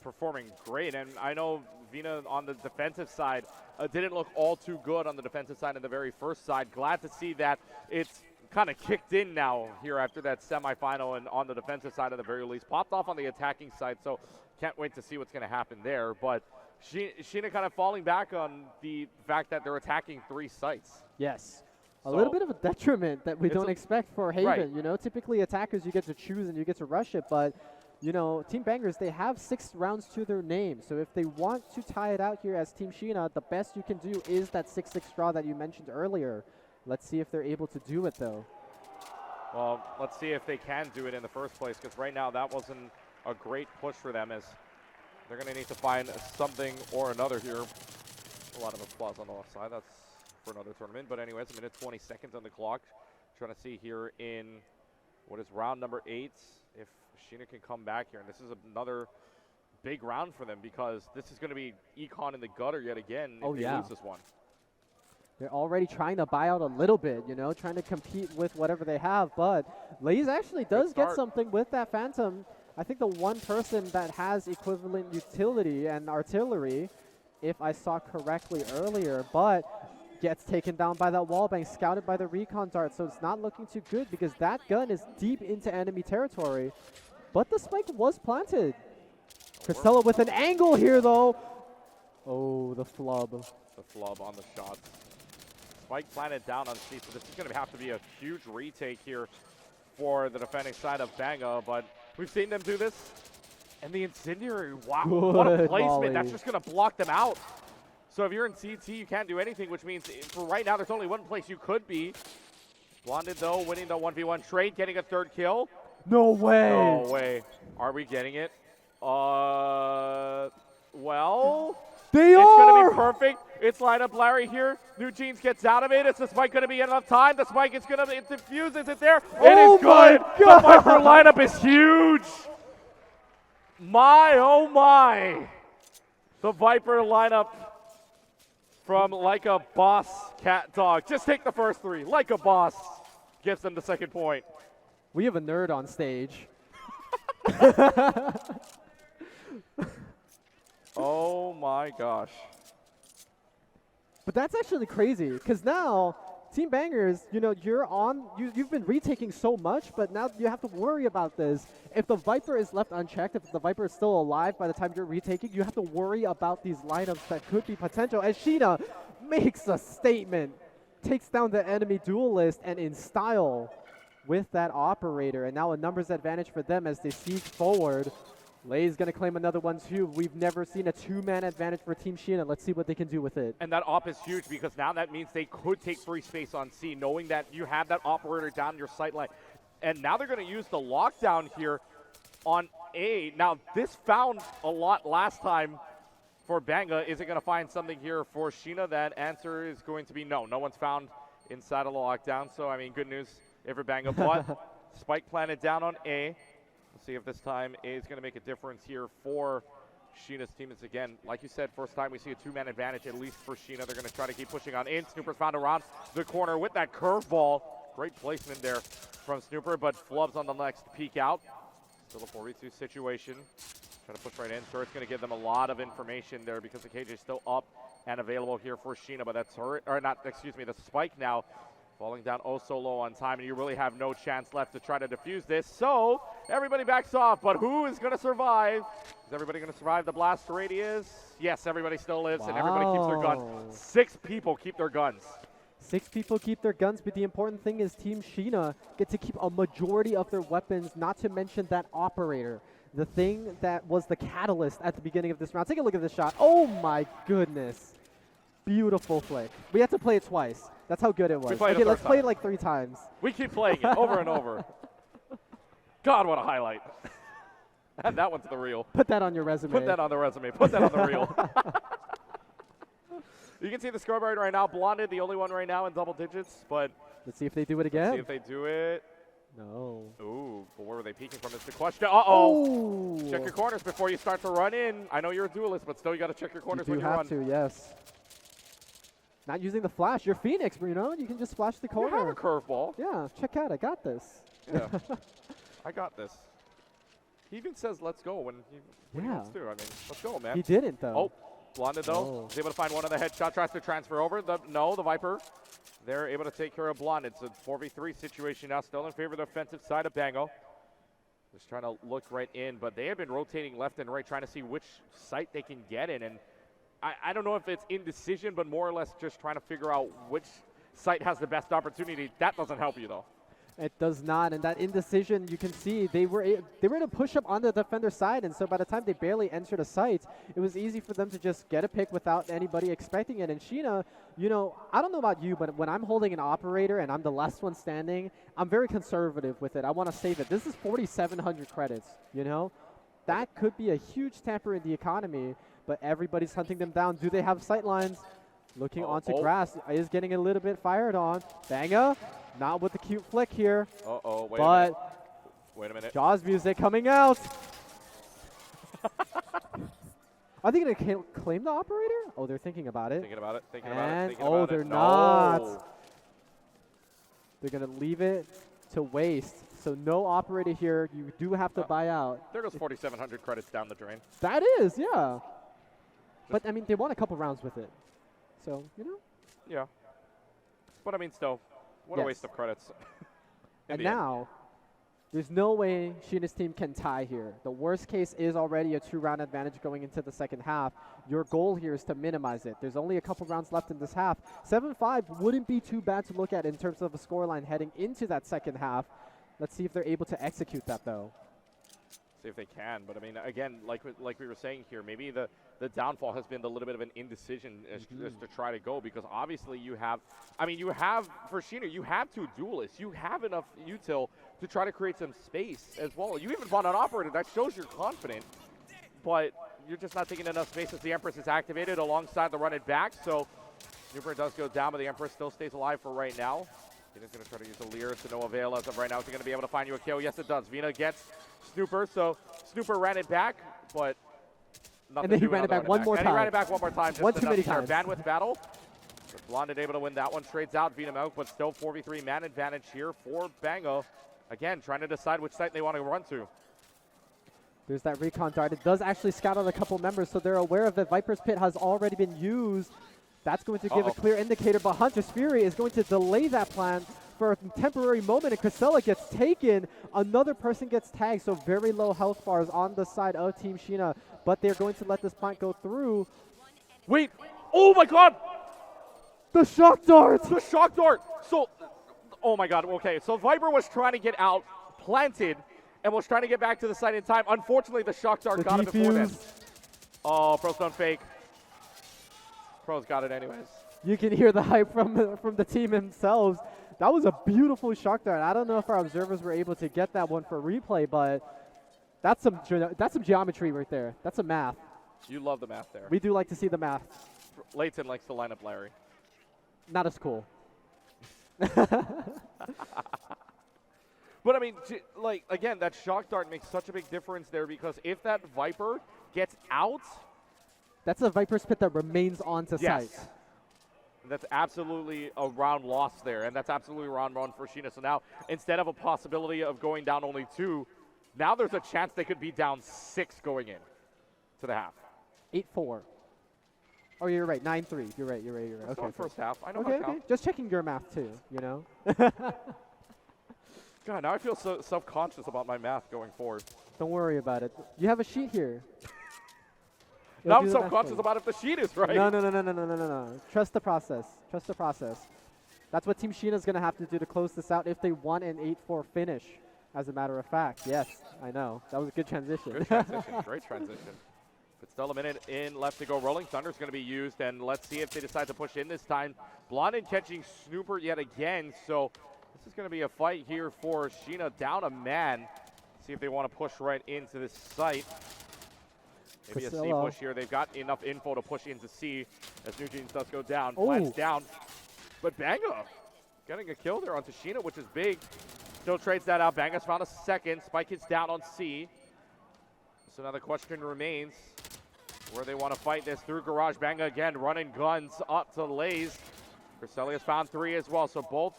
Performing great, and I know Vina on the defensive side didn't look all too good on the defensive side in the very first side. Glad to see that it's kind of kicked in now here after that semifinal, and on the defensive side at the very least. Popped off on the attacking side, so can't wait to see what's going to happen there. But Shina kind of falling back on the fact that they're attacking 3 sites. Yes. A So little bit of a detriment that we don't a- expect for Haven. Right. You know, typically attackers, you get to choose and you get to rush it, but you know, Team Bangers, they have 6 rounds to their name. So if they want to tie it out here as Team Shina, the best you can do is that 6-6 draw that you mentioned earlier. Let's see if they're able to do it, though. Well, let's see if they can do it in the first place, because right now that wasn't a great push for them, as they're going to need to find something or another here. A lot of applause on the left side. That's for another tournament. But anyways, a minute 20 seconds on the clock. Trying to see here in what is round number 8 if Shina can come back here. And this is another big round for them, because this is going to be econ in the gutter yet again if they lose this one. They're already trying to buy out a little bit, you know, trying to compete with whatever they have. But Lays actually does get something with that Phantom. I think the one person that has equivalent utility and artillery, if I saw correctly earlier, but gets taken down by that wallbang, scouted by the recon dart. So it's not looking too good, because that gun is deep into enemy territory. But the spike was planted. Crisella with an angle here, though. Oh, the flub. The flub on the shots. Spike planted down on C, so this is going to have to be a huge retake here for the defending side of Bangah, but we've seen them do this. And the incendiary, wow, what a placement. Molly. That's just going to block them out. So if you're in CT, you can't do anything, which means for right now, there's only one place you could be. Blonded, though, winning the 1v1 trade, getting a 3rd kill. No way. No way. Are we getting it? Well, They it's are. going to be perfect. It's lineup Larry here. New Jeans gets out of it. Is the spike going to be enough time? The spike is going to defuse. Is it there? It is good. God. The Viper lineup is huge. My, oh my. The Viper lineup from Like a Boss Cat Dog. Just take the first 3. Like a Boss gets them the 2nd point. We have a nerd on stage. Oh my gosh. But that's actually crazy, because now Team Bangers, you know, you've been retaking so much, but now you have to worry about this. If the Viper is left unchecked, if the Viper is still alive by the time you're retaking, you have to worry about these lineups that could be potential. As Shina makes a statement, takes down the enemy duelist, and in style with that operator. And now a numbers advantage for them as they siege forward. Lay's going to claim another one, too. We've never seen a 2-man advantage for Team Shina. Let's see what they can do with it. And that op is huge, because now that means they could take free space on C, knowing that you have that operator down your sight line. And now they're going to use the lockdown here on A. Now, this found a lot last time for Bangah. Is it going to find something here for Shina? That answer is going to be no. No one's found inside of the lockdown. So, I mean, good news if you're Bangah. But spike planted down on A. Let's see if this time A is going to make a difference here for Shina's team. It's again, like you said, first time we see a 2-man advantage, at least for Shina. They're going to try to keep pushing on in. Snooper's found around the corner with that curveball. Great placement there from Snooper, but flubs on the next peek out. Still a 4v2 situation. Trying to push right in. Sure, it's going to give them a lot of information there, because the cage is still up and available here for Shina, but that's her, or not, excuse me, the spike now falling down oh so low on time, and you really have no chance left to try to defuse this. So everybody backs off, but who is going to survive? Is everybody going to survive the blast radius? Yes, everybody still lives, and everybody keeps their guns. 6 people keep their guns. 6 people keep their guns, but the important thing is Team Shina get to keep a majority of their weapons, not to mention that operator. The thing that was the catalyst at the beginning of this round. Take a look at this shot. Oh my goodness. Beautiful flick. We had to play it twice. That's how good it was. Okay, let's play it like 3 times. We keep playing it over and over. God, what a highlight. Add that one to the reel. Put that on your resume. Put that on the resume. Put that on the reel. You can see the scoreboard right now. Blonded, the only one right now in double digits, but Let's see if they do it again. See if they do it. No. Ooh, but where were they peeking from is the question. Uh-oh. Check your corners before you start to run in. I know you're a duelist, but still you got to check your corners when you run. You do have to, yes. Not using the flash. You're Phoenix, Bruno. You can just flash the corner. You have a curveball. Yeah, check out. I got this. Yeah. I got this. He even says, let's go when he wants to. I mean, let's go, man. He didn't, though. Oh, blonded, though. He's able to find one of the headshot. Tries to transfer over. The Viper. They're able to take care of Blonde. It's a 4v3 situation now, still in favor of the offensive side of Bangah. Just trying to look right in, but they have been rotating left and right, trying to see which site they can get in. And I don't know if it's indecision, but more or less just trying to figure out which site has the best opportunity. That doesn't help you, though. It does not, and that indecision, you can see they were to push up on the defender side, and so by the time they barely entered a site, it was easy for them to just get a pick without anybody expecting it. And Shina, you know, I don't know about you, but when I'm holding an operator and I'm the last one standing, I'm very conservative with it. I want to save it. This is 4,700 credits, you know? That could be a huge tamper in the economy, but everybody's hunting them down. Do they have sight lines? Looking onto grass, is getting a little bit fired on. Bangah. Not with the cute flick here. Uh-oh, wait a minute. Jaws music coming out. Are they going to claim the operator? Oh, they're thinking about it. Thinking about it. They're not. They're going to leave it to waste. So no operator here. You do have to buy out. There goes 4,700 credits down the drain. That is, yeah. But, I mean, they won a couple rounds with it. So, you know. Yeah. But, I mean, still. What a waste of credits. And now, there's no way Shina's team can tie here. The worst case is already a 2-round advantage going into the second half. Your goal here is to minimize it. There's only a couple rounds left in this half. 7-5 wouldn't be too bad to look at in terms of a scoreline heading into that second half. Let's see if they're able to execute that, though. See if they can. But, I mean, again, like we were saying here, maybe the downfall has been a little bit of an indecision as to try to go, because obviously you have, for Shina, you have 2 duelists. You have enough util to try to create some space as well. You even bought an operator. That shows you're confident, but you're just not taking enough space as the Empress is activated alongside the run it back. So Snooper does go down, but the Empress still stays alive for right now. It is going to try to use the Leer to no avail as of right now. Is it going to be able to find you a kill? Yes, it does. Vina gets Snooper, so Snooper ran it back, but nothing. And then he ran it back one more time. And he ran it back one more time. Just one too many times. Bandwidth battle. Blonded able to win that one. Trades out Vina Milk, but still 4v3 man advantage here for Bangah. Again, trying to decide which site they want to run to. There's that recon dart. It does actually scout out a couple members, so they're aware of it. Viper's Pit has already been used. That's going to give a clear indicator, but Hunter's Fury is going to delay that plan for a temporary moment, and Casella gets taken. Another person gets tagged, so very low health bars on the side of Team Shina, but they're going to let this plant go through. Wait! Oh my god! The shock dart! The shock dart! So, oh my god, okay, so Viper was trying to get out, planted, and was trying to get back to the site in time. Unfortunately, the shock dart got it before then. Oh, Pros don't fake. Pros got it anyways. You can hear the hype from the team themselves. That was a beautiful shock dart. I don't know if our observers were able to get that one for replay, but that's some geometry right there. That's some math. You love the math there. We do like to see the math. Leighton likes to line up Larry. Not as cool. But I mean, like, again, that shock dart makes such a big difference there, because if that Viper gets out, that's a Viper's Pit that remains onto site. That's absolutely a round loss there, and that's absolutely a round run for Shina. So now, instead of a possibility of going down only 2, now there's a chance they could be down 6 going in to the half. 8-4. Oh, you're right. 9-3. You're right. Okay. First half. I know okay, how to count. Just checking your math too, you know? God, now I feel so self-conscious about my math going forward. Don't worry about it. You have a sheet here. Now I'm self-conscious about if the sheet is right. No. Trust the process. Trust the process. That's what Team Shina is going to have to do to close this out if they want an 8-4 finish, as a matter of fact. Yes, I know. That was a good transition. Good transition. Great transition. But still a minute in left to go. Rolling Thunder is going to be used, and let's see if they decide to push in this time. Blondin catching Snooper yet again, so this is going to be a fight here for Shina. Down a man. See if they want to push right into this site. Maybe a C push here. They've got enough info to push into C as NewJeans does go down. Plans down. But Bangah getting a kill there onto Shina, which is big. Still trades that out. Bangah's found a second. Spike hits down on C. So now the question remains where they want to fight this through garage. Bangah again running guns up to Lays. Creselia's found 3 as well. So both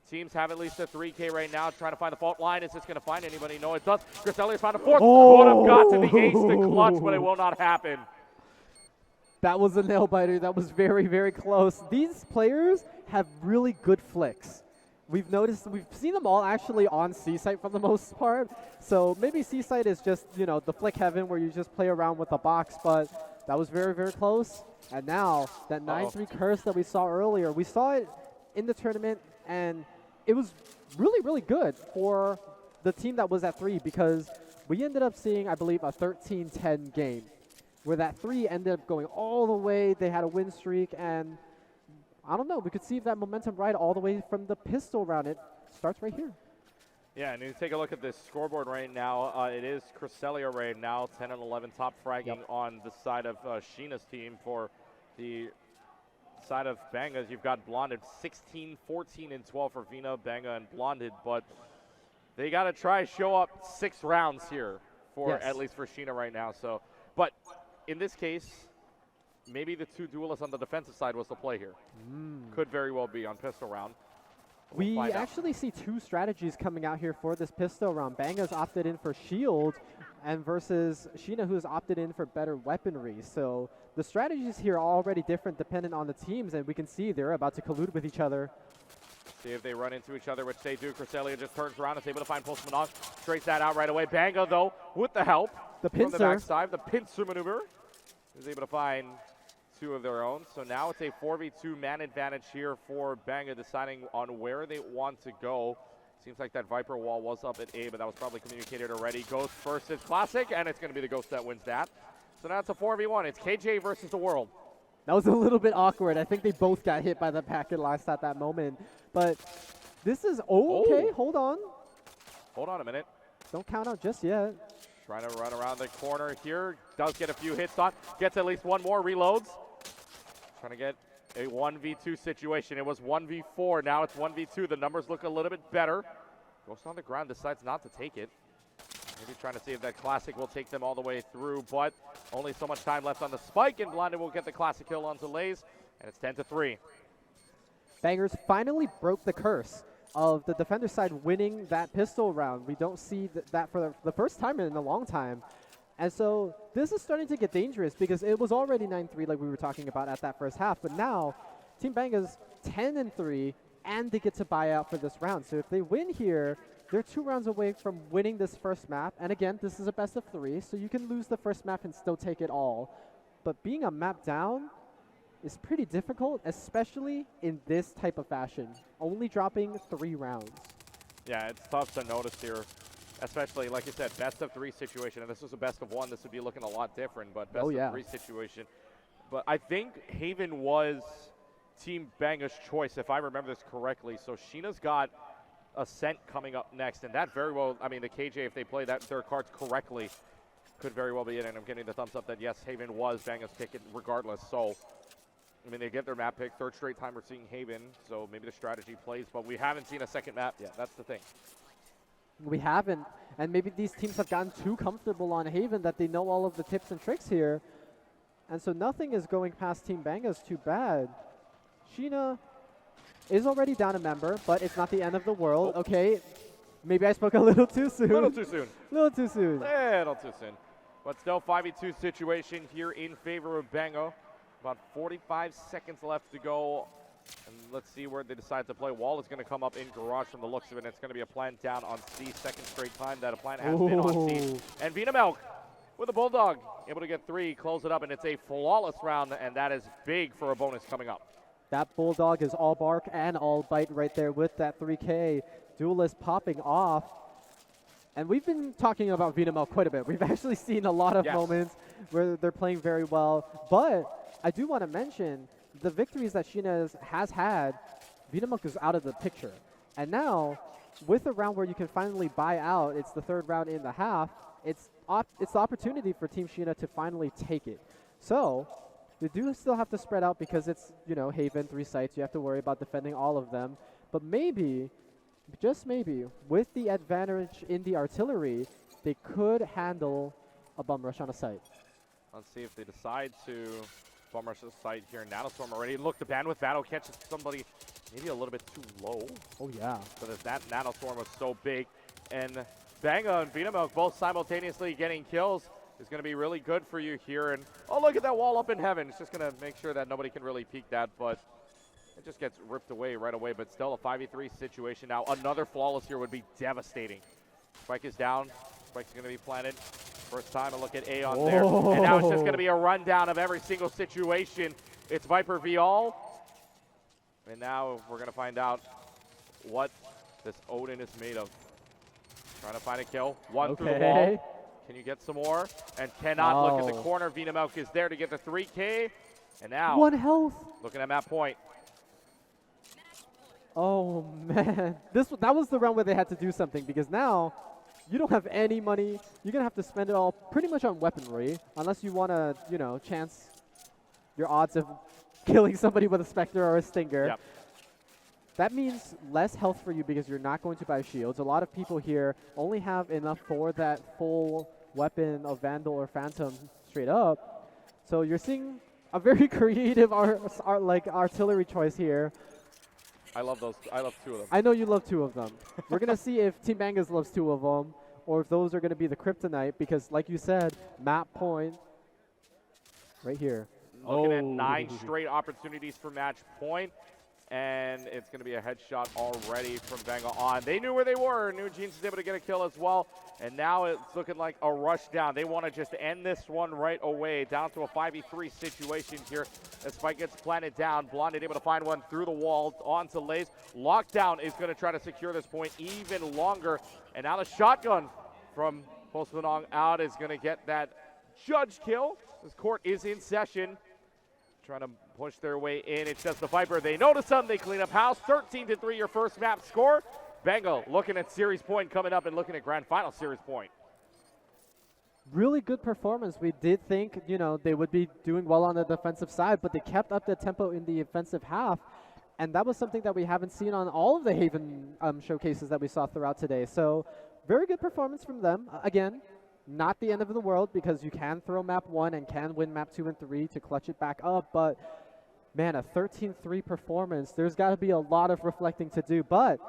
teams have at least a 3K right now, trying to find the fault line. Is this going to find anybody? No, it does. Creselia's found a 4th. Would have got to the ace to clutch, but it will not happen. That was a nail biter. That was very, very close. These players have really good flicks. We've seen them all actually on C-Site for the most part. So maybe C-Site is just, you know, the flick heaven where you just play around with the box, but that was very, very close. And now that 9-3 curse that we saw earlier, we saw it in the tournament, and it was really, really good for the team that was at 3 because we ended up seeing, I believe, a 13-10 game where that 3 ended up going all the way. They had a win streak, and I don't know. We could see that momentum ride all the way from the pistol round. It starts right here. Yeah, and you take a look at this scoreboard right now. It is Cresselia right now, 10 and 11 top fragging on the side of Shina's team. For the side of Bangah's, you've got Blonded 16, 14, and 12 for Vina, Bangah, and Blonded. But they got to try show up 6 rounds here for at least for Shina right now. So, but in this case, maybe the 2 duelists on the defensive side was the play here. Could very well be on pistol round. We actually see 2 strategies coming out here for this pistol round. Bangah's opted in for shield, and versus Shina, who's opted in for better weaponry. So the strategies here are already different depending on the teams, and we can see they're about to collude with each other. See if they run into each other, which they do. Cresselia just turns around and is able to find Pulse Monarch. Straights that out right away. Bangah, though, with the help from the backside, the pincer maneuver, is able to find 2 of their own. So now it's a 4v2 man advantage here for Bangah, deciding on where they want to go. Seems like that Viper wall was up at A, but that was probably communicated already. Ghost versus Classic, and it's going to be the Ghost that wins that. So now it's a 4v1. It's KJ versus the world. That was a little bit awkward. I think they both got hit by the packet last at that moment. But this is okay. Hold on. Hold on a minute. Don't count out just yet. Trying to run around the corner here. Does get a few hits on. Gets at least 1 more. Reloads. Trying to get a 1v2 situation. It was 1v4. Now it's 1v2. The numbers look a little bit better. Ghost on the ground, decides not to take it. Maybe trying to see if that Classic will take them all the way through, but only so much time left on the spike, and Blonded will get the Classic kill onto Lays, and it's 10-3. Bangers finally broke the curse of the defender side winning that pistol round. We don't see that for the first time in a long time. And so this is starting to get dangerous because it was already 9-3 like we were talking about at that first half, but now Team Bangah's 10-3, and they get to buy out for this round. So if they win here, they're 2 rounds away from winning this first map. And again, this is a best of 3, so you can lose the first map and still take it all. But being a map down is pretty difficult, especially in this type of fashion, only dropping 3 rounds. Yeah, it's tough to notice here, especially, like you said, best of 3 situation. And this was a best of 1. This would be looking a lot different, but best of 3 situation. But I think Haven was Team Bangah's choice, if I remember this correctly. So Shina's got Ascent coming up next, and that very well, I mean, the KJ, if they play their cards correctly, could very well be it. And I'm getting the thumbs up that, yes, Haven was Bangah's pick regardless. So, I mean, they get their map pick. 3rd straight time we're seeing Haven, so maybe the strategy plays, but we haven't seen a second map yet. That's the thing. We haven't, and maybe these teams have gotten too comfortable on Haven that they know all of the tips and tricks here. And so nothing is going past Team Bangah's too bad. Shina is already down a member, but it's not the end of the world. Okay, maybe I spoke a little too soon. A little too soon. Little too soon. Little too soon. But still 5v2 situation here in favor of Bangah. About 45 seconds left to go. And let's see where they decide to play. Wall is going to come up in garage from the looks of it. And it's going to be a plant down on C. 2nd straight time that a plant has been on C. And Vina Milk with a Bulldog able to get 3, close it up, and it's a flawless round, and that is big for a bonus coming up. That Bulldog is all bark and all bite right there with that 3K. Duelist popping off. And we've been talking about Vina Milk quite a bit. We've actually seen a lot of moments where they're playing very well. But I do want to mention the victories that Shina has had, Vina Milk is out of the picture. And now, with a round where you can finally buy out, it's the 3rd round in the half, it's the opportunity for Team Shina to finally take it. So they do still have to spread out because it's, you know, Haven, 3 sites. You have to worry about defending all of them. But maybe, just maybe, with the advantage in the artillery, they could handle a bum rush on a site. Let's see if they decide to bum rush the site here. Nanostorm already. Look, the bandwidth battle catches somebody maybe a little bit too low. Oh, yeah. So that Nanostorm was so big. And Bangah and Vinamilk both simultaneously getting kills is going to be really good for you here. And oh, look at that wall up in heaven. It's just going to make sure that nobody can really peek that, but it just gets ripped away right away. But still a 5v3 situation. Now another flawless here would be devastating. Spike is down. Spike's going to be planted. First time a look at A on there. And now it's just going to be a rundown of every single situation. It's Viper v all. And now we're going to find out what this Odin is made of. Trying to find a kill. One through the wall. Can you get some more? And cannot look at the corner. Vinamilk is there to get the 3K. And now 1 health. Looking at map point. Oh man, that was the round where they had to do something, because now you don't have any money. You're gonna have to spend it all pretty much on weaponry, unless you wanna, you know, chance your odds of killing somebody with a Spectre or a Stinger. Yep. That means less health for you because you're not going to buy shields. A lot of people here only have enough for that full weapon of Vandal or Phantom straight up. So you're seeing a very creative artillery choice here. I love those. I love 2 of them. I know you love 2 of them. We're going to see if Team Bangahs loves 2 of them, or if those are going to be the kryptonite, because like you said, map point right here. Looking at 9 straight opportunities for match point, and it's going to be a headshot already from Bangah on. They knew where they were. New Jeans is able to get a kill as well, and now it's looking like a rush down. They want to just end this one right away, down to a 5v3 situation here. As Spike gets planted down, Blonded able to find one through the wall onto Lays. Lockdown is going to try to secure this point even longer, and now the shotgun from Postmanong out is going to get that judge kill. This court is in session. Trying to push their way in. It's just the Viper. They notice them. They clean up house. 13-3 your first map score. Bangah looking at series point coming up and looking at grand final series point. Really good performance. We did think, you know, they would be doing well on the defensive side, but they kept up the tempo in the offensive half. And that was something that we haven't seen on all of the Haven showcases that we saw throughout today. So very good performance from them. Again, not the end of the world, because you can throw map 1 and can win map 2 and 3 to clutch it back up, but man, a 13-3 performance, there's got to be a lot of reflecting to do. But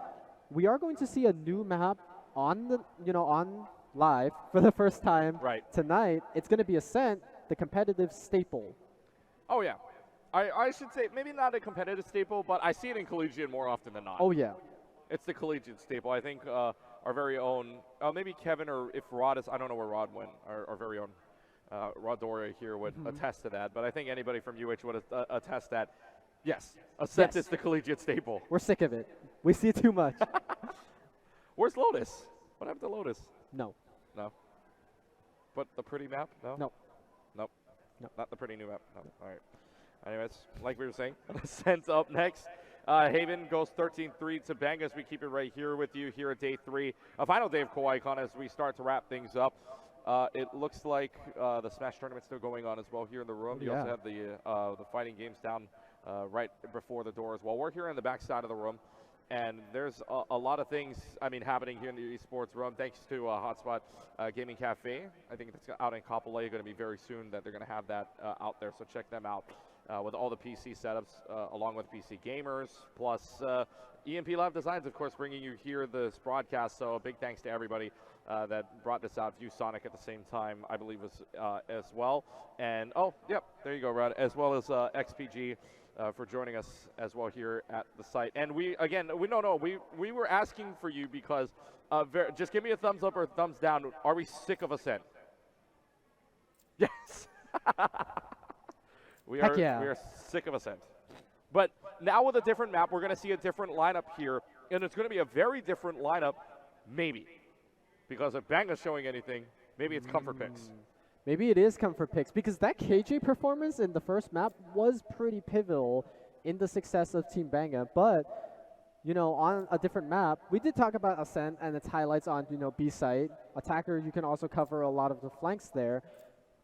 we are going to see a new map on the, you know, on live for the first time tonight. It's going to be Ascent, the competitive staple. Oh yeah, I should say maybe not a competitive staple, but I see it in collegiate more often than not. Oh yeah, it's the collegiate staple. I think our very own, maybe Kevin, or if Rod is, I don't know where Rod went, our very own Rod Doria here would attest to that. But I think anybody from UH would attest that, yes, Ascent is the collegiate staple. We're sick of it. We see too much. Where's Lotus? What happened to Lotus? No. No. But the pretty map? No? Nope. Nope. Nope. Not the pretty new map. No. All right. Anyways, like we were saying, Ascent up next. Haven goes 13-3 to Bangah as we keep it right here with you here at day 3. A final day of Kawaii Kon as we start to wrap things up. It looks like the Smash tournament's still going on as well here in the room. You also have the fighting games down right before the door as well. We're here in the back side of the room, and there's a lot of things, happening here in the esports room. Thanks to Hotspot Gaming Cafe. I think it's out in Kapolei, going to be very soon that they're going to have that out there, so check them out. With all the PC setups, along with PC gamers, plus EMP Live Designs, of course, bringing you here this broadcast. So a big thanks to everybody that brought this out. ViewSonic at the same time, I believe, was as well. And oh, yep, there you go, Rod, as well as XPG for joining us as well here at the site. And we were asking for you because just give me a thumbs up or thumbs down. Are we sick of Ascent? Yes. We are sick of Ascent. But now with a different map, we're going to see a different lineup here, and it's going to be a very different lineup, maybe. Because if Bangah's showing anything, maybe it's comfort picks. Maybe it is comfort picks, because that KJ performance in the first map was pretty pivotal in the success of Team Bangah. But, you know, on a different map, we did talk about Ascent and its highlights on, you know, B site. Attacker, you can also cover a lot of the flanks there.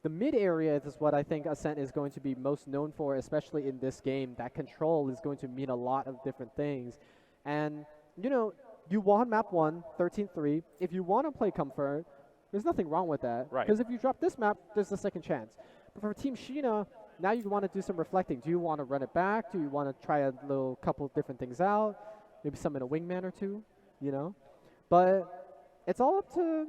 The mid area is what I think Ascent is going to be most known for, especially in this game. That control is going to mean a lot of different things. And, you know, you won map 1, 13-3. If you want to play Comfort, there's nothing wrong with that. Right. Because if you drop this map, there's a second chance. But for Team Shina, now you want to do some reflecting. Do you want to run it back? Do you want to try a little couple of different things out? Maybe summon a wingman or two, you know? But it's all up to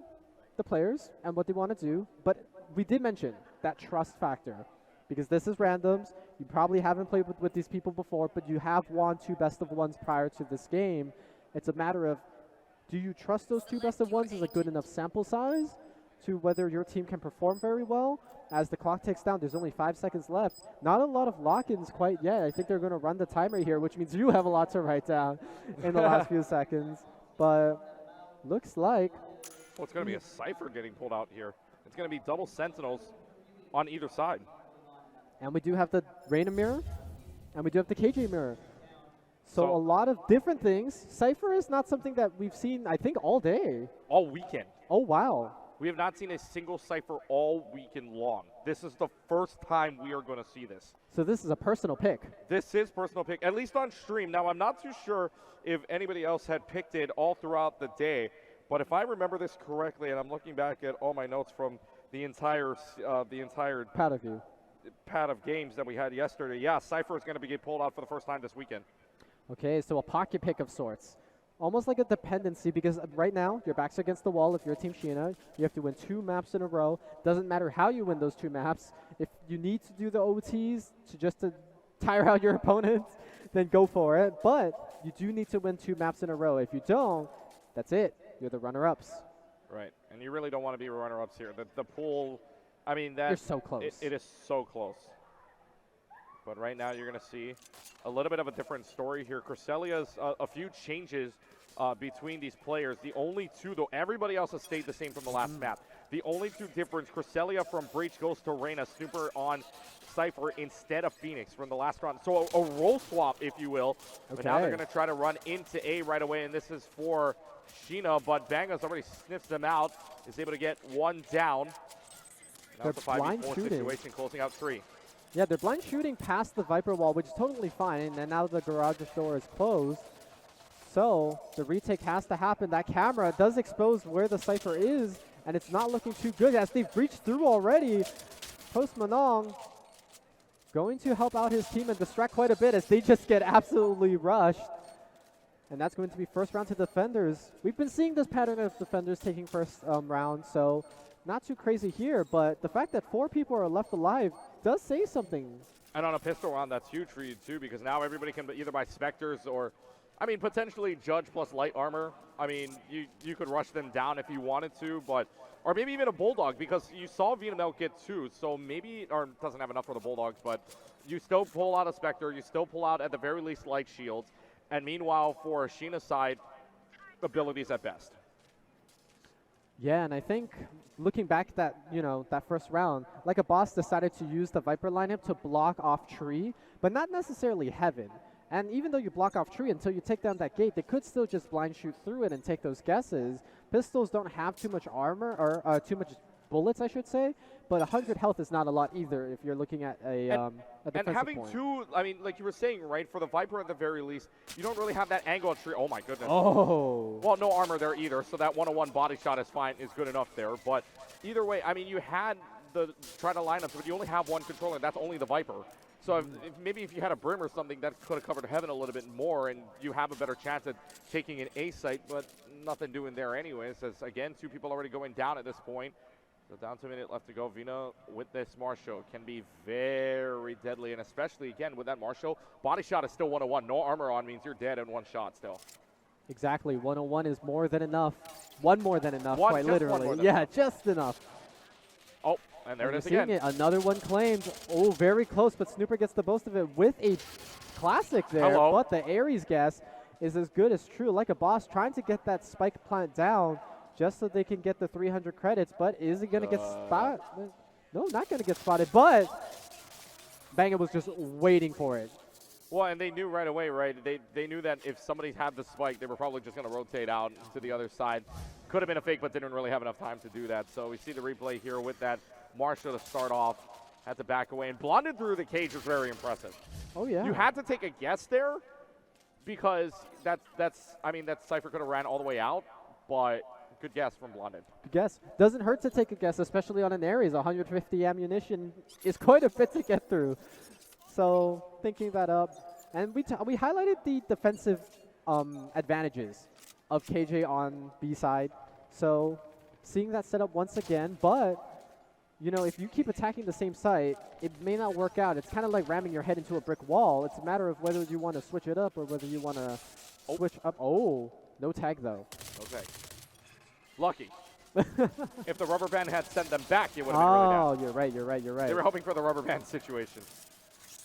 the players and what they want to do. But we did mention that trust factor. Because this is Randomz. You probably haven't played with these people before, but you have won 2 best of 1s prior to this game. It's a matter of, do you trust those 2 best of 1s as a good enough sample size to whether your team can perform very well? As the clock ticks down, there's only 5 seconds left. Not a lot of lock-ins quite yet. I think they're going to run the timer here, which means you have a lot to write down in the last few seconds. But looks like... Well, it's going to be a Cypher getting pulled out here. It's going to be double Sentinels on either side. And we do have the Random Mirror, and we do have the KJ Mirror. So a lot of different things. Cypher is not something that we've seen, I think, all day. All weekend. Oh, wow. We have not seen a single Cypher all weekend long. This is the first time we are going to see this. So this is a personal pick. This is personal pick, at least on stream. Now, I'm not too sure if anybody else had picked it all throughout the day, but if I remember this correctly, and I'm looking back at all my notes from the entire pad of games that we had yesterday, yeah, Cypher is going to be pulled out for the first time this weekend. Okay, so a pocket pick of sorts. Almost like a dependency, because right now, your back's against the wall if you're Team Shina. You have to win 2 maps in a row. Doesn't matter how you win those 2 maps. If you need to do the OTs to tire out your opponents, then go for it. But you do need to win 2 maps in a row. If you don't, that's it. You're the runner-ups. Right, and you really don't want to be runner-ups here. The pool, I mean, you're so close. It is so close. But right now, you're going to see a little bit of a different story here. Creselia's a few changes between these players. The only 2, though, everybody else has stayed the same from the last map. The only 2 difference, Creselia from Breach goes to Reyna, Snooper on Cypher instead of Phoenix from the last round. So a role swap, if you will. Okay. But now they're going to try to run into A right away, and this is for Shina, but Bangah's already sniffs them out, is able to get 1 down. Now they're it's a 5v4 situation, closing out 3. Yeah, they're blind shooting past the Viper wall, which is totally fine, and now the garage door is closed. So the retake has to happen. That camera does expose where the Cypher is, and it's not looking too good as they've breached through already. Post Manong going to help out his team and distract quite a bit as they just get absolutely rushed. And that's going to be first round to defenders. We've been seeing this pattern of defenders taking first round, so not too crazy here, but the fact that 4 people are left alive does say something. And on a pistol round, that's huge for you too, because now everybody can either buy Spectres or, I mean, potentially Judge plus light armor. I mean, you could rush them down if you wanted to, but, or maybe even a Bulldog, because you saw Vietnam get 2, so maybe, or doesn't have enough for the Bulldogs, but you still pull out a Spectre, you still pull out at the very least light shields, and meanwhile for Shina's side, abilities at best. Yeah, and I think looking back at that, that first round, like a boss decided to use the Viper lineup to block off tree, but not necessarily heaven. And even though you block off tree until you take down that gate, they could still just blind shoot through it and take those guesses. Pistols don't have too much armor, or too much bullets, I should say, but 100 health is not a lot either if you're looking at a defensive and having point. 2, I mean, like you were saying, right, for the Viper at the very least, you don't really have that angle at tree. Oh my goodness. Oh. Well, no armor there either, so that 1-on-1 body shot is fine, is good enough there. But either way, I mean, you had the try to line up, but you only have 1 controller, that's only the Viper. So maybe if you had a Brim or something, that could have covered heaven a little bit more, and you have a better chance at taking an A site, but nothing doing there anyways, as again, 2 people already going down at this point. So down to a minute left to go. Vina with this Marshall can be very deadly, and especially, again, with that Marshall, body shot is still 1-on-1. No armor on means you're dead in 1 shot still. Exactly. 101 is more than enough. 1 more than enough, quite just literally. one more than Yeah, enough. just enough. Oh, and there it is Seeing again. it. Another one claimed. Oh, very close, but Snooper gets the most of it with a classic there. Hello. But the Ares guess is as good as true. Like a boss trying to get that spike plant down just so they can get the 300 credits, but is it going to get spotted? No, not going to get spotted, but Bangah was just waiting for it. Well, and they knew right away, right? They knew that if somebody had the spike, they were probably just going to rotate out to the other side. Could have been a fake, but didn't really have enough time to do that. So we see the replay here with that Marshall to start off. Had to back away, and blundered through the cage was very impressive. Oh, yeah. You had to take a guess there, because I mean, that Cypher could have ran all the way out, but good guess from Blonded. Good guess. Doesn't hurt to take a guess, especially on an Ares. 150 ammunition is quite a bit to get through. So thinking that up, and we highlighted the defensive advantages of KJ on B side. So seeing that setup once again, but you know, if you keep attacking the same site, it may not work out. It's kind of like ramming your head into a brick wall. It's a matter of whether you want to switch it up or whether you want to switch up. Oh, no tag though. Okay. Lucky. If the rubber band had sent them back, it would have been really bad. Oh, you're right. They were hoping for the rubber band situation.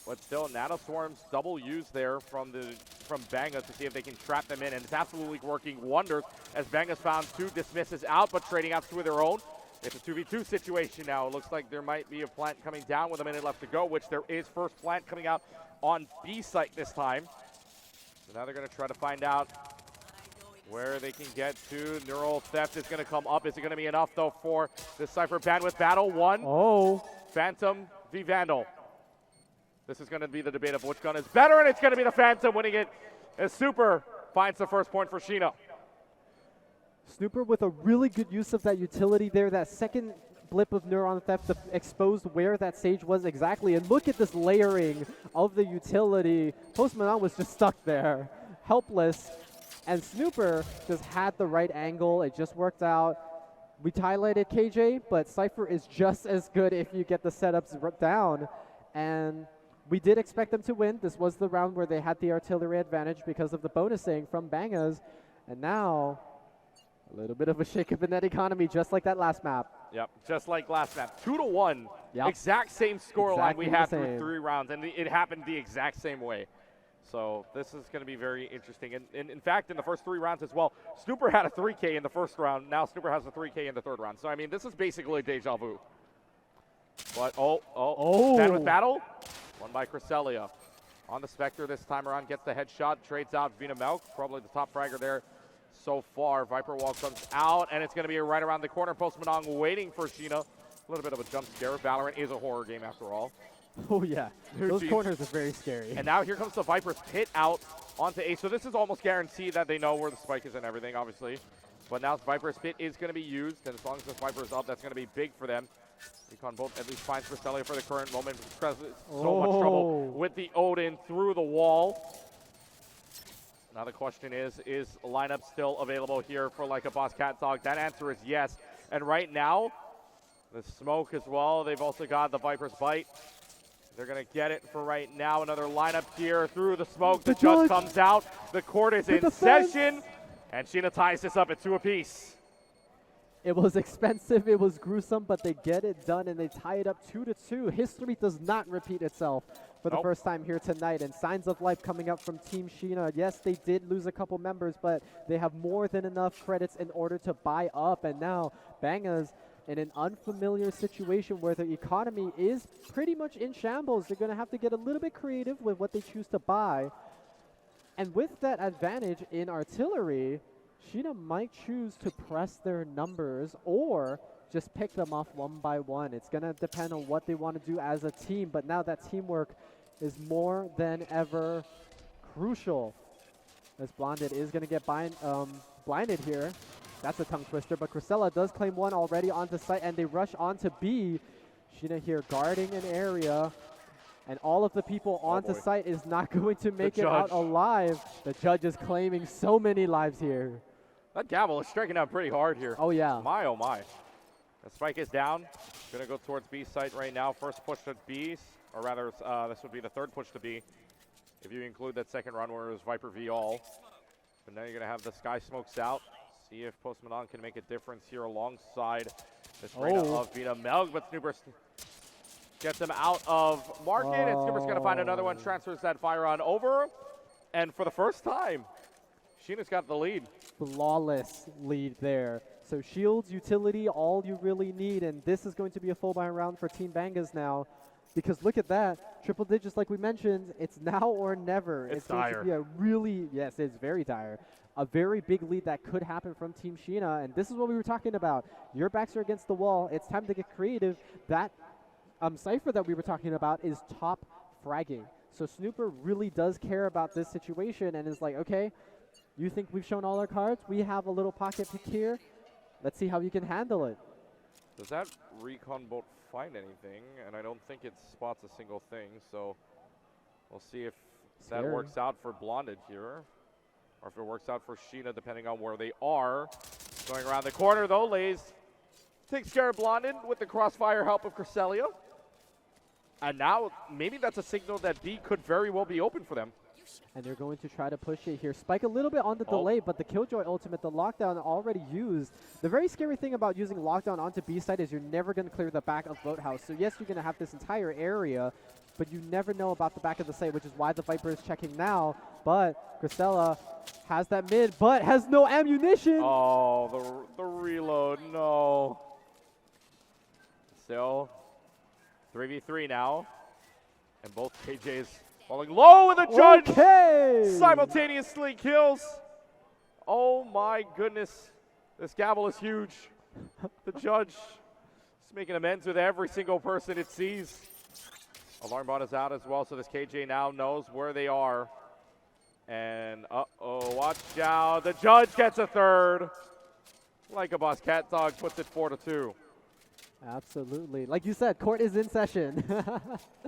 But still, Nano Swarm's double use there from Bangah to see if they can trap them in, and it's absolutely working wonders as Bangah's found 2 dismisses out, but trading out 2 of their own. It's a 2v2 situation now. It looks like there might be a plant coming down with a minute left to go, which there is. First plant coming out on B site this time. So now they're going to try to find out where they can get to. Neural Theft is going to come up. Is it going to be enough, though, for the Cypher bandwidth battle? Phantom v Vandal. This is going to be the debate of which gun is better, and it's going to be the Phantom winning it as Super finds the first point for Shina. Snooper with a really good use of that utility there. That second blip of Neuron Theft exposed where that stage was exactly. And look at this layering of the utility. Post Malone was just stuck there, helpless. And Snooper just had the right angle. It just worked out. We highlighted KJ, but Cypher is just as good if you get the setups down. And we did expect them to win. This was the round where they had the artillery advantage because of the bonusing from Bangahs. And now, a little bit of a shake-up in that economy, just like that last map. Yep, just like last map. 2-1. Yep. Exact same scoreline Exactly we had the through same. 3 rounds, and it happened the exact same way. So this is going to be very interesting. And in fact, in the first 3 rounds as well, Snooper had a 3K in the first round. Now Snooper has a 3K in the third round. So, I mean, this is basically deja vu. But, bandwidth battle. Won by Cresselia. On the Spectre this time around, gets the headshot, trades out Vina Melk, probably the top fragger there so far. Viper Wall comes out, and it's going to be right around the corner. Post Malone waiting for Shina. A little bit of a jump scare. Valorant is a horror game after all. Oh, yeah. Those corners are very scary. And now here comes the Viper's pit out onto A. So this is almost guaranteed that they know where the spike is and everything, obviously. But now Viper's pit is going to be used, and as long as this Viper is up, that's going to be big for them. Recon both at least finds Cresselia for the current moment. So much trouble with the Odin through the wall. Now the question is lineup still available here for like a Boss Cat Dog? That answer is yes. And right now, the smoke as well. They've also got the Viper's Bite. They're going to get it for right now. Another lineup here through the smoke. The judge comes out. The court is in session. And Shina ties this up at 2 apiece. It was expensive, it was gruesome, but they get it done and they tie it up 2-2. History does not repeat itself for the first time here tonight. And signs of life coming up from Team Shina. Yes, they did lose a couple members, but they have more than enough credits in order to buy up. And now Bangah's in an unfamiliar situation where the economy is pretty much in shambles. They're going to have to get a little bit creative with what they choose to buy. And with that advantage in artillery, Shina might choose to press their numbers or just pick them off one by one. It's going to depend on what they want to do as a team, but now that teamwork is more than ever crucial. As Blonded is going to get blinded here. That's a tongue twister, but Cresselia does claim one already onto site, and they rush onto B. Shina here guarding an area, and all of the people onto site is not going to make it out alive. The judge is claiming so many lives here. That gavel is striking out pretty hard here. Oh, yeah. My, oh, my. The spike is down. Going to go towards B site right now. First push to B, or rather, this would be the third push to B, if you include that second run where it was Viper v all. But now you're going to have the Sky Smokes out. See if Post Malone can make a difference here alongside this Reyna of Vina Melg, but Snooper gets him out of market, and Snooper's going to find another one, transfers that fire on over, and for the first time, Shina's got the lead. Flawless lead there. So shields, utility, all you really need, and this is going to be a full buy round for Team Bangahs now, because look at that, triple digits like we mentioned, it's now or never. It's going to be a really, yes, it's very dire. A very big lead that could happen from Team Shina, and this is what we were talking about. Your backs are against the wall. It's time to get creative. That Cypher that we were talking about is top fragging. So Snooper really does care about this situation and is like, okay, you think we've shown all our cards? We have a little pocket pick here. Let's see how you can handle it. Does that recon bolt find anything? And I don't think it spots a single thing, so we'll see if that works out for Blonded here, or if it works out for Shina, depending on where they are. Going around the corner, though, Lays takes care of Blonded with the crossfire help of Cresselia. And now, maybe that's a signal that B could very well be open for them. And they're going to try to push it here. Spike a little bit on the delay, but the Killjoy ultimate, the lockdown already used. The very scary thing about using lockdown onto B side is you're never going to clear the back of Boathouse. So yes, you're going to have this entire area, but you never know about the back of the site, which is why the Viper is checking now. But Cresselia has that mid, but has no ammunition. Oh, the reload, no. Still 3v3 now, and both KJs falling low, and the judge simultaneously kills. Oh my goodness, this gavel is huge. The judge is making amends with every single person it sees. Alarm bot is out as well, so this KJ now knows where they are. And uh-oh, watch out. The judge gets a third. Like a boss, Cat Dog puts it 4-2. Absolutely. Like you said, court is in session.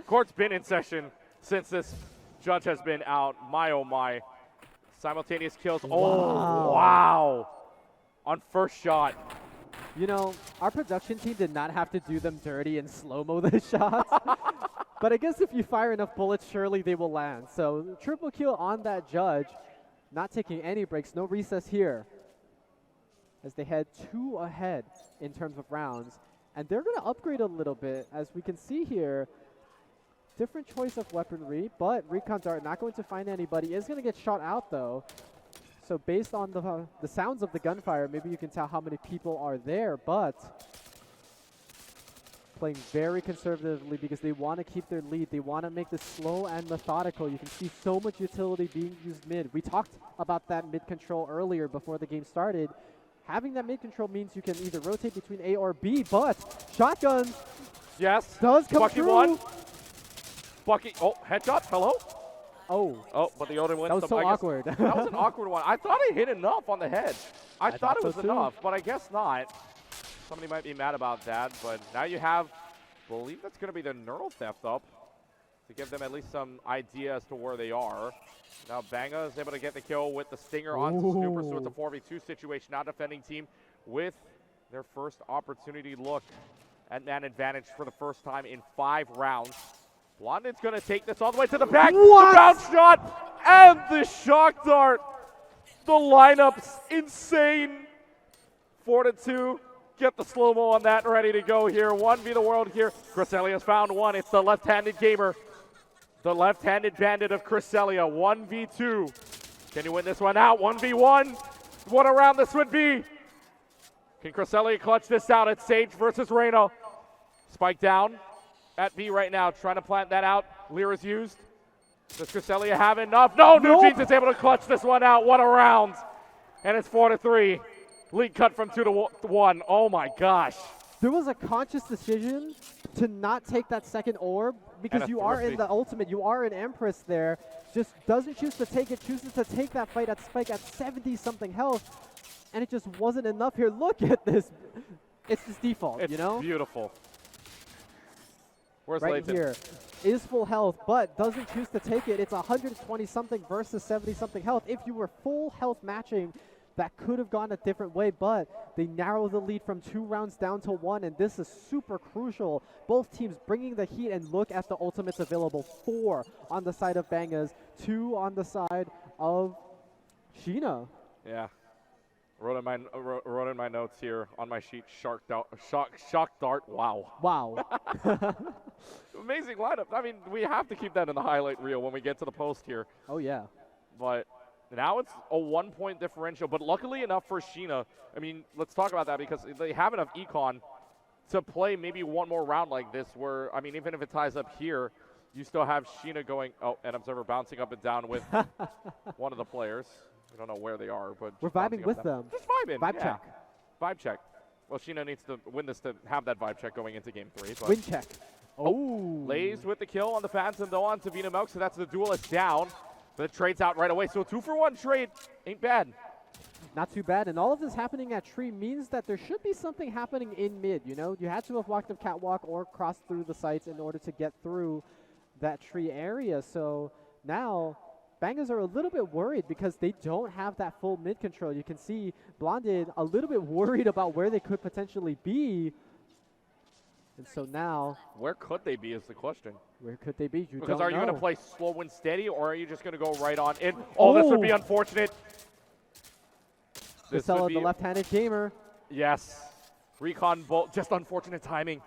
Court's been in session since this judge has been out. My, oh my. Simultaneous kills. Wow. Oh, wow. On first shot. You know, our production team did not have to do them dirty and slow-mo the shots. But I guess if you fire enough bullets, surely they will land. So triple kill on that judge. Not taking any breaks. No recess here. As they head 2 ahead in terms of rounds. And they're going to upgrade a little bit. As we can see here, different choice of weaponry. But Recon Dart not going to find anybody. Is going to get shot out, though. So based on the sounds of the gunfire, maybe you can tell how many people are there. But playing very conservatively because they want to keep their lead. They want to make this slow and methodical. You can see so much utility being used mid. We talked about that mid control earlier before the game started. Having that mid control means you can either rotate between A or B, but shotgun does come Bucky through. One. Bucky, oh, headshot, hello? Oh, but the Odin wins. that was so awkward. That was an awkward one. I thought I hit enough on the head. I thought it was enough, but I guess not. Somebody might be mad about that, but now you have, I believe that's going to be the Neural Theft up to give them at least some idea as to where they are. Now Bangah is able to get the kill with the Stinger onto Snooper, so it's a 4v2 situation. Now defending team with their first opportunity look at man advantage for the first time in 5 rounds. Blondin's going to take this all the way to the back. What? The bounce shot and the shock dart. The lineup's insane. 4-2. Get the slow-mo on that, ready to go here. 1v the world here. Cresselia's found one. It's the left-handed gamer. The left-handed bandit of Cresselia. 1v2. Can you win this one out? 1v1. What a round this would be. Can Cresselia clutch this out? It's Sage versus Reyna. Spike down at B right now. Trying to plant that out. Lyra's used. Does Cresselia have enough? No, NewJeans is able to clutch this one out. What a round. And it's 4-3. Lead cut from 2-1. Oh my gosh. There was a conscious decision to not take that second orb because you are in the ultimate. You are an Empress there. Just doesn't choose to take it. Chooses to take that fight at Spike at 70-something health. And it just wasn't enough here. Look at this. It's this default, you know? It's beautiful. Where's right Layton? Here is full health, but doesn't choose to take it. It's 120-something versus 70-something health. If you were full health matching, that could have gone a different way, but they narrow the lead from 2 rounds down to 1, and this is super crucial. Both teams bringing the heat, and look at the ultimates available. 4 on the side of Bangahs, 2 on the side of Shina. Yeah. Wrote in my notes here on my sheet, shock dart, wow. Wow. Amazing lineup. I mean, we have to keep that in the highlight reel when we get to the post here. Oh, yeah. But now it's a 1-point differential, but luckily enough for Shina, I mean, let's talk about that because they have enough econ to play maybe one more round like this where, I mean, even if it ties up here, you still have Shina going, oh, and Observer bouncing up and down with one of the players. We don't know where they are, but we're vibing with them. Just vibing. Vibe check. Vibe check. Well, Shina needs to win this to have that vibe check going into game 3. But Win check. Oh. Lays with the kill on the Phantom, though, on Tavina Milk, so that's the duelist down. But the trade's out right away, so a 2-for-1 trade ain't bad. Not too bad, and all of this happening at tree means that there should be something happening in mid, you know? You had to have walked the catwalk or crossed through the sites in order to get through that tree area, so now Bangahs are a little bit worried because they don't have that full mid control. You can see Blonded a little bit worried about where they could potentially be. And so now, where could they be is the question. Where could they be? Because are you going to play slow and steady, or are you just going to go right on in? Oh, this would be unfortunate. This would be the left-handed gamer. Yes. Recon bolt, just unfortunate timing.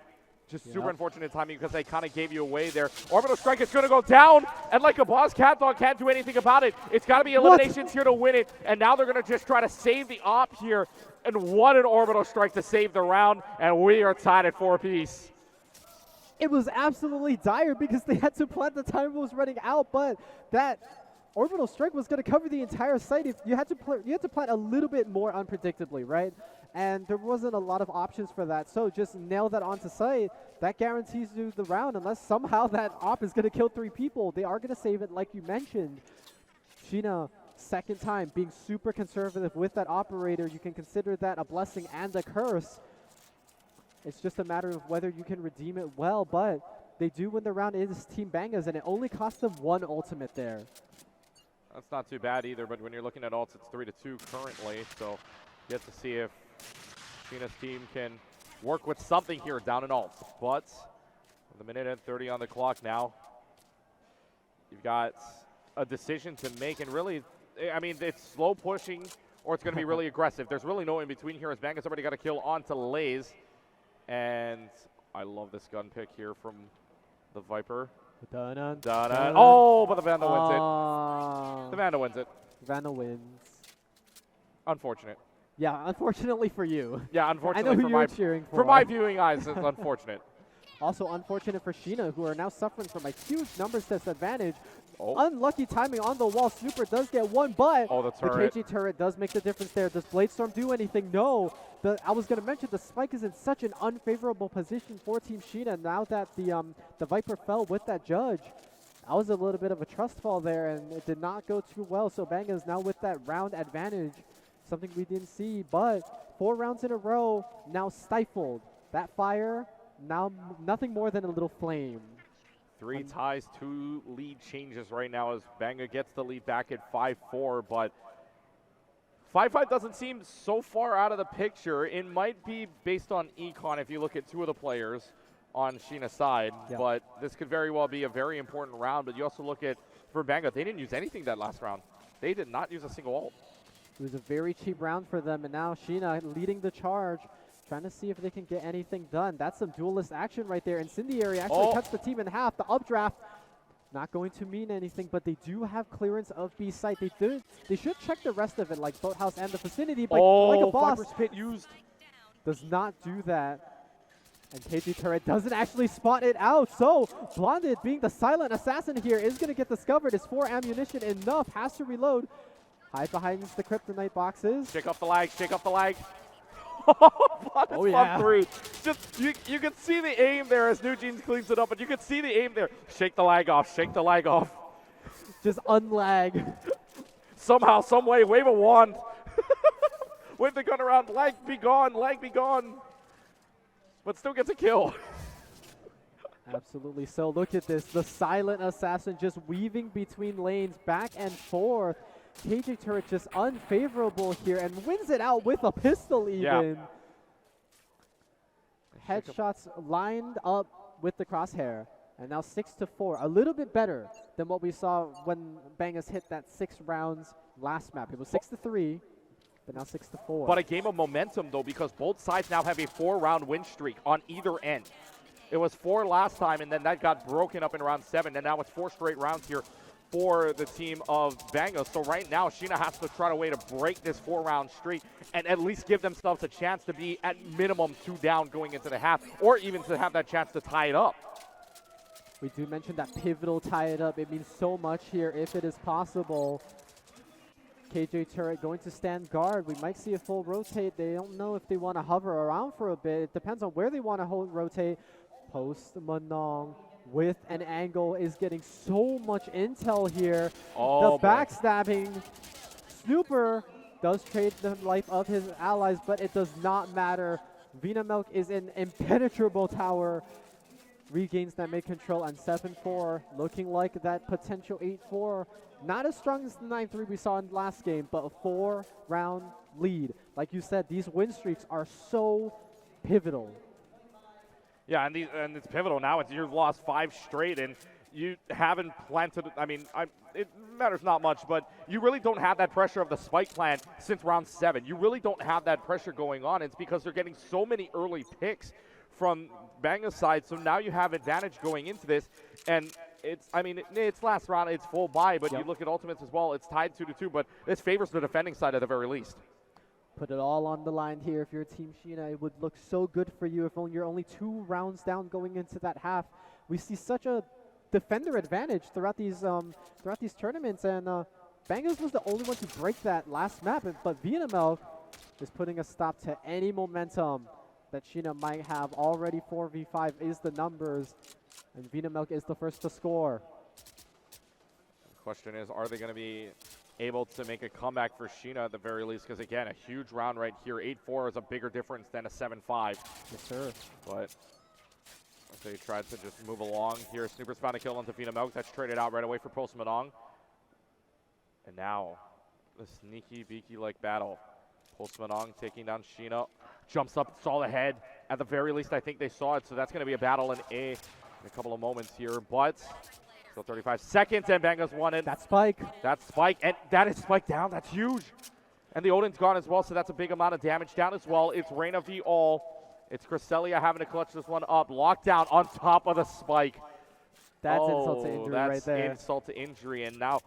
Just super unfortunate timing because they kind of gave you away there. Orbital Strike is going to go down, and like a boss, CatDog can't do anything about it. It's got to be eliminations here to win it, and now they're going to just try to save the op here. And what an Orbital Strike to save the round, and we are tied at 4-piece. It was absolutely dire because they had to plant the time was running out, but that Orbital Strike was going to cover the entire site. If you had to plant a little bit more unpredictably, right? And there wasn't a lot of options for that. So just nail that onto site. That guarantees you the round unless somehow that op is going to kill 3 people. They are going to save it like you mentioned. Shina, second time, being super conservative with that operator. You can consider that a blessing and a curse. It's just a matter of whether you can redeem it well, but they do win the round. It is Team Bangahs, and it only cost them 1 ultimate there. That's not too bad either, but when you're looking at ults, it's 3-2 currently, so you have to see if Shina's team can work with something here down in ults. But with 1:30 on the clock now, you've got a decision to make, and really, I mean, it's slow pushing or it's going to be really aggressive. There's really no in between here as Bangah's already got a kill onto Lays. And I love this gun pick here from the Viper. Dun-dun, dun-dun. Oh, but the Vandal wins it. The Vandal wins it. Vandal wins. Unfortunate. Yeah, unfortunately for you. Yeah, unfortunately I know who for you're cheering for. For my viewing eyes, it's unfortunate. Also unfortunate for Shina, who are now suffering from a huge numbers disadvantage. Oh. Unlucky timing on the wall. Super does get one, but the turret. KJ turret does make the difference there. Does Bladestorm do anything? No. I was going to mention the Spike is in such an unfavorable position for Team Shina now that the Viper fell with that judge. That was a little bit of a trust fall there, and it did not go too well. So Bangah is now with that round advantage, something we didn't see. But 4 rounds in a row now stifled. That fire, now nothing more than a little flame. 3 ties, 2 lead changes right now as Bangah gets the lead back at 5-4, but 5-5 doesn't seem so far out of the picture. It might be based on econ if you look at 2 of the players on Shina's side, but this could very well be a very important round. But you also look at, for Bangah, they didn't use anything that last round. They did not use a single ult. It was a very cheap round for them, and now Shina leading the charge, trying to see if they can get anything done. That's some duelist action right there. Incendiary actually cuts the team in half. The updraft, not going to mean anything, but they do have clearance of B site. They should check the rest of it, like Boathouse and the vicinity, but like a boss Viper's Pit used. Does not do that. And KG Turret doesn't actually spot it out. So Blonded, being the silent assassin here, is going to get discovered. Is 4 ammunition enough? Has to reload. Hide behind the kryptonite boxes. Shake off the lag, shake off the lag. Oh yeah. 3. Just you can see the aim there as New Jeans cleans it up, but you can see the aim there. Shake the lag off, shake the lag off. Just unlag. Somehow, some way, wave a wand. Wave the gun around, lag be gone, but still gets a kill. Absolutely. So look at this, the silent assassin just weaving between lanes back and forth. KJ Turret just unfavorable here and wins it out with a pistol even. Headshots lined up with the crosshair. And now 6-4, a little bit better than what we saw when Bangahs hit that 6 rounds last map. It was 6-3, but now 6-4. But a game of momentum though, because both sides now have a 4-round win streak on either end. It was 4 last time, and then that got broken up in round 7, and now it's 4 straight rounds here for the team of Bangah. So right now, Shina has to try a way to break this 4-round streak and at least give themselves a chance to be at minimum 2 down going into the half, or even to have that chance to tie it up. We do mention that pivotal tie it up. It means so much here if it is possible. KJ Turret going to stand guard. We might see a full rotate. They don't know if they want to hover around for a bit. It depends on where they want to rotate. Post Manong with an angle is getting so much intel here. Oh, the backstabbing. Snooper does trade the life of his allies, but it does not matter. Vinamilk is an impenetrable tower. Regains that mid control, and 7-4 looking like that potential 8-4. Not as strong as the 9-3 we saw in last game, but a 4-round lead. Like you said, these win streaks are so pivotal. Yeah, and it's pivotal now. You've lost 5 straight, and you haven't planted. I mean, it matters not much, but you really don't have that pressure of the spike plant since round 7. You really don't have that pressure going on. It's because they're getting so many early picks from Bangah's side, so now you have advantage going into this, and it's last round, it's full buy, but you look at ultimates as well, it's tied 2-2, but this favors the defending side at the very least. Put it all on the line here. If you're Team Shina, it would look so good for you if you're only 2 rounds down going into that half. We see such a defender advantage throughout these tournaments, and Bangah's was the only one to break that last map, but Vinamilk is putting a stop to any momentum that Shina might have. Already 4v5 is the numbers, and Vinamilk is the first to score. The question is, are they going to be able to make a comeback for Shina at the very least? Because again, a huge round right here. 8-4 is a bigger difference than a 7-5. Yes, sir. But they tried to just move along here. Snooper's found a kill into Vinamilk. That's traded out right away for Post Manong. And now, the sneaky beaky-like battle. Post Manong taking down Shina. Jumps up, saw the head. At the very least, I think they saw it, so that's going to be a battle in a couple of moments here. But still 35 seconds, and Bangah's won it. That spike. That spike, and that is spiked down. That's huge. And the Odin's gone as well, so that's a big amount of damage down as well. It's Reina v. All. It's Cresselia having to clutch this one up. Lockdown on top of the spike. That's insult to injury right there. That's insult to injury, and now,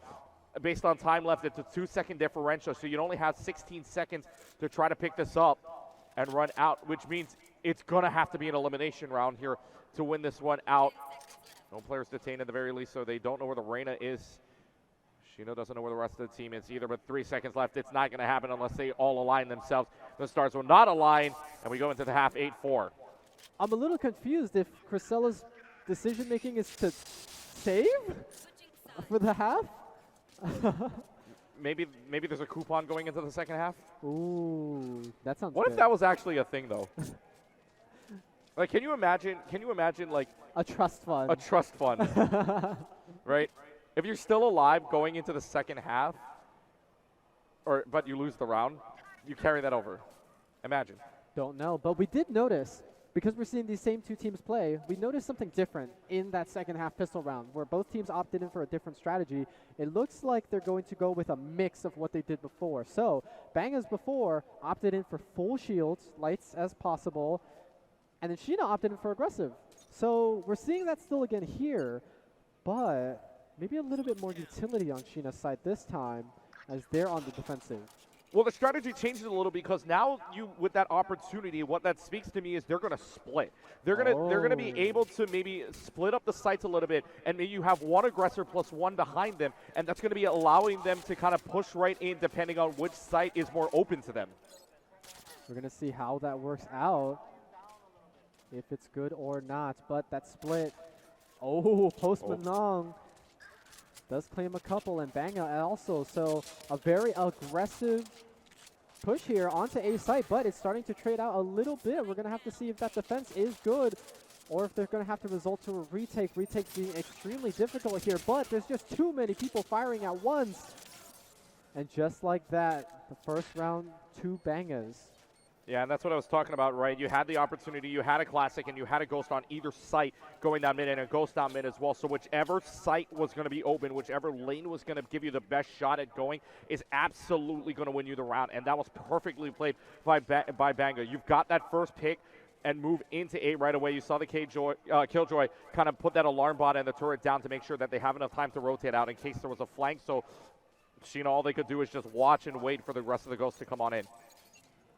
based on time left, it's a 2-second differential, so you only have 16 seconds to try to pick this up and run out, which means it's going to have to be an elimination round here to win this one out. No players detained at the very least, so they don't know where the Reina is. Shina doesn't know where the rest of the team is either, but 3 seconds left. It's not going to happen unless they all align themselves. The stars will not align, and we go into the half 8-4. I'm a little confused if Cressella's decision-making is to save for the half? Maybe there's a coupon going into the second half. Ooh, that sounds What good. if that was actually a thing, though? Like, can you imagine, like, a trust fund? a trust fund, right? If you're still alive going into the second half, but you lose the round, you carry that over. Imagine. Don't know, but we did notice, because we're seeing these same 2 teams play, we noticed something different in that second half pistol round, where both teams opted in for a different strategy. It looks like they're going to go with a mix of what they did before. So, Bangah's before opted in for full shields, lights as possible, and then Shina opted in for aggressive. So, we're seeing that still again here, but maybe a little bit more utility on Shina's side this time, as they're on the defensive. Well, the strategy changes a little because now with that opportunity, what that speaks to me is they're going to split. They're going to be able to maybe split up the sites a little bit, and maybe you have one aggressor plus one behind them, and that's going to be allowing them to kind of push right in depending on which site is more open to them. We're going to see how that works out, if it's good or not, but that split. Oh, Post Manong does claim a couple, and Bangah also. So a very aggressive push here onto A site, but it's starting to trade out a little bit. We're going to have to see if that defense is good or if they're going to have to result to a retake. Retake being extremely difficult here, but there's just too many people firing at once. And just like that, the first round, 2 Bangahs. Yeah, and that's what I was talking about, right? You had the opportunity, you had a classic, and you had a ghost on either site going down mid and a ghost down mid as well. So whichever site was going to be open, whichever lane was going to give you the best shot at going is absolutely going to win you the round. And that was perfectly played by Bangah. You've got that first pick and move into A right away. You saw the Killjoy kind of put that alarm bot and the turret down to make sure that they have enough time to rotate out in case there was a flank. So Shina, all they could do is just watch and wait for the rest of the ghosts to come on in.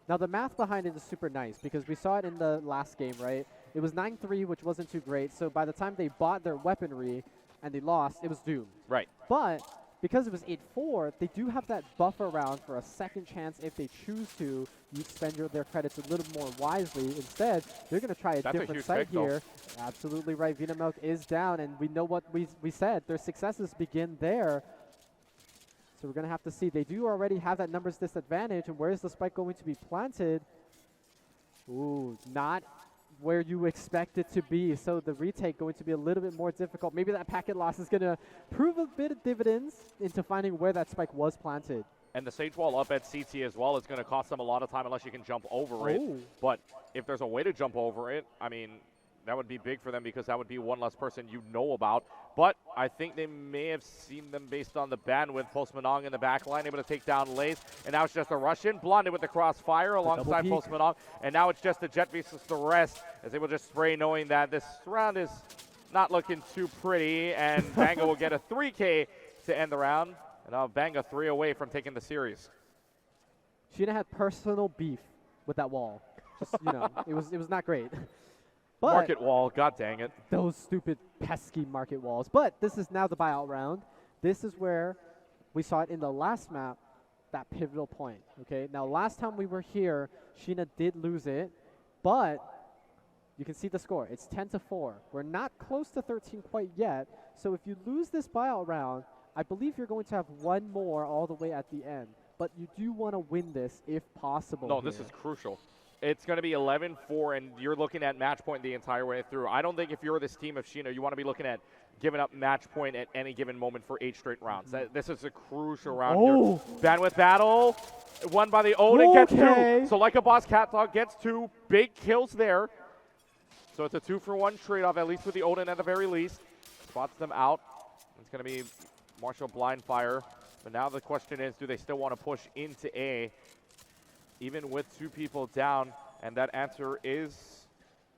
Now, the math behind it is super nice because we saw it in the last game, right? It was 9-3, which wasn't too great. So by the time they bought their weaponry and they lost, it was doomed. Right. But because it was 8-4, they do have that buffer round for a second chance if they choose to. You spend their credits a little more wisely. Instead, they're going to try a different site here. Absolutely right. Vinamilk is down, and we know what we said. Their successes begin there. So we're going to have to see. They do already have that numbers disadvantage, and where is the spike going to be planted? Ooh, not where you expect it to be. So the retake going to be a little bit more difficult. Maybe that packet loss is going to prove a bit of dividends into finding where that spike was planted. And the Sage Wall up at CT as well is going to cost them a lot of time unless you can jump over it. But if there's a way to jump over it, I mean, that would be big for them because that would be one less person you know about. But I think they may have seen them based on the bandwidth. Post Manong in the back line, able to take down Lays. And now it's just a rush in. Blonded with the crossfire alongside Post Manong. And now it's just a Jet versus the rest as they will just spray, knowing that this round is not looking too pretty. And Bangah will get a 3K to end the round. And now Bangah 3 away from taking the series. Shina had personal beef with that wall. Just, you know, it was not great. But market wall, god dang it. Those stupid pesky market walls. But this is now the buyout round. This is where we saw it in the last map, that pivotal point. Okay, now last time we were here, Shina did lose it, but you can see the score. It's 10-4. We're not close to 13 quite yet. So if you lose this buyout round, I believe you're going to have one more all the way at the end. But you do want to win this if possible. No, this is crucial. It's going to be 11-4, and you're looking at match point the entire way through. I don't think if you're this team of Shina, you want to be looking at giving up match point at any given moment for 8 straight rounds. This is a crucial round here. Bandwidth battle, won by the Odin, gets 2. So like a boss, Cat Dog gets 2. Big kills there. So it's a 2-for-1 trade-off, at least with the Odin at the very least. Spots them out. It's going to be Marshall blind fire. But now the question is, do they still want to push into A, even with 2 people down? And that answer is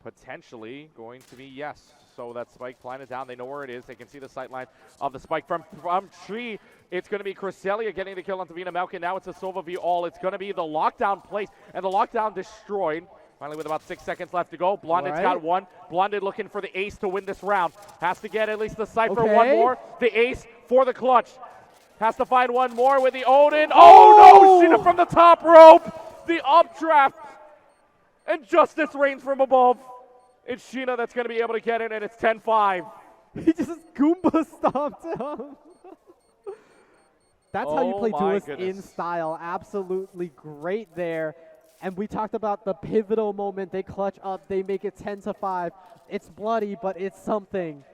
potentially going to be yes. So that spike planted down. They know where it is. They can see the sight line of the spike from Tree. It's going to be Cresselia getting the kill on Vinamilk, and now it's a Sova v all. It's going to be the lockdown place, and the lockdown destroyed. Finally, with about 6 seconds left to go, Blonded's got 1. Blonded looking for the ace to win this round. Has to get at least the Cypher 1 more. The ace for the clutch. Has to find 1 more with the Odin. Oh no! Shina from the top rope. The updraft. And justice reigns from above. It's Shina that's going to be able to get it, and it's 10-5. He just Goomba stomped him. That's how you play duelists in style. Absolutely great there. And we talked about the pivotal moment. They clutch up. They make it 10-5. It's bloody, but it's something.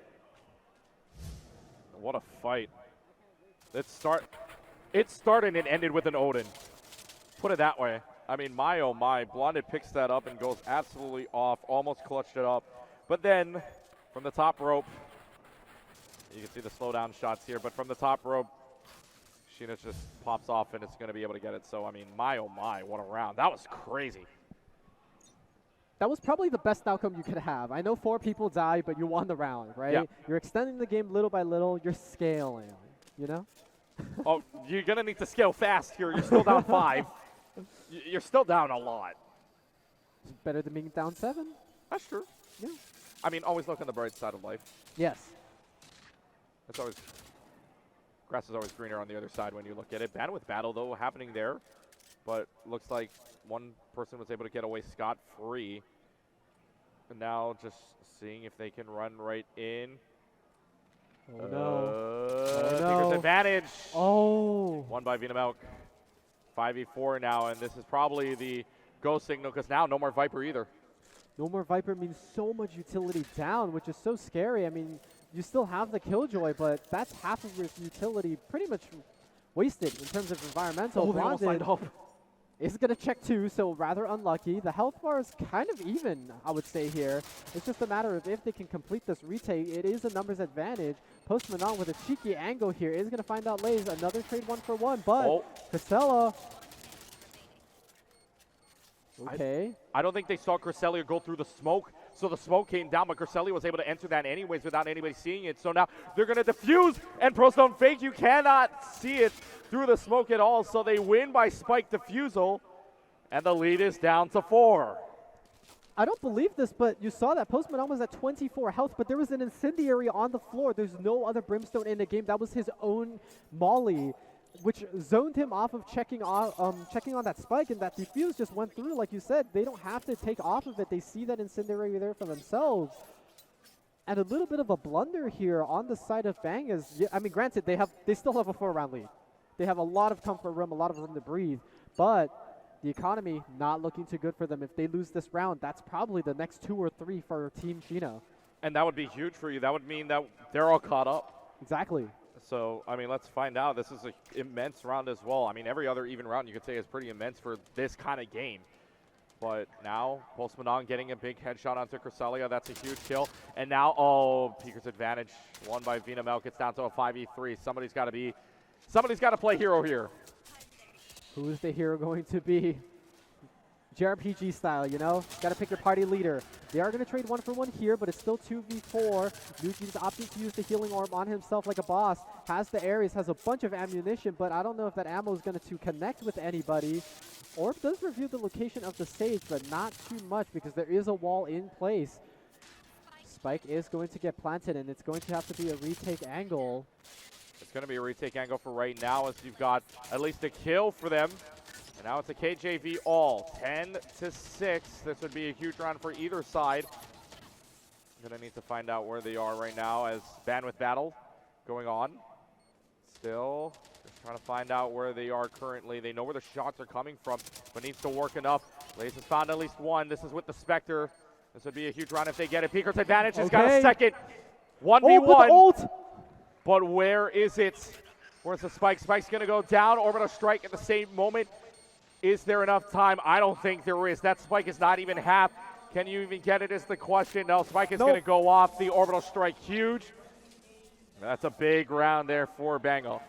What a fight. It started and ended with an Odin. Put it that way. I mean, my oh my. Blonded picks that up and goes absolutely off. Almost clutched it up. But then, from the top rope, you can see the slowdown shots here. But from the top rope, Shina just pops off and it's going to be able to get it. So, I mean, my oh my, what a round. That was crazy. That was probably the best outcome you could have. I know 4 people died, but you won the round, right? Yeah. You're extending the game little by little. You're scaling, you know? Oh, you're going to need to scale fast here. You're still down 5. You're still down a lot. It's better than being down 7. That's true. Yeah. I mean, always look on the bright side of life. Yes. It's always, grass is always greener on the other side when you look at it. Bandwidth battle, though, happening there. But looks like one person was able to get away scot-free. And now just seeing if they can run right in. Oh, no. Taker's advantage. Oh. Won by Vinamilk. 5v4 now, and this is probably the go signal because now no more Viper either. No more Viper means so much utility down, which is so scary. I mean, you still have the Killjoy, but that's half of your utility pretty much wasted in terms of environmental. Blonded is going to check 2, so rather unlucky. The health bar is kind of even, I would say here. It's just a matter of if they can complete this retake. It is a numbers advantage. Post Manon with a cheeky angle here is going to find out Lays. Another trade 1-for-1, but Cresselia. Okay. I don't think they saw Cresselia go through the smoke, so the smoke came down, but Cresselia was able to enter that anyways without anybody seeing it. So now they're going to defuse, and Prostone fake. You cannot see it through the smoke at all, so they win by spike defusal, and the lead is down to 4. I don't believe this, but you saw that Post Malone was at 24 health, but there was an incendiary on the floor. There's no other Brimstone in the game. That was his own molly, which zoned him off of checking on that spike, and that defuse just went through. Like you said, they don't have to take off of it. They see that incendiary there for themselves. And a little bit of a blunder here on the side of Bangah's. Yeah, I mean, granted, they still have a 4-round lead. They have a lot of comfort room, a lot of room to breathe, but the economy not looking too good for them. If they lose this round, that's probably the next 2 or 3 for Team Shina. And that would be huge for you. That would mean that they're all caught up. Exactly. So, I mean, let's find out. This is an immense round as well. I mean, every other even round you could say is pretty immense for this kind of game. But now, Pulse Manon getting a big headshot onto Cresselia. That's a huge kill. And now, Peaker's advantage won by Vinamel. Gets down to a 5v3. Somebody's got to play hero here. Who's the hero going to be? JRPG style, you know? Got to pick your party leader. They are going to trade 1-for-1 here, but it's still 2v4. Nuki's opting to use the healing orb on himself like a boss. Has the Ares, has a bunch of ammunition, but I don't know if that ammo is going to connect with anybody. Orb does reveal the location of the stage, but not too much because there is a wall in place. Spike is going to get planted, and it's going to have to be a retake angle. It's going to be a retake angle for right now as you've got at least a kill for them. And now it's a KJV all. 10-6. This would be a huge round for either side. I'm going to need to find out where they are right now as bandwidth battle going on. Still just trying to find out where they are currently. They know where the shots are coming from, but needs to work enough. Lace has found at least one. This is with the Spectre. This would be a huge round if they get it. Peaker's advantage has got a second. 1v1. But where is it? Where's the spike? Spike's going to go down. Orbital strike at the same moment. Is there enough time? I don't think there is. That spike is not even half. Can you even get it is the question. No, spike is going to go off. The orbital strike huge. That's a big round there for Bangah.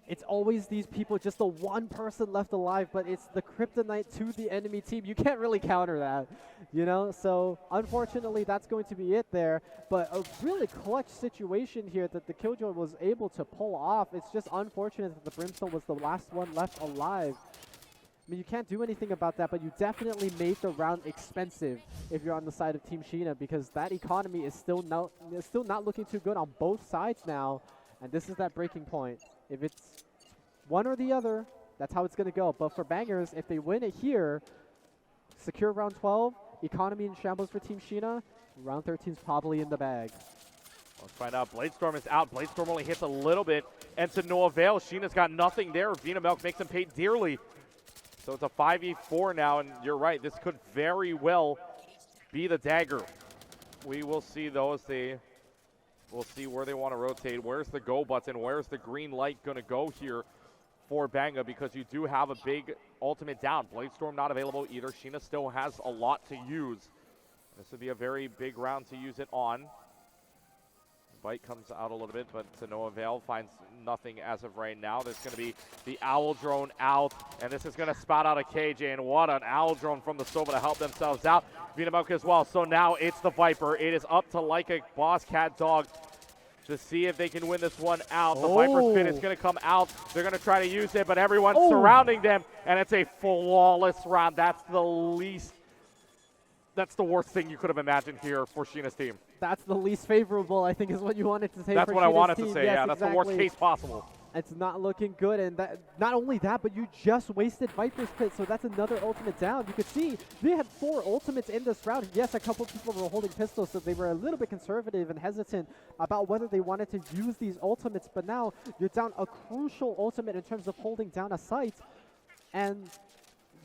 It's always these people, just the one person left alive, but it's the kryptonite to the enemy team. You can't really counter that, you know? So, unfortunately, that's going to be it there. But a really clutch situation here that the Killjoy was able to pull off. It's just unfortunate that the Brimstone was the last one left alive. I mean, you can't do anything about that, but you definitely made the round expensive if you're on the side of Team Shina, because that economy is still not looking too good on both sides now. And this is that breaking point. If it's one or the other, that's how it's going to go. But for Bangers, if they win it here, secure round 12, economy in shambles for Team Shina, round 13 is probably in the bag. Let's find out. Bladestorm is out. Bladestorm only hits a little bit, and to no avail. Shina's got nothing there. Vinamel makes him pay dearly. So it's a 5v4 now, and you're right. This could very well be the dagger. We will see those. We'll see where they want to rotate. Where's the go button? Where's the green light going to go here for Bangah? Because you do have a big ultimate down. Bladestorm not available either. Shina still has a lot to use. This would be a very big round to use it on. Bite comes out a little bit, but to no avail. Finds nothing as of right now. There's going to be the Owl Drone out, and this is going to spot out a KJ, and what an Owl Drone from the Sova to help themselves out. Vinamel as well. So now it's the Viper. It is up to like a boss cat dog to see if they can win this one out. The Viper spin is going to come out. They're going to try to use it, but everyone's surrounding them, and it's a flawless round. That's the worst thing you could have imagined here for Shina's team. That's the least favorable, I think, is what you wanted to say. That's for what I Shina's wanted team. to say, yes, yeah. That's the worst case possible. It's not looking good, and that, not only that, but you just wasted Viper's Pit, so that's another ultimate down. You could see they had 4 ultimates in this round. Yes, a couple people were holding pistols, so they were a little bit conservative and hesitant about whether they wanted to use these ultimates, but now you're down a crucial ultimate in terms of holding down a site, and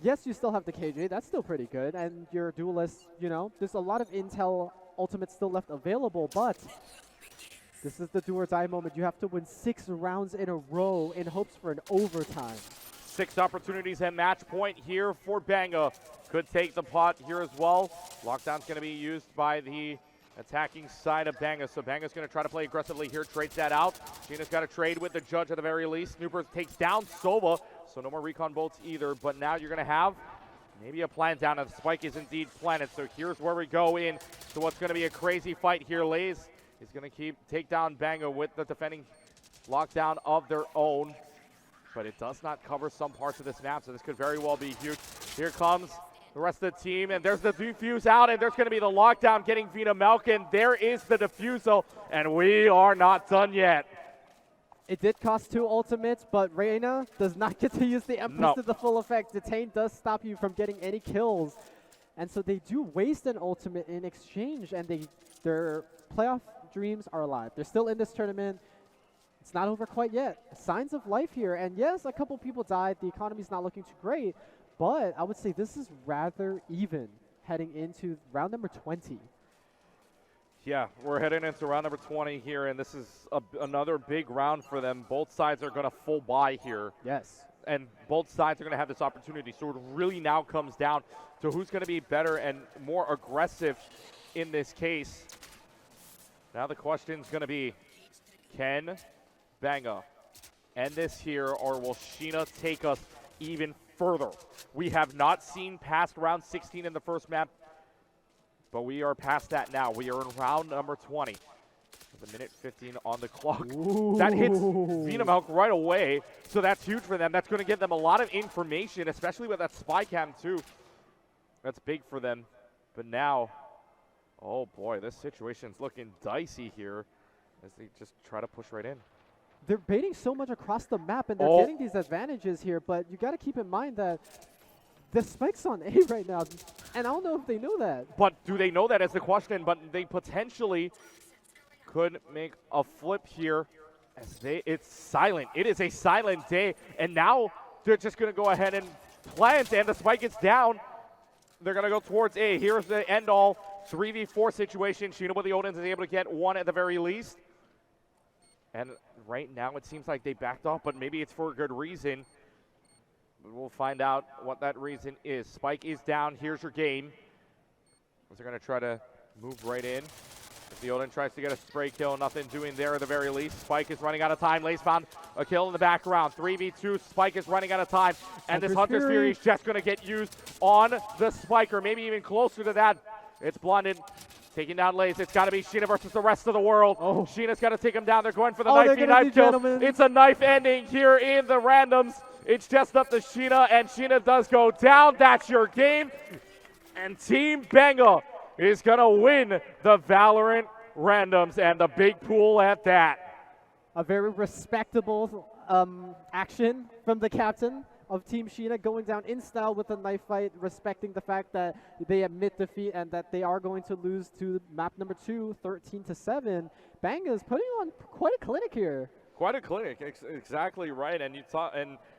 yes, you still have the KJ. That's still pretty good, and your duelist, you know, there's a lot of intel ultimates still left available, but this is the do or die moment. You have to win 6 rounds in a row in hopes for an overtime. 6 opportunities at match point here for Bangah. Could take the pot here as well. Lockdown's going to be used by the attacking side of Bangah. So Bangah's going to try to play aggressively here, trades that out. Shina's got to trade with the judge at the very least. Snooper takes down Sova, so no more recon bolts either. But now you're going to have maybe a plant down, and the spike is indeed planted. So here's where we go in to what's going to be a crazy fight here. Lays is going to take down Bangah with the defending lockdown of their own. But it does not cover some parts of this map, so this could very well be huge. Here comes the rest of the team, and there's the defuse out, and there's going to be the lockdown getting Vina Malkin. There is the defusal, and we are not done yet. It did cost 2 ultimates, but Reyna does not get to use the Empress to the full effect. Detain does stop you from getting any kills. And so they do waste an ultimate in exchange, and their playoff dreams are alive. They're still in this tournament. It's not over quite yet. Signs of life here. And yes, a couple people died. The economy's not looking too great, but I would say this is rather even heading into round number 20. Yeah, we're heading into round number 20 here, and this is another big round for them. Both sides are going to full buy here. Yes. And both sides are going to have this opportunity. So it really now comes down to who's going to be better and more aggressive in this case. Now the question's going to be, can Bangah end this here, or will Shina take us even further? We have not seen past round 16 in the first map, but we are past that now. We are in round number 20. With a minute 15 on the clock. Ooh. That hits Vina Malkin right away, so that's huge for them. That's going to give them a lot of information, especially with that spy cam too. That's big for them. But now, oh boy, this situation's looking dicey here as they just try to push right in. They're baiting so much across the map, and they're getting these advantages here, but you got to keep in mind that the spike's on A right now, and I don't know if they know that. But do they know that is the question, but they potentially could make a flip here as it's silent. It is a silent day, and now they're just going to go ahead and plant, and the spike is down. They're going to go towards A. Here's the end-all 3v4 situation. Shina with the Odins is able to get one at the very least. And right now it seems like they backed off, but maybe it's for a good reason. We'll find out what that reason is. Spike is down. Here's your game. They're going to try to move right in. If the Odin tries to get a spray kill, nothing doing there at the very least. Spike is running out of time. Lace found a kill in the background. 3v2. Spike is running out of time. And this Hunter's Fury is just going to get used on the Spike, or maybe even closer to that. It's Blondin taking down Lace. It's got to be Shina versus the rest of the world. Oh. Shina's got to take him down. They're going for the knife kill. It's a knife ending here in the Randomz. It's just up to Shina, and Shina does go down. That's your game. And Team Bangah is going to win the Valorant Randomz, and the big pool at that. A very respectable action from the captain of Team Shina, going down in style with a knife fight, respecting the fact that they admit defeat and that they are going to lose to map number 2, 13-7. Bangah is putting on quite a clinic here. Quite a clinic, exactly right. And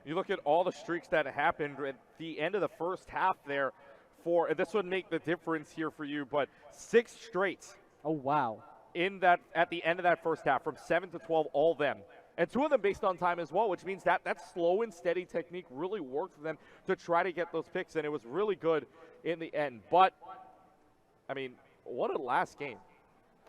you look at all the streaks that happened at the end of the first half there. This would make the difference here for you, but 6 straight. Oh wow! At the end of that first half, from 7 to 12, all them, and 2 of them based on time as well, which means that slow and steady technique really worked for them to try to get those picks, and it was really good in the end. But I mean, what a last game,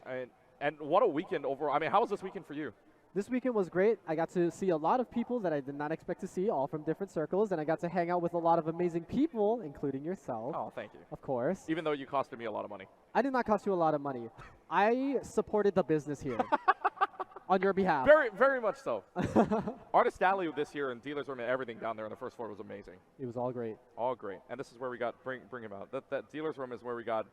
and what a weekend overall. I mean, how was this weekend for you? This weekend was great. I got to see a lot of people that I did not expect to see, all from different circles, and I got to hang out with a lot of amazing people, including yourself. Oh, thank you. Of course. Even though you costed me a lot of money. I did not cost you a lot of money. I supported the business here on your behalf. Very, very much so. Artist Alley this year and Dealer's Room and everything down there on the first floor was amazing. It was all great. All great. And this is where we got bring him out. That Dealer's Room is where we got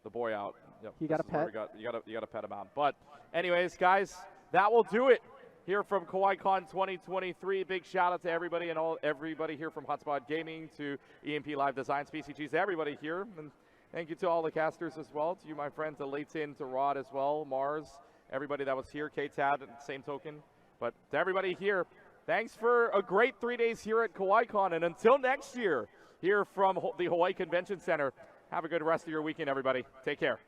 the boy out. Yep, he got a pet. You got to pet him out. But anyways, guys, that will do it here from Kawaii Kon 2023. Big shout out to everybody and everybody here from Hotspot Gaming to EMP Live Designs, PCGs, everybody here. And thank you to all the casters as well, to you, my friends, to Leighton, to Rod as well, Mars, everybody that was here, K-Tad, same token. But to everybody here, thanks for a great 3 days here at Kawaii Kon. And until next year, here from the Hawaii Convention Center, have a good rest of your weekend, everybody. Take care.